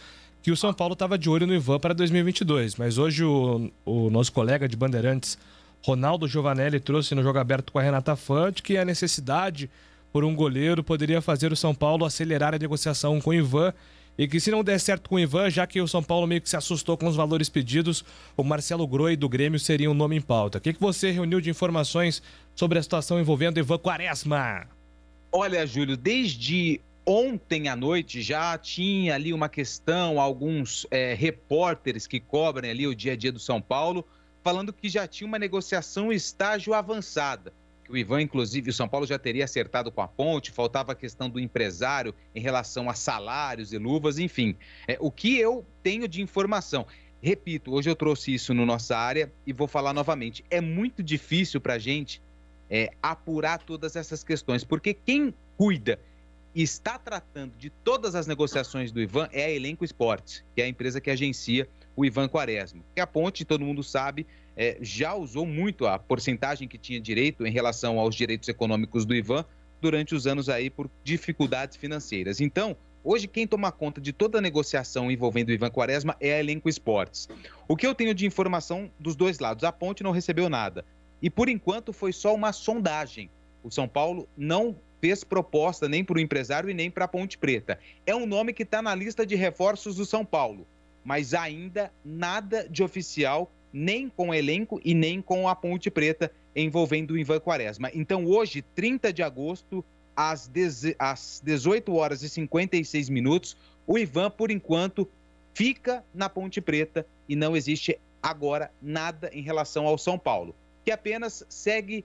que o São Paulo estava de olho no Ivan para 2022, mas hoje o nosso colega de Bandeirantes, Ronaldo Giovanelli, trouxe no Jogo Aberto com a Renata Fã de que a necessidade por um goleiro poderia fazer o São Paulo acelerar a negociação com o Ivan, e que se não der certo com o Ivan, já que o São Paulo meio que se assustou com os valores pedidos, o Marcelo Groi do Grêmio seria um nome em pauta. O que você reuniu de informações sobre a situação envolvendo Ivan Quaresma? Olha, Júlio, desde ontem à noite já tinha ali uma questão, alguns repórteres que cobrem ali o dia a dia do São Paulo, falando que já tinha uma negociação estágio avançada. Que o Ivan, inclusive, o São Paulo já teria acertado com a Ponte, faltava a questão do empresário em relação a salários e luvas, enfim. O que eu tenho de informação, repito, hoje eu trouxe isso no Nossa Área e vou falar novamente, é muito difícil para a gente apurar todas essas questões, porque quem cuida e está tratando de todas as negociações do Ivan é a Elenco Esportes, que é a empresa que agencia o Ivan Quaresma. Que a Ponte, todo mundo sabe, já usou muito a porcentagem que tinha direito em relação aos direitos econômicos do Ivan durante os anos aí por dificuldades financeiras. Então, hoje quem toma conta de toda a negociação envolvendo o Ivan Quaresma é a Elenco Esportes. O que eu tenho de informação dos dois lados, a Ponte não recebeu nada. E por enquanto foi só uma sondagem. O São Paulo não fez proposta nem para o empresário e nem para a Ponte Preta. É um nome que está na lista de reforços do São Paulo, mas ainda nada de oficial, nem com o elenco e nem com a Ponte Preta envolvendo o Ivan Quaresma. Então hoje, 30 de agosto, às 18 horas e 56 minutos, o Ivan, por enquanto, fica na Ponte Preta e não existe agora nada em relação ao São Paulo, que apenas segue,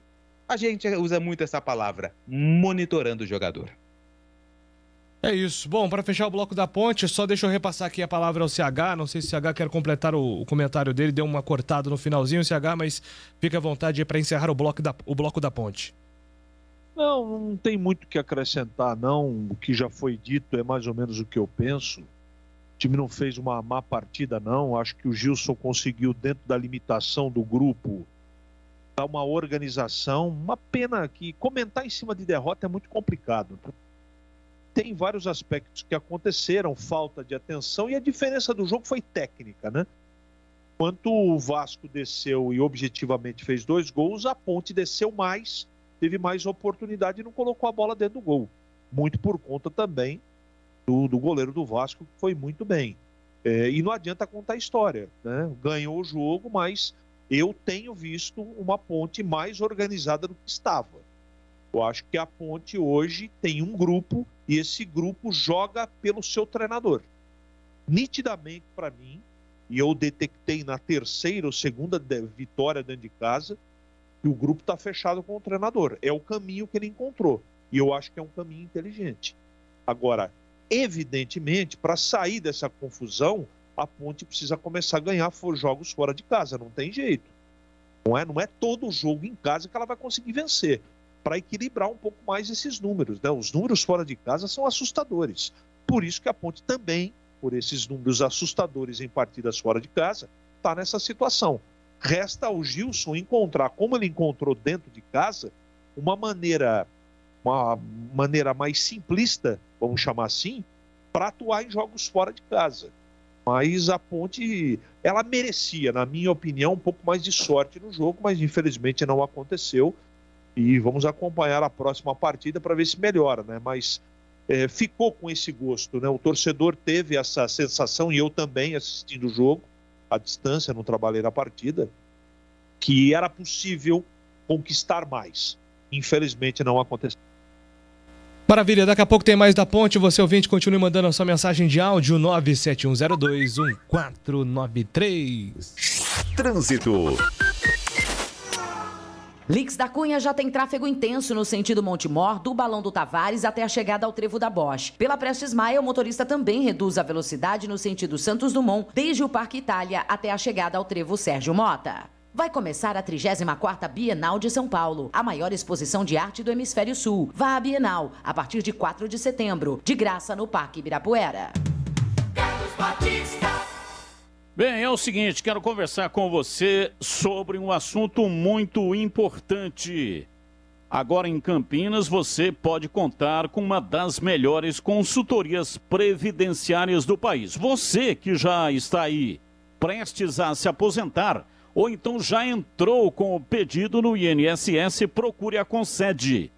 a gente usa muito essa palavra, monitorando o jogador. É isso. Bom, para fechar o bloco da Ponte, só deixa eu repassar aqui a palavra ao CH. Não sei se o CH quer completar o comentário dele, deu uma cortada no finalzinho, CH, mas fica à vontade para encerrar o bloco da Ponte. Não tem muito o que acrescentar, não. O que já foi dito é mais ou menos o que eu penso. O time não fez uma má partida, não. Acho que o Gilson conseguiu, dentro da limitação do grupo, dar uma organização. Uma pena que comentar em cima de derrota é muito complicado. Tem vários aspectos que aconteceram, falta de atenção, e a diferença do jogo foi técnica, né? Enquanto o Vasco desceu e objetivamente fez 2 gols, a Ponte desceu mais, teve mais oportunidade e não colocou a bola dentro do gol. Muito por conta também do goleiro do Vasco, que foi muito bem. E não adianta contar a história, né? Ganhou o jogo, mas eu tenho visto uma Ponte mais organizada do que estava. Eu acho que a Ponte hoje tem um grupo e esse grupo joga pelo seu treinador. Nitidamente para mim, e eu detectei na terceira ou segunda vitória dentro de casa, que o grupo está fechado com o treinador. É o caminho que ele encontrou. E eu acho que é um caminho inteligente. Agora, evidentemente, para sair dessa confusão, a Ponte precisa começar a ganhar jogos fora de casa. Não tem jeito. Não é todo jogo em casa que ela vai conseguir vencer. Para equilibrar um pouco mais esses números, né? Os números fora de casa são assustadores. Por isso que a Ponte também, por esses números assustadores em partidas fora de casa, está nessa situação. Resta ao Gilson encontrar, como ele encontrou dentro de casa, uma maneira mais simplista, vamos chamar assim, para atuar em jogos fora de casa. Mas a Ponte, ela merecia, na minha opinião, um pouco mais de sorte no jogo, mas infelizmente não aconteceu. E vamos acompanhar a próxima partida para ver se melhora, né? Mas ficou com esse gosto, né? O torcedor teve essa sensação, e eu também assistindo o jogo, à distância, não trabalhei na partida, que era possível conquistar mais. Infelizmente não aconteceu. Maravilha, daqui a pouco tem mais da Ponte. Você ouvinte, continue mandando a sua mensagem de áudio 971021493. Trânsito. Lix da Cunha já tem tráfego intenso no sentido Montemor, do Balão do Tavares até a chegada ao Trevo da Bosch. Pela Prestes Maia, o motorista também reduz a velocidade no sentido Santos Dumont, desde o Parque Itália até a chegada ao Trevo Sérgio Mota. Vai começar a 34ª Bienal de São Paulo, a maior exposição de arte do Hemisfério Sul. Vá à Bienal, a partir de 4 de setembro, de graça no Parque Ibirapuera. Carlos Batista. Bem, é o seguinte, quero conversar com você sobre um assunto muito importante. Agora em Campinas você pode contar com uma das melhores consultorias previdenciárias do país. Você que já está aí prestes a se aposentar ou então já entrou com o pedido no INSS, procure a Concede.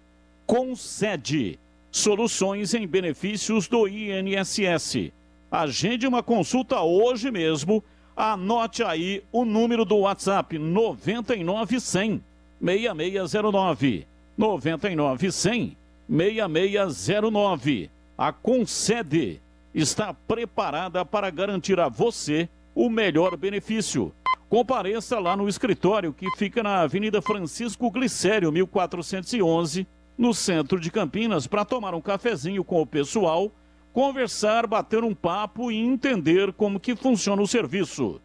Concede, soluções em benefícios do INSS. Agende uma consulta hoje mesmo. Anote aí o número do WhatsApp 99100 6609. 99100 6609. A Concede está preparada para garantir a você o melhor benefício. Compareça lá no escritório que fica na Avenida Francisco Glicério, 1411, no centro de Campinas, para tomar um cafezinho com o pessoal, conversar, bater um papo e entender como que funciona o serviço.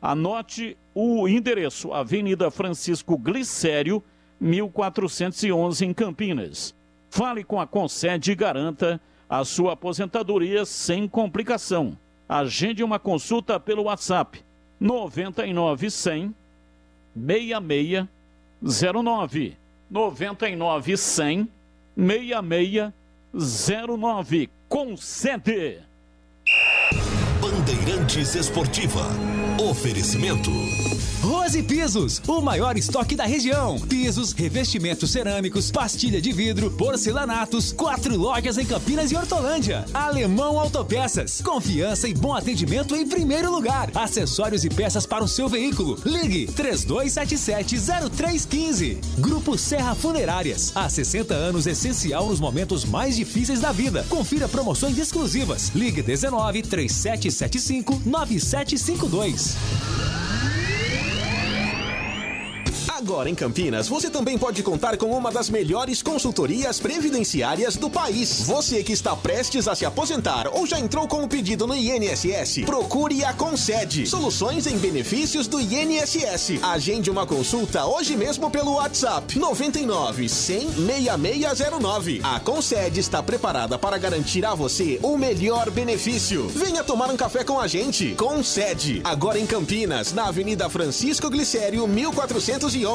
Anote o endereço, Avenida Francisco Glicério, 1411, em Campinas. Fale com a Concede e garanta a sua aposentadoria sem complicação. Agende uma consulta pelo WhatsApp 99 100 6609. 99 100 6609. Concede. Bandeirantes Esportiva. Oferecimento. Rose Pisos, o maior estoque da região. Pisos, revestimentos cerâmicos, pastilha de vidro, porcelanatos, 4 lojas em Campinas e Hortolândia. Alemão Autopeças, confiança e bom atendimento em primeiro lugar. Acessórios e peças para o seu veículo. Ligue 3277-0315. Grupo Serra Funerárias, há 60 anos essencial nos momentos mais difíceis da vida. Confira promoções exclusivas. Ligue 19-3775-9752. Agora em Campinas, você também pode contar com uma das melhores consultorias previdenciárias do país. Você que está prestes a se aposentar ou já entrou com o pedido no INSS, procure a Concede. Soluções em benefícios do INSS. Agende uma consulta hoje mesmo pelo WhatsApp 99 100 6609. A Concede está preparada para garantir a você o melhor benefício. Venha tomar um café com a gente. Concede. Agora em Campinas, na Avenida Francisco Glicério, 1411.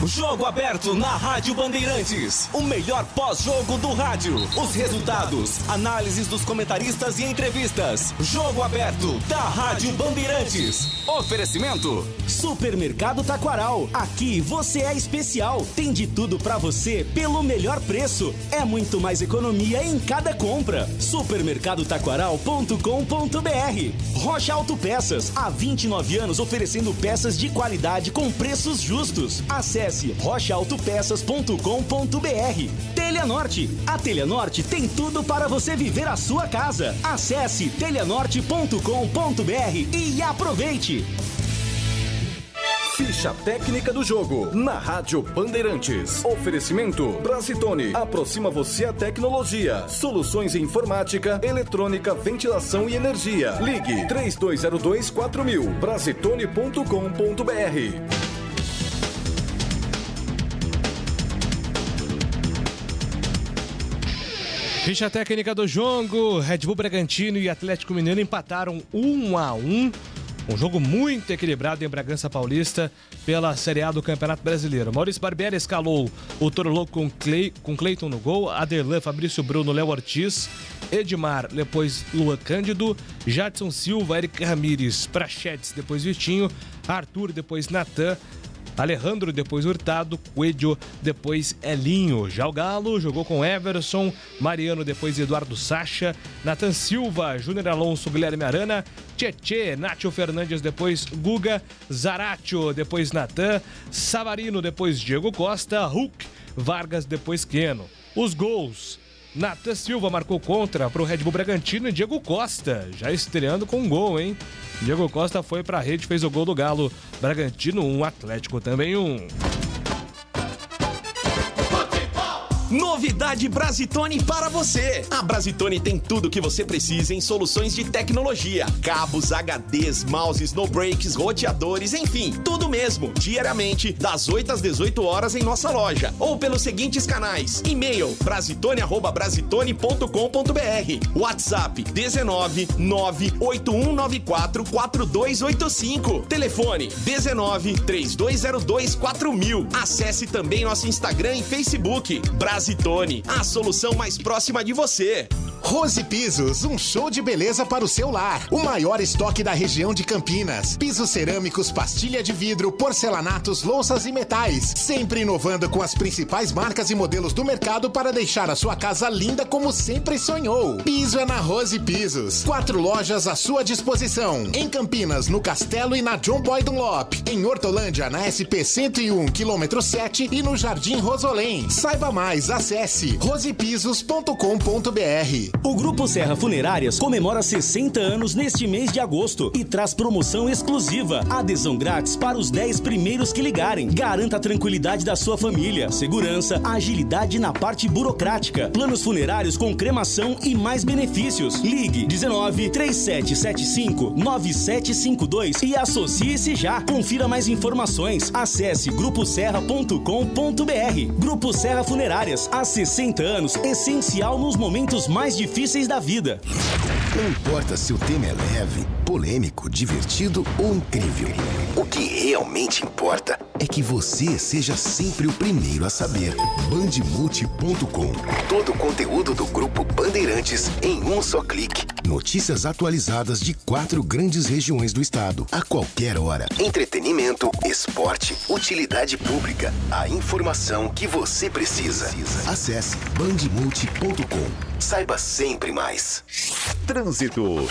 Jogo aberto na Rádio Bandeirantes. O melhor pós-jogo do rádio. Os resultados, análises dos comentaristas e entrevistas. Jogo aberto da Rádio Bandeirantes. Oferecimento: Supermercado Taquaral. Aqui você é especial. Tem de tudo pra você pelo melhor preço. É muito mais economia em cada compra. Supermercadotaquaral.com.br. Rocha Autopeças. Há 29 anos oferecendo peças de qualidade com preços justos. Acesse rochaautopeças.com.br. Telha Norte. A Telha Norte tem tudo para você viver a sua casa. Acesse telhanorte.com.br e aproveite. Ficha técnica do jogo na Rádio Bandeirantes. Oferecimento Brasitone. Aproxima você a tecnologia. Soluções em informática, eletrônica, ventilação e energia. Ligue 3202-4000. Brasitone.com.br. Ficha técnica do jogo, Red Bull Bragantino e Atlético Mineiro empataram 1-1. Um jogo muito equilibrado em Bragança Paulista pela Série A do Campeonato Brasileiro. Maurício Barbieri escalou o Toro Louco com Cleiton no gol, Aderlan, Fabrício Bruno, Léo Ortiz, Edmar, depois Luan Cândido, Jadson Silva, Eric Ramírez, Prachetes, depois Vitinho, Arthur, depois Natan, Alejandro, depois Hurtado, Coelho, depois Elinho. Já o Galo jogou com Everson, Mariano, depois Eduardo Sacha, Nathan Silva, Júnior Alonso, Guilherme Arana, Tietê, Nátio Fernandes, depois Guga, Zaratio, depois Natan, Savarino, depois Diego Costa, Hulk, Vargas, depois Queno. Os gols: Nathan Silva marcou contra para o Red Bull Bragantino e Diego Costa, já estreando com um gol, hein? Diego Costa foi para a rede, fez o gol do Galo. Bragantino 1, Atlético também 1. Novidade Brasitone para você. A Brasitone tem tudo que você precisa em soluções de tecnologia. Cabos, HDs, mouses, no breaks, roteadores, enfim, tudo mesmo. Diariamente, das 8 às 18 horas em nossa loja. Ou pelos seguintes canais: e-mail brasitone@brasitone.com.br, WhatsApp 19 98194 4285, telefone 19 3202 4000. Acesse também nosso Instagram e Facebook. Brasitone, a solução mais próxima de você. Rose Pisos, um show de beleza para o seu lar. O maior estoque da região de Campinas. Pisos cerâmicos, pastilha de vidro, porcelanatos, louças e metais. Sempre inovando com as principais marcas e modelos do mercado para deixar a sua casa linda como sempre sonhou. Piso é na Rose Pisos. 4 lojas à sua disposição. Em Campinas, no Castelo e na John Boy Dunlop. Em Hortolândia, na SP 101, km 7 e no Jardim Rosolém. Saiba mais, acesse rosepisos.com.br. O Grupo Serra Funerárias comemora 60 anos neste mês de agosto e traz promoção exclusiva. Adesão grátis para os 10 primeiros que ligarem. Garanta a tranquilidade da sua família, segurança, agilidade na parte burocrática. Planos funerários com cremação e mais benefícios. Ligue 19 3775 9752 e associe-se já. Confira mais informações. Acesse gruposerra.com.br. Grupo Serra Funerárias, há 60 anos, essencial nos momentos mais difíceis da vida. Não importa se o tema é leve, polêmico, divertido ou incrível. O que realmente importa é que você seja sempre o primeiro a saber. Bandemulti.com. Todo o conteúdo do Grupo Bandeirantes em um só clique. Notícias atualizadas de 4 grandes regiões do estado, a qualquer hora. Entretenimento, esporte, utilidade pública. A informação que você precisa. Acesse bandemulti.com. Saiba sempre mais. Trânsito.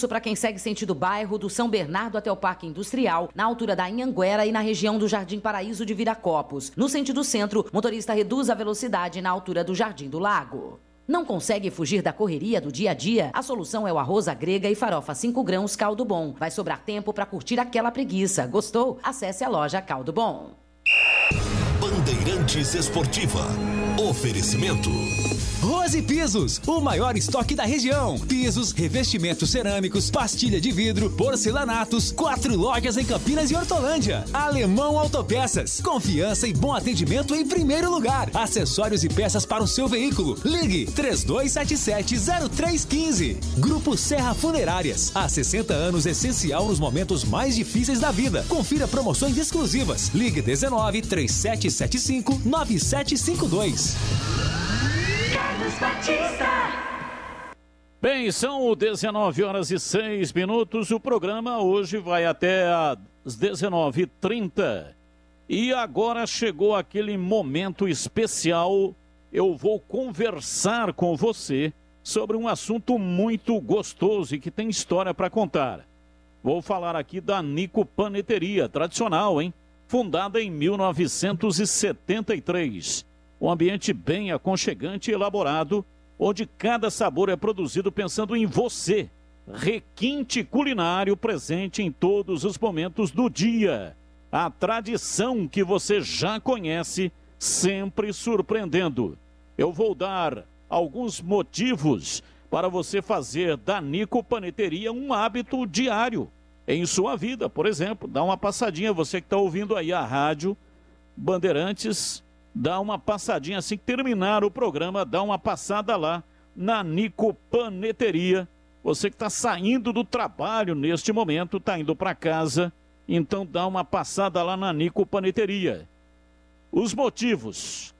Para quem segue sentido bairro do São Bernardo até o Parque Industrial, na altura da Anhanguera e na região do Jardim Paraíso de Viracopos. No sentido centro, motorista reduz a velocidade na altura do Jardim do Lago. Não consegue fugir da correria do dia a dia? A solução é o arroz à grega e farofa 5 grãos Caldo Bom. Vai sobrar tempo para curtir aquela preguiça. Gostou? Acesse a loja Caldo Bom. Bandeirantes Esportiva. Oferecimento. Rose Pisos, o maior estoque da região. Pisos, revestimentos cerâmicos, pastilha de vidro, porcelanatos, 4 lojas em Campinas e Hortolândia. Alemão Autopeças, confiança e bom atendimento em primeiro lugar. Acessórios e peças para o seu veículo. Ligue 3277-0315. Grupo Serra Funerárias, há 60 anos essencial nos momentos mais difíceis da vida. Confira promoções exclusivas. Ligue 19 3775 9752. Carlos Batista. Bem, são 19h06. O programa hoje vai até às 19h30. E agora chegou aquele momento especial. Eu vou conversar com você sobre um assunto muito gostoso e que tem história para contar. Vou falar aqui da Nico Paneteria, tradicional, hein? Fundada em 1973. Um ambiente bem aconchegante e elaborado, onde cada sabor é produzido pensando em você. Requinte culinário presente em todos os momentos do dia. A tradição que você já conhece, sempre surpreendendo. Eu vou dar alguns motivos para você fazer da Nico Paneteria um hábito diário em sua vida. Por exemplo, dá uma passadinha, você que está ouvindo aí a rádio Bandeirantes, dá uma passadinha assim que terminar o programa, dá uma passada lá na Nico Paneteria. Você que está saindo do trabalho neste momento, está indo para casa, então dá uma passada lá na Nico Paneteria. Os motivos: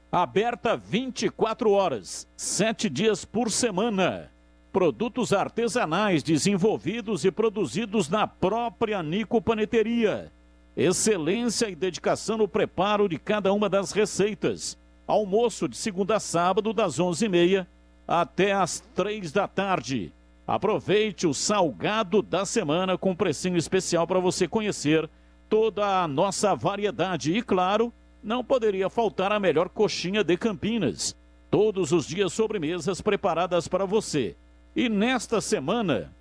aberta 24 horas, 7 dias por semana. Produtos artesanais desenvolvidos e produzidos na própria Nico Paneteria. Excelência e dedicação no preparo de cada uma das receitas. Almoço de segunda a sábado, das 11h30 até às 3 da tarde. Aproveite o salgado da semana com precinho especial para você conhecer toda a nossa variedade. E claro, não poderia faltar a melhor coxinha de Campinas. Todos os dias sobremesas preparadas para você. E nesta semana,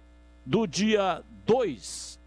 do dia 2,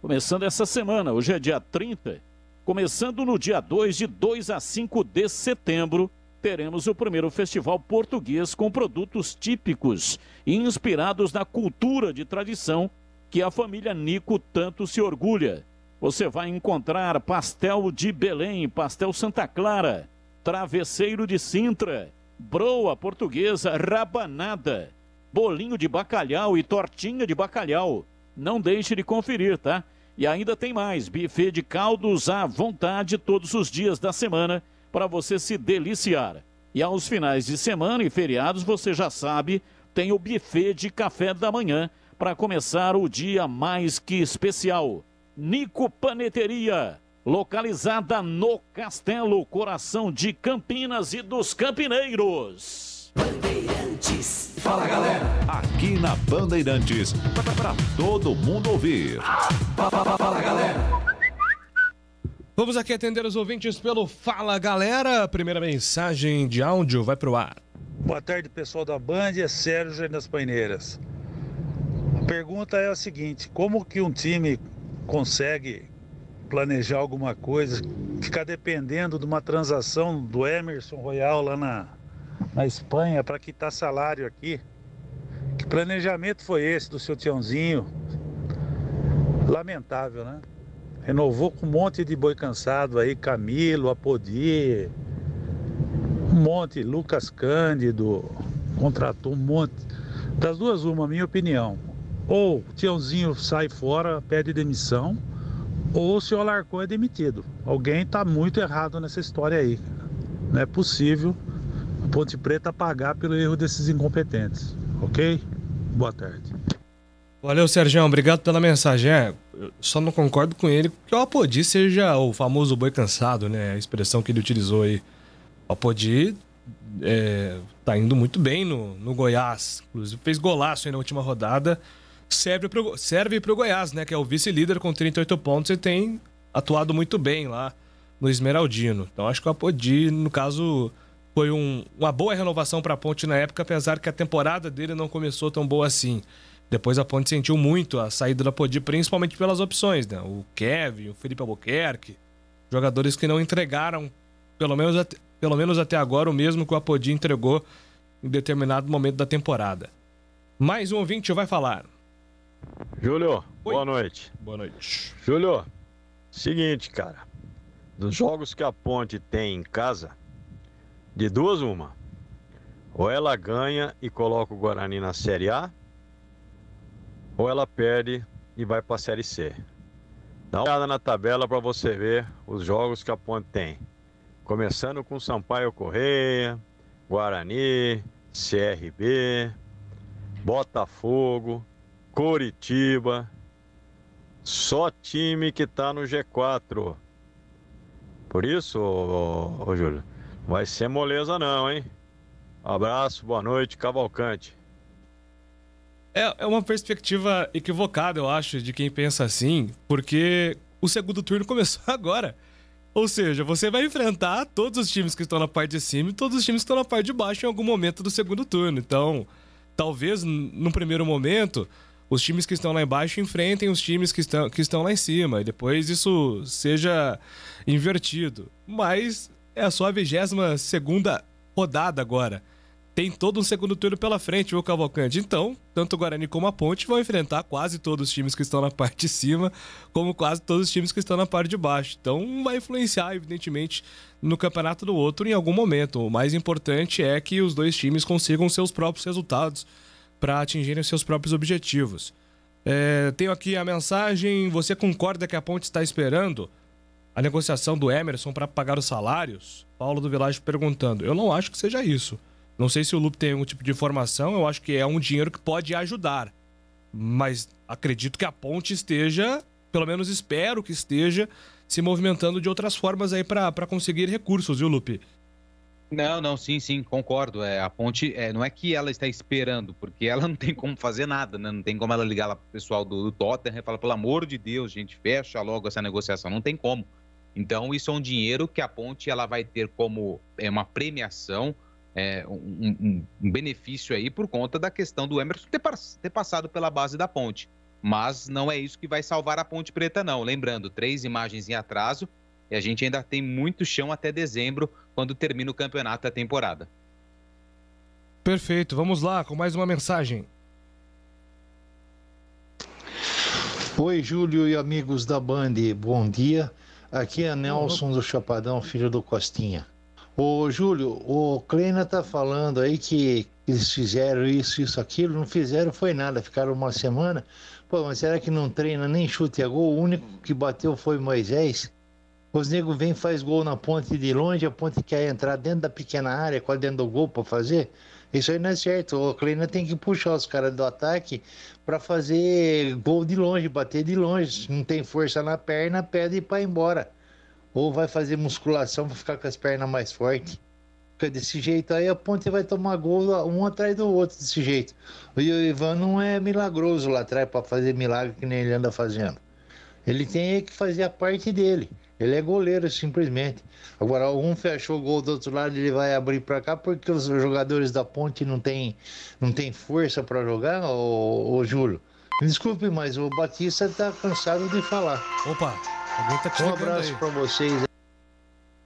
começando essa semana, hoje é dia 30, começando no dia 2, de 2 a 5 de setembro, teremos o primeiro festival português com produtos típicos e inspirados na cultura de tradição que a família Nico tanto se orgulha. Você vai encontrar pastel de Belém, pastel Santa Clara, travesseiro de Sintra, broa portuguesa, rabanada, bolinho de bacalhau e tortinha de bacalhau. Não deixe de conferir, tá? E ainda tem mais, buffet de caldos à vontade todos os dias da semana para você se deliciar. E aos finais de semana e feriados, você já sabe, tem o buffet de café da manhã para começar o dia mais que especial. Nico Paneteria, localizada no Castelo, coração de Campinas e dos campineiros. Bandeirantes. Fala, galera. Aqui na Bandeirantes, para todo mundo ouvir. Fala, galera. Vamos aqui atender os ouvintes pelo Fala, galera. Primeira mensagem de áudio vai pro ar. Boa tarde, pessoal da Band. É Sérgio das Paineiras. A pergunta é a seguinte: como que um time consegue planejar alguma coisa, ficar dependendo de uma transação do Emerson Royal lá na Espanha para quitar salário aqui? Que planejamento foi esse do seu Tiãozinho? Lamentável, né? Renovou com um monte de boi cansado aí, Camilo, Apodi, um monte, Lucas Cândido, contratou um monte. Das duas, uma, minha opinião. Ou o Tiãozinho sai fora, pede demissão, ou o senhor Alarcon é demitido. Alguém está muito errado nessa história aí. Não é possível a Ponte Preta pagar pelo erro desses incompetentes. Ok? Boa tarde. Valeu, Sergião. Obrigado pela mensagem. Eu só não concordo com ele que o Apodi seja o famoso boi cansado, né? A expressão que ele utilizou aí. O Apodi tá indo muito bem no Goiás. Inclusive fez golaço aí na última rodada. Serve pro Goiás, né? Que é o vice-líder com 38 pontos e tem atuado muito bem lá no Esmeraldino. Então acho que o Apodi, no caso, foi uma boa renovação para a Ponte na época, apesar que a temporada dele não começou tão boa assim. Depois a Ponte sentiu muito a saída do Apodi, principalmente pelas opções, né? O Kevin, o Felipe Albuquerque, jogadores que não entregaram, pelo menos até agora, o mesmo que o Apodi entregou em determinado momento da temporada. Mais um ouvinte vai falar. Júlio, Oi. Boa noite. Boa noite. Júlio, seguinte, cara. Dos jogos que a Ponte tem em casa, de duas uma. Ou ela ganha e coloca o Guarani na Série A, ou ela perde e vai para a Série C. Dá uma olhada na tabela para você ver os jogos que a Ponte tem. Começando com Sampaio Correia, Guarani, CRB, Botafogo, Coritiba. Só time que tá no G4. Por isso, ô Júlio, vai ser moleza não, hein? Abraço, boa noite, Cavalcante. É uma perspectiva equivocada, eu acho, de quem pensa assim, porque o segundo turno começou agora. Ou seja, você vai enfrentar todos os times que estão na parte de cima e todos os times que estão na parte de baixo em algum momento do segundo turno. Então, talvez, num primeiro momento, os times que estão lá embaixo enfrentem os times que estão lá em cima. E depois isso seja invertido. Mas é a sua 22ª rodada agora. Tem todo um segundo turno pela frente, viu, Cavalcante? Então, tanto o Guarani como a Ponte vão enfrentar quase todos os times que estão na parte de cima, como quase todos os times que estão na parte de baixo. Então, vai influenciar, evidentemente, no campeonato do outro em algum momento. O mais importante é que os dois times consigam seus próprios resultados para atingirem seus próprios objetivos. Tenho aqui a mensagem: você concorda que a Ponte está esperando a negociação do Emerson para pagar os salários? Paulo do Vilagem perguntando. Eu não acho que seja isso. Não sei se o Lupe tem algum tipo de informação, eu acho que é um dinheiro que pode ajudar. Mas acredito que a Ponte esteja, pelo menos espero que esteja, se movimentando de outras formas aí para conseguir recursos, viu, Lupe? Não, sim, concordo. A Ponte, não é que ela está esperando, porque ela não tem como fazer nada, né? Não tem como ela ligar lá pro pessoal do Tottenham e falar, pelo amor de Deus, gente, fecha logo essa negociação. Não tem como. Então, isso é um dinheiro que a Ponte ela vai ter como uma premiação, um benefício aí por conta da questão do Emerson ter passado pela base da Ponte. Mas não é isso que vai salvar a Ponte Preta, não. Lembrando, 3 imagens em atraso e a gente ainda tem muito chão até dezembro, quando termina o campeonato da temporada. Perfeito, vamos lá com mais uma mensagem. Oi, Júlio e amigos da Band, bom dia. Aqui é Nelson do Chapadão, filho do Costinha. Ô, Júlio, o Kleina tá falando aí que eles fizeram isso, aquilo. Não fizeram foi nada, ficaram uma semana. Pô, mas será que não treina nem chute a gol? O único que bateu foi Moisés. Os negros vêm e faz gol na ponte de longe, a ponte quer entrar dentro da pequena área, quase dentro do gol para fazer. Isso aí não é certo. O Kleina tem que puxar os caras do ataque para fazer gol de longe, bater de longe. Não tem força na perna, pede para ir embora. Ou vai fazer musculação para ficar com as pernas mais fortes. Porque desse jeito aí a ponte vai tomar gol um atrás do outro, desse jeito. E o Ivan não é milagroso lá atrás para fazer milagre que nem ele anda fazendo. Ele tem que fazer a parte dele. Ele é goleiro, simplesmente. Agora, um fechou o gol do outro lado, ele vai abrir para cá porque os jogadores da ponte não tem força para jogar, ô Júlio. Desculpe, mas o Batista tá cansado de falar. Opa, alguém tá te ligando aí. Um abraço para vocês.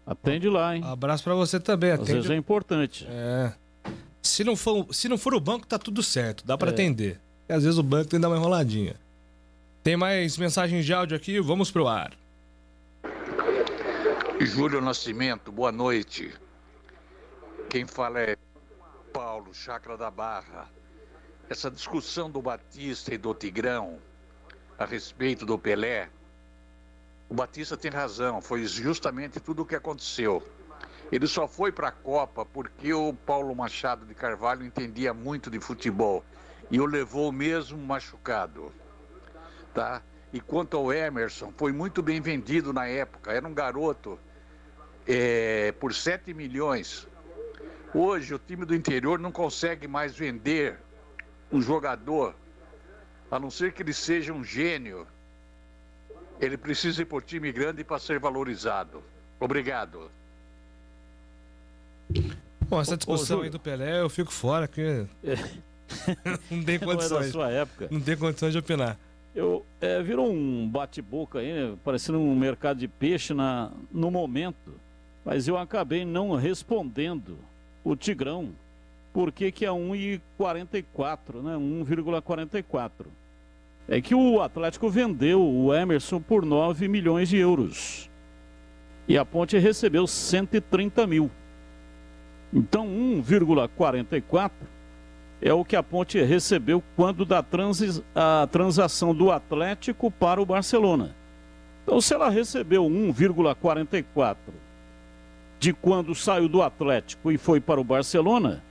Atende lá, hein? Abraço para você também. Às vezes é importante. É. Se não for o banco, tá tudo certo. Dá para atender. E às vezes o banco tem que dar uma enroladinha. Tem mais mensagens de áudio aqui, vamos pro ar. Júlio Nascimento, boa noite. Quem fala é Paulo, Chácara da Barra. Essa discussão do Batista e do Tigrão a respeito do Pelé, o Batista tem razão, foi justamente tudo o que aconteceu. Ele só foi para a Copa porque o Paulo Machado de Carvalho entendia muito de futebol e o levou mesmo machucado, tá? E quanto ao Emerson, foi muito bem vendido na época, era um garoto por 7 milhões. Hoje o time do interior não consegue mais vender um jogador, a não ser que ele seja um gênio. Ele precisa ir por time grande para ser valorizado. Obrigado. Bom, essa discussão aí do Pelé, eu fico fora, porque não tem condições. Não é da sua época. Não tem condições de opinar. Virou um bate-boca aí, parecendo um mercado de peixe no momento. Mas eu acabei não respondendo o Tigrão. Por que é 1,44, né? 1,44. É que o Atlético vendeu o Emerson por 9 milhões de euros. E a Ponte recebeu 130 mil. Então 1,44 é o que a Ponte recebeu quando da a transação do Atlético para o Barcelona. Então se ela recebeu 1,44 de quando saiu do Atlético e foi para o Barcelona,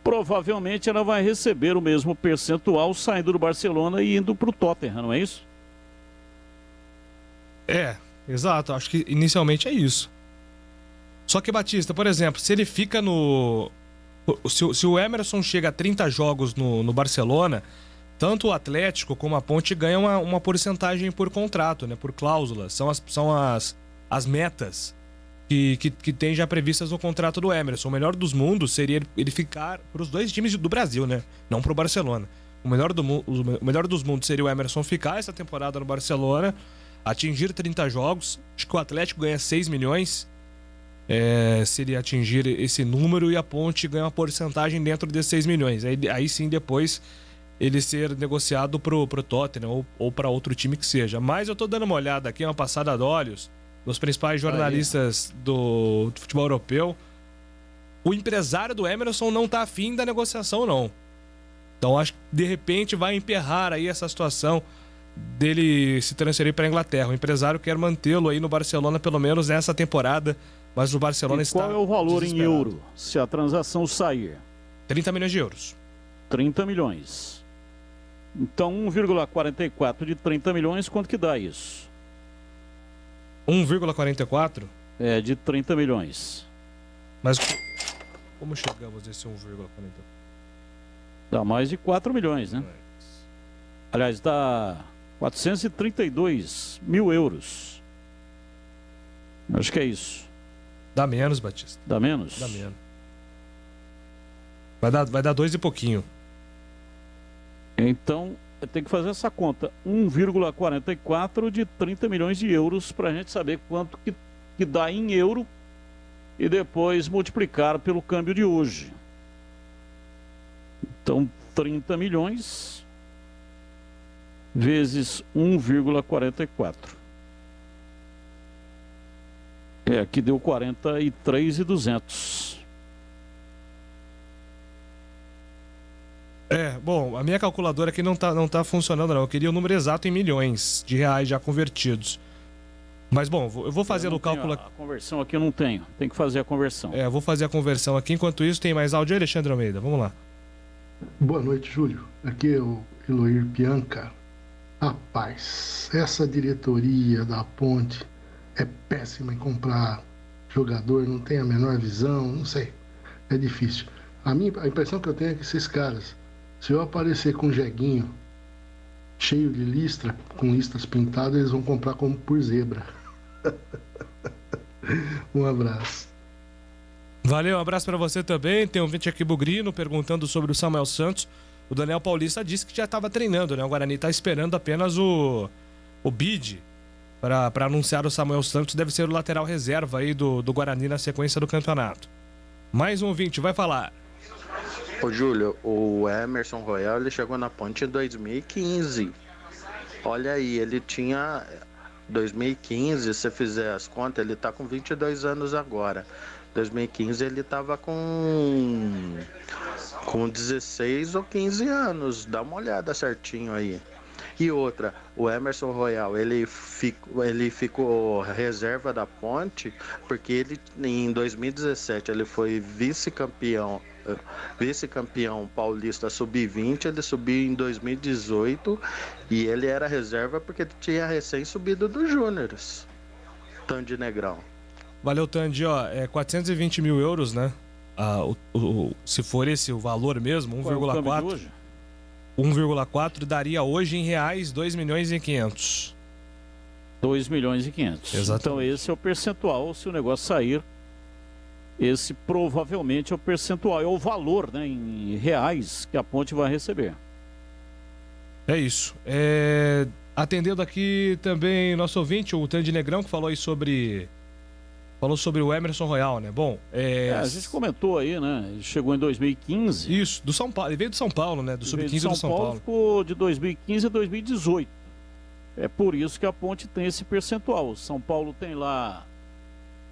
provavelmente ela vai receber o mesmo percentual saindo do Barcelona e indo para o Tottenham, não é isso? É, exato. Acho que inicialmente é isso. Só que, Batista, por exemplo, se ele fica no... Se o Emerson chega a 30 jogos no Barcelona, tanto o Atlético como a Ponte ganham uma porcentagem por contrato, né? Por cláusula. São as metas que tem já previstas no contrato do Emerson. O melhor dos mundos seria ele ficar para os dois times do Brasil, né? Não para o Barcelona. O melhor dos mundos seria o Emerson ficar essa temporada no Barcelona, atingir 30 jogos. Acho que o Atlético ganha 6 milhões. Seria atingir esse número e a Ponte ganha uma porcentagem dentro desses 6 milhões. Aí sim, depois ele ser negociado pro Tottenham ou para outro time que seja. Mas eu tô dando uma olhada aqui, uma passada de olhos dos principais jornalistas do futebol europeu. O empresário do Emerson não tá afim da negociação, não. Então acho que de repente vai emperrar aí essa situação dele se transferir para a Inglaterra. O empresário quer mantê-lo aí no Barcelona pelo menos nessa temporada, mas o Barcelona está... Qual é o valor em euro se a transação sair? 30 milhões de euros. 30 milhões. Então 1,44 de 30 milhões, quanto que dá isso? 1,44? É, de 30 milhões. Mas como chegamos nesse 1,44? Dá mais de 4 milhões, né? Aliás, dá 432 mil euros. Acho que é isso. Dá menos, Batista. Dá menos? Dá menos. Vai dar 2 e pouquinho. Então, tem que fazer essa conta. 1,44 de 30 milhões de euros para a gente saber quanto que dá em euro e depois multiplicar pelo câmbio de hoje. Então, 30 milhões vezes 1,44. Aqui deu 43.200. Bom, a minha calculadora aqui não tá funcionando, não. Eu queria o número exato em milhões de reais já convertidos. Mas, bom, eu vou fazer o cálculo aqui. A conversão aqui eu não tenho. Tem que fazer a conversão. Eu vou fazer a conversão aqui. Enquanto isso, tem mais áudio aí, Alexandre Almeida. Vamos lá. Boa noite, Júlio. Aqui é o Eloir Bianca. Rapaz, essa diretoria da Ponte é péssima em comprar jogador, não tem a menor visão, não sei. É difícil. A impressão que eu tenho é que esses caras, se eu aparecer com um jeguinho cheio de listra, com listras pintadas, eles vão comprar como por zebra. Um abraço. Valeu, um abraço para você também. Tem um ouvinte aqui, Bugrino, perguntando sobre o Samuel Santos. O Daniel Paulista disse que já estava treinando, né? O Guarani está esperando apenas o bid para anunciar o Samuel Santos. Deve ser o lateral reserva aí do Guarani na sequência do campeonato. Mais um ouvinte, vai falar. Ô Júlio, o Emerson Royal, ele chegou na Ponte em 2015. Olha aí, ele tinha 2015, se você fizer as contas, ele tá com 22 anos agora. 2015 ele tava com 16 ou 15 anos. Dá uma olhada certinho aí. E outra, o Emerson Royal, ele ficou reserva da Ponte porque ele em 2017 ele foi vice-campeão paulista sub-20, ele subiu em 2018 e ele era reserva porque tinha recém subido dos Júniores. Tandy Negrão. Valeu, Tandy, ó, é 420 mil euros, né? Se for esse o valor mesmo, 1,4. 1,4 daria hoje em reais 2 milhões e 500. 2 milhões e 500. Exatamente. Então esse é o percentual, se o negócio sair, esse provavelmente é o percentual, é o valor, né, em reais que a Ponte vai receber. É isso. Atendendo aqui também nosso ouvinte, o Tandy Negrão, que falou aí sobre o Emerson Royal, né? Bom, a gente comentou aí, né? Ele chegou em 2015. Isso, do São Paulo. Ele veio do São Paulo, né? Do Sub-15 do São Paulo. Ficou de 2015 a 2018. É por isso que a Ponte tem esse percentual. O São Paulo tem lá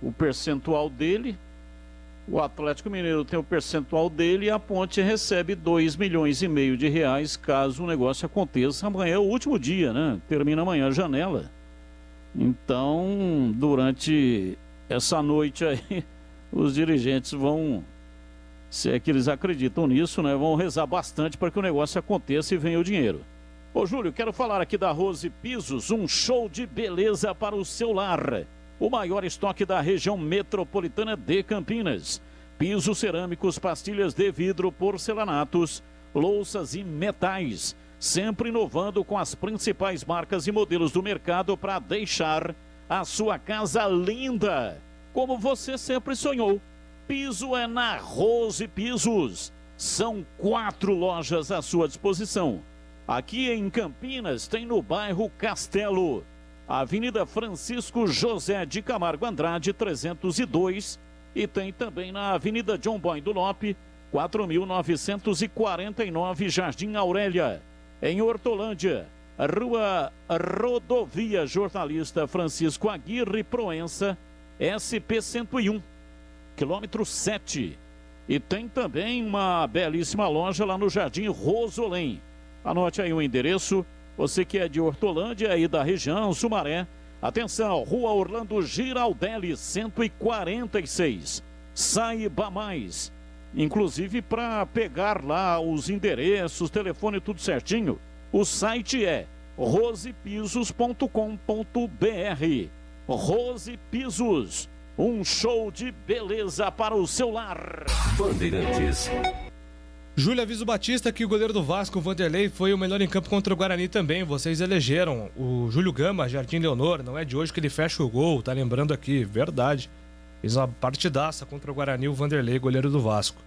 o percentual dele, o Atlético Mineiro tem o percentual dele e a Ponte recebe 2 milhões e meio de reais caso o negócio aconteça. Amanhã é o último dia, né? Termina amanhã a janela. Então, durante essa noite aí, os dirigentes vão, se é que eles acreditam nisso, né, vão rezar bastante para que o negócio aconteça e venha o dinheiro. Ô Júlio, quero falar aqui da Rose Pisos, um show de beleza para o seu lar. O maior estoque da região metropolitana de Campinas. Pisos cerâmicos, pastilhas de vidro, porcelanatos, louças e metais. Sempre inovando com as principais marcas e modelos do mercado para deixar a sua casa linda, como você sempre sonhou. Piso é na Rose Pisos. São 4 lojas à sua disposição. Aqui em Campinas tem no bairro Castelo, Avenida Francisco José de Camargo Andrade, 302. E tem também na Avenida John Boy do Lope, 4.949, Jardim Aurélia. Em Hortolândia, Rua Rodovia Jornalista Francisco Aguirre Proença, SP-101, quilômetro 7. E tem também uma belíssima loja lá no Jardim Rosolém. Anote aí o endereço, você que é de Hortolândia e da região, Sumaré. Atenção, Rua Orlando Giraldelli, 146. Saiba mais, inclusive para pegar lá os endereços, telefone, tudo certinho. O site é rosepisos.com.br. Rose Pisos, um show de beleza para o seu lar. Bandeirantes. Júlio, avisa o Batista que o goleiro do Vasco, o Vanderlei, foi o melhor em campo contra o Guarani também. Vocês elegeram o Júlio Gama, Jardim Leonor. Não é de hoje que ele fecha o gol, tá lembrando aqui, verdade. Fez uma partidaça contra o Guarani, o Vanderlei, goleiro do Vasco.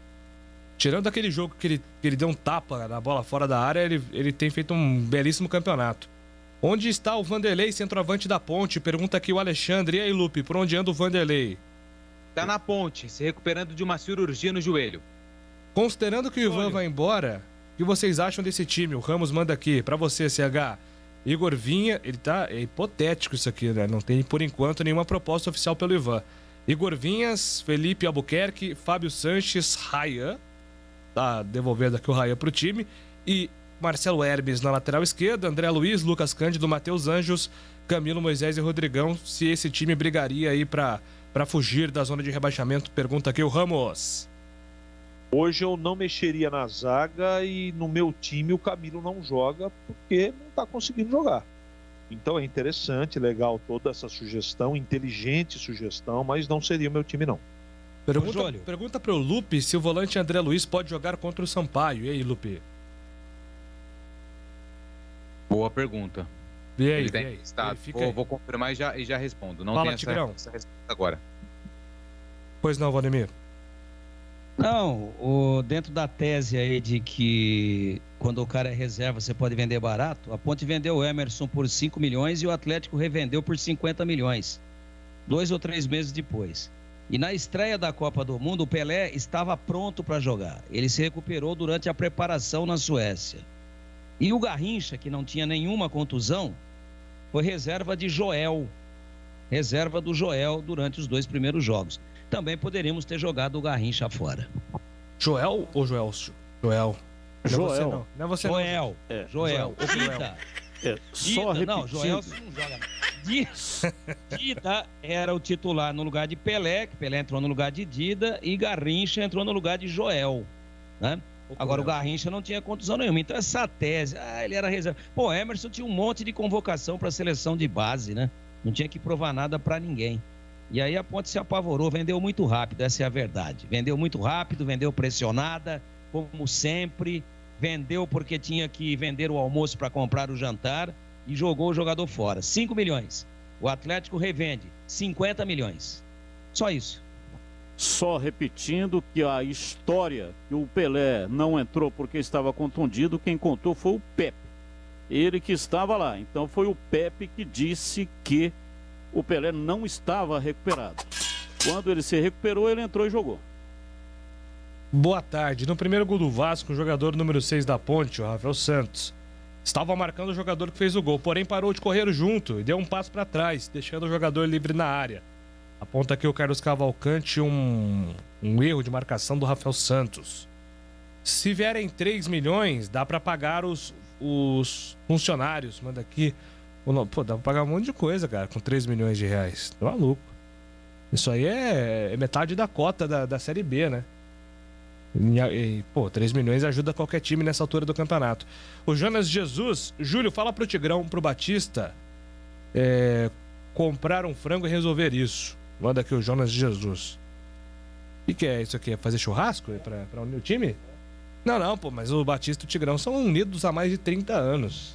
Tirando aquele jogo que ele deu um tapa na bola fora da área, ele tem feito um belíssimo campeonato. Onde está o Vanderlei, centroavante da Ponte? Pergunta aqui o Alexandre. E aí, Lupe, por onde anda o Vanderlei? Tá na Ponte, se recuperando de uma cirurgia no joelho. Considerando que o Ivan vai embora, o que vocês acham desse time? O Ramos manda aqui, pra você, CH. Igor Vinha, é hipotético isso aqui, né? Não tem, por enquanto, nenhuma proposta oficial pelo Ivan. Igor Vinhas, Felipe Albuquerque, Fábio Sanches, Rayan. Tá devolvendo aqui o Rayan pro time. E Marcelo Hermes na lateral esquerda, André Luiz, Lucas Cândido, Matheus Anjos, Camilo, Moisés e Rodrigão, se esse time brigaria aí para fugir da zona de rebaixamento. Pergunta aqui o Ramos. Hoje eu não mexeria na zaga e no meu time o Camilo não joga porque não está conseguindo jogar. Então é interessante, legal toda essa sugestão, inteligente sugestão, mas não seria o meu time não. Pergunta para o Lupe se o volante André Luiz pode jogar contra o Sampaio. E aí, Lupe? Boa pergunta. E aí, Ele tem estado. Vou confirmar e já respondo. Não tem essa resposta agora. Pois não, Valdemir. Não, dentro da tese aí de que quando o cara é reserva você pode vender barato, a Ponte vendeu o Emerson por 5 milhões e o Atlético revendeu por 50 milhões, 2 ou 3 meses depois. E na estreia da Copa do Mundo, o Pelé estava pronto para jogar. Ele se recuperou durante a preparação na Suécia. E o Garrincha, que não tinha nenhuma contusão, foi reserva de Joel. Reserva do Joel durante os 2 primeiros jogos. Também poderíamos ter jogado o Garrincha fora. Joel ou Joelcio? Joel. Joel. Não é você Joel. não. É, Joel. Dida. Só repetindo. Não, Joel não joga. Dida era o titular no lugar de Pelé, que Pelé entrou no lugar de Dida, e Garrincha entrou no lugar de Joel, né? Agora o Garrincha não tinha contusão nenhuma. Então essa tese, ele era reserva. Pô, Emerson tinha um monte de convocação para a seleção de base, né? Não tinha que provar nada para ninguém. E aí a Ponte se apavorou, vendeu muito rápido, essa é a verdade. Vendeu muito rápido, vendeu pressionada, como sempre. Vendeu porque tinha que vender o almoço para comprar o jantar e jogou o jogador fora. 5 milhões. O Atlético revende 50 milhões. Só isso. Só repetindo que a história que o Pelé não entrou porque estava contundido, quem contou foi o Pepe. Ele que estava lá. Então foi o Pepe que disse que o Pelé não estava recuperado. Quando ele se recuperou, ele entrou e jogou. Boa tarde. No primeiro gol do Vasco, o jogador número 6 da Ponte, o Rafael Santos, estava marcando o jogador que fez o gol, porém parou de correr junto e deu um passo para trás, deixando o jogador livre na área. Aponta aqui o Carlos Cavalcante um erro de marcação do Rafael Santos. Se vierem 3 milhões, dá para pagar os funcionários. Manda aqui. Pô, dá pra pagar um monte de coisa, cara, com 3 milhões de reais. Tá maluco. Isso aí é metade da cota da Série B, né? Pô, 3 milhões ajuda qualquer time nessa altura do campeonato. O Jonas Jesus, Júlio, fala pro Tigrão, pro Batista, comprar um frango e resolver isso. Manda aqui o Jonas Jesus. O que é isso aqui? É fazer churrasco? É pra unir o time? Não, pô, mas o Batista e o Tigrão são unidos há mais de 30 anos.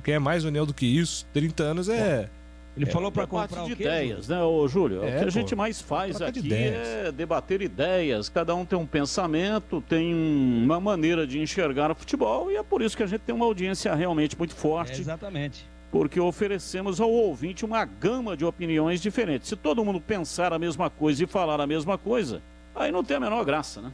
Quem é mais união do que isso, 30 anos é... Ele falou para comprar de ideias, né, ô Júlio? O que a gente mais faz troca de aqui ideias. é debater ideias. Cada um tem um pensamento, tem uma maneira de enxergar o futebol e é por isso que a gente tem uma audiência realmente muito forte. Exatamente. Porque oferecemos ao ouvinte uma gama de opiniões diferentes. Se todo mundo pensar a mesma coisa e falar a mesma coisa, aí não tem a menor graça, né?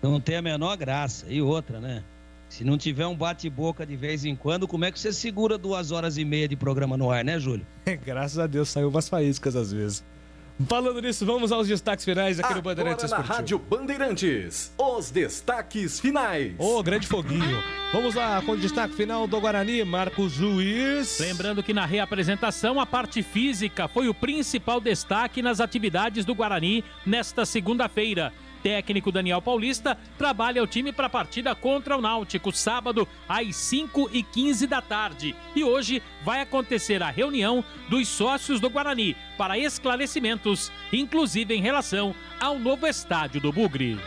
Não tem a menor graça. E outra, né? Se não tiver um bate-boca de vez em quando, como é que você segura 2h30 de programa no ar, né, Júlio? Graças a Deus, saiu umas faíscas às vezes. Falando nisso, vamos aos destaques finais aqui no Bandeirantes Agora na Esportivo. Rádio Bandeirantes, os destaques finais. Ô, grande foguinho. Vamos lá com o destaque final do Guarani, Marcos Luiz. Lembrando que na reapresentação, a parte física foi o principal destaque nas atividades do Guarani nesta segunda-feira. Técnico Daniel Paulista trabalha o time para a partida contra o Náutico, sábado às 5h15 da tarde. E hoje vai acontecer a reunião dos sócios do Guarani para esclarecimentos, inclusive em relação ao novo estádio do Bugre.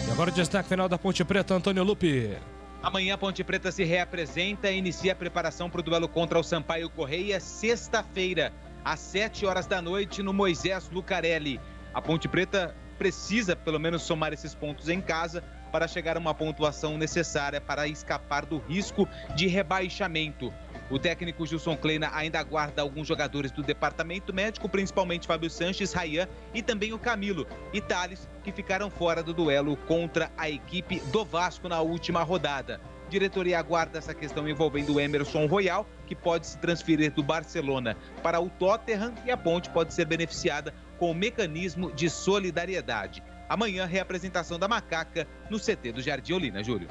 E agora o destaque final da Ponte Preta, Antônio Lupe. Amanhã a Ponte Preta se reapresenta e inicia a preparação para o duelo contra o Sampaio Correia, sexta-feira, às 7h da noite, no Moisés Lucarelli. A Ponte Preta precisa, pelo menos, somar esses pontos em casa para chegar a uma pontuação necessária para escapar do risco de rebaixamento. O técnico Gilson Kleina ainda aguarda alguns jogadores do departamento médico, principalmente Fábio Sanches, Rayan e também o Camilo e Thales, que ficaram fora do duelo contra a equipe do Vasco na última rodada. Diretoria aguarda essa questão envolvendo o Emerson Royal, que pode se transferir do Barcelona para o Tottenham, e a Ponte pode ser beneficiada com o mecanismo de solidariedade. Amanhã, reapresentação da Macaca no CT do Jardim Olina, Júlio.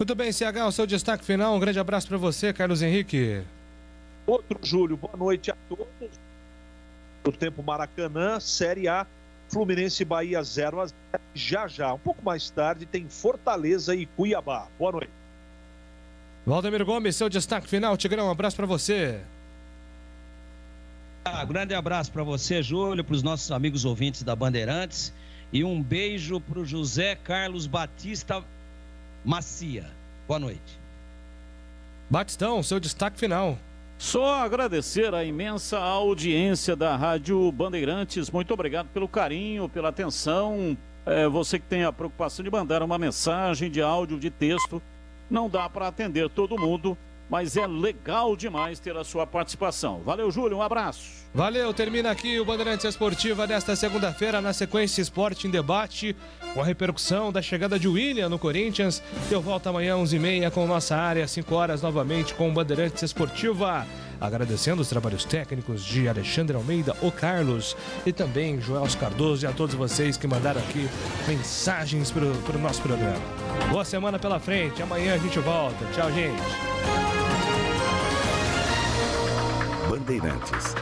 Muito bem, CH, o seu destaque final. Um grande abraço para você, Carlos Henrique. Outro, Júlio, boa noite a todos. Do tempo Maracanã, Série A, Fluminense e Bahia 0-0. Já, um pouco mais tarde, tem Fortaleza e Cuiabá. Boa noite. Valdemir Gomes, seu destaque final. Tigrão, um abraço para você. Grande abraço para você, Júlio, para os nossos amigos ouvintes da Bandeirantes. E um beijo para o José Carlos Batista Macia. Boa noite. Batistão, seu destaque final. Só agradecer a imensa audiência da Rádio Bandeirantes. Muito obrigado pelo carinho, pela atenção. Você que tem a preocupação de mandar uma mensagem de áudio, de texto. Não dá para atender todo mundo, mas é legal demais ter a sua participação. Valeu, Júlio, um abraço. Valeu, termina aqui o Bandeirantes Esportiva desta segunda-feira, na sequência Esporte em Debate, com a repercussão da chegada de William no Corinthians. Eu volto amanhã às 11h30 com nossa área, 5 horas novamente com o Bandeirantes Esportiva. Agradecendo os trabalhos técnicos de Alexandre Almeida, o Carlos e também Joelso Cardoso e a todos vocês que mandaram aqui mensagens para o nosso programa. Boa semana pela frente, amanhã a gente volta. Tchau, gente. Bandeirantes.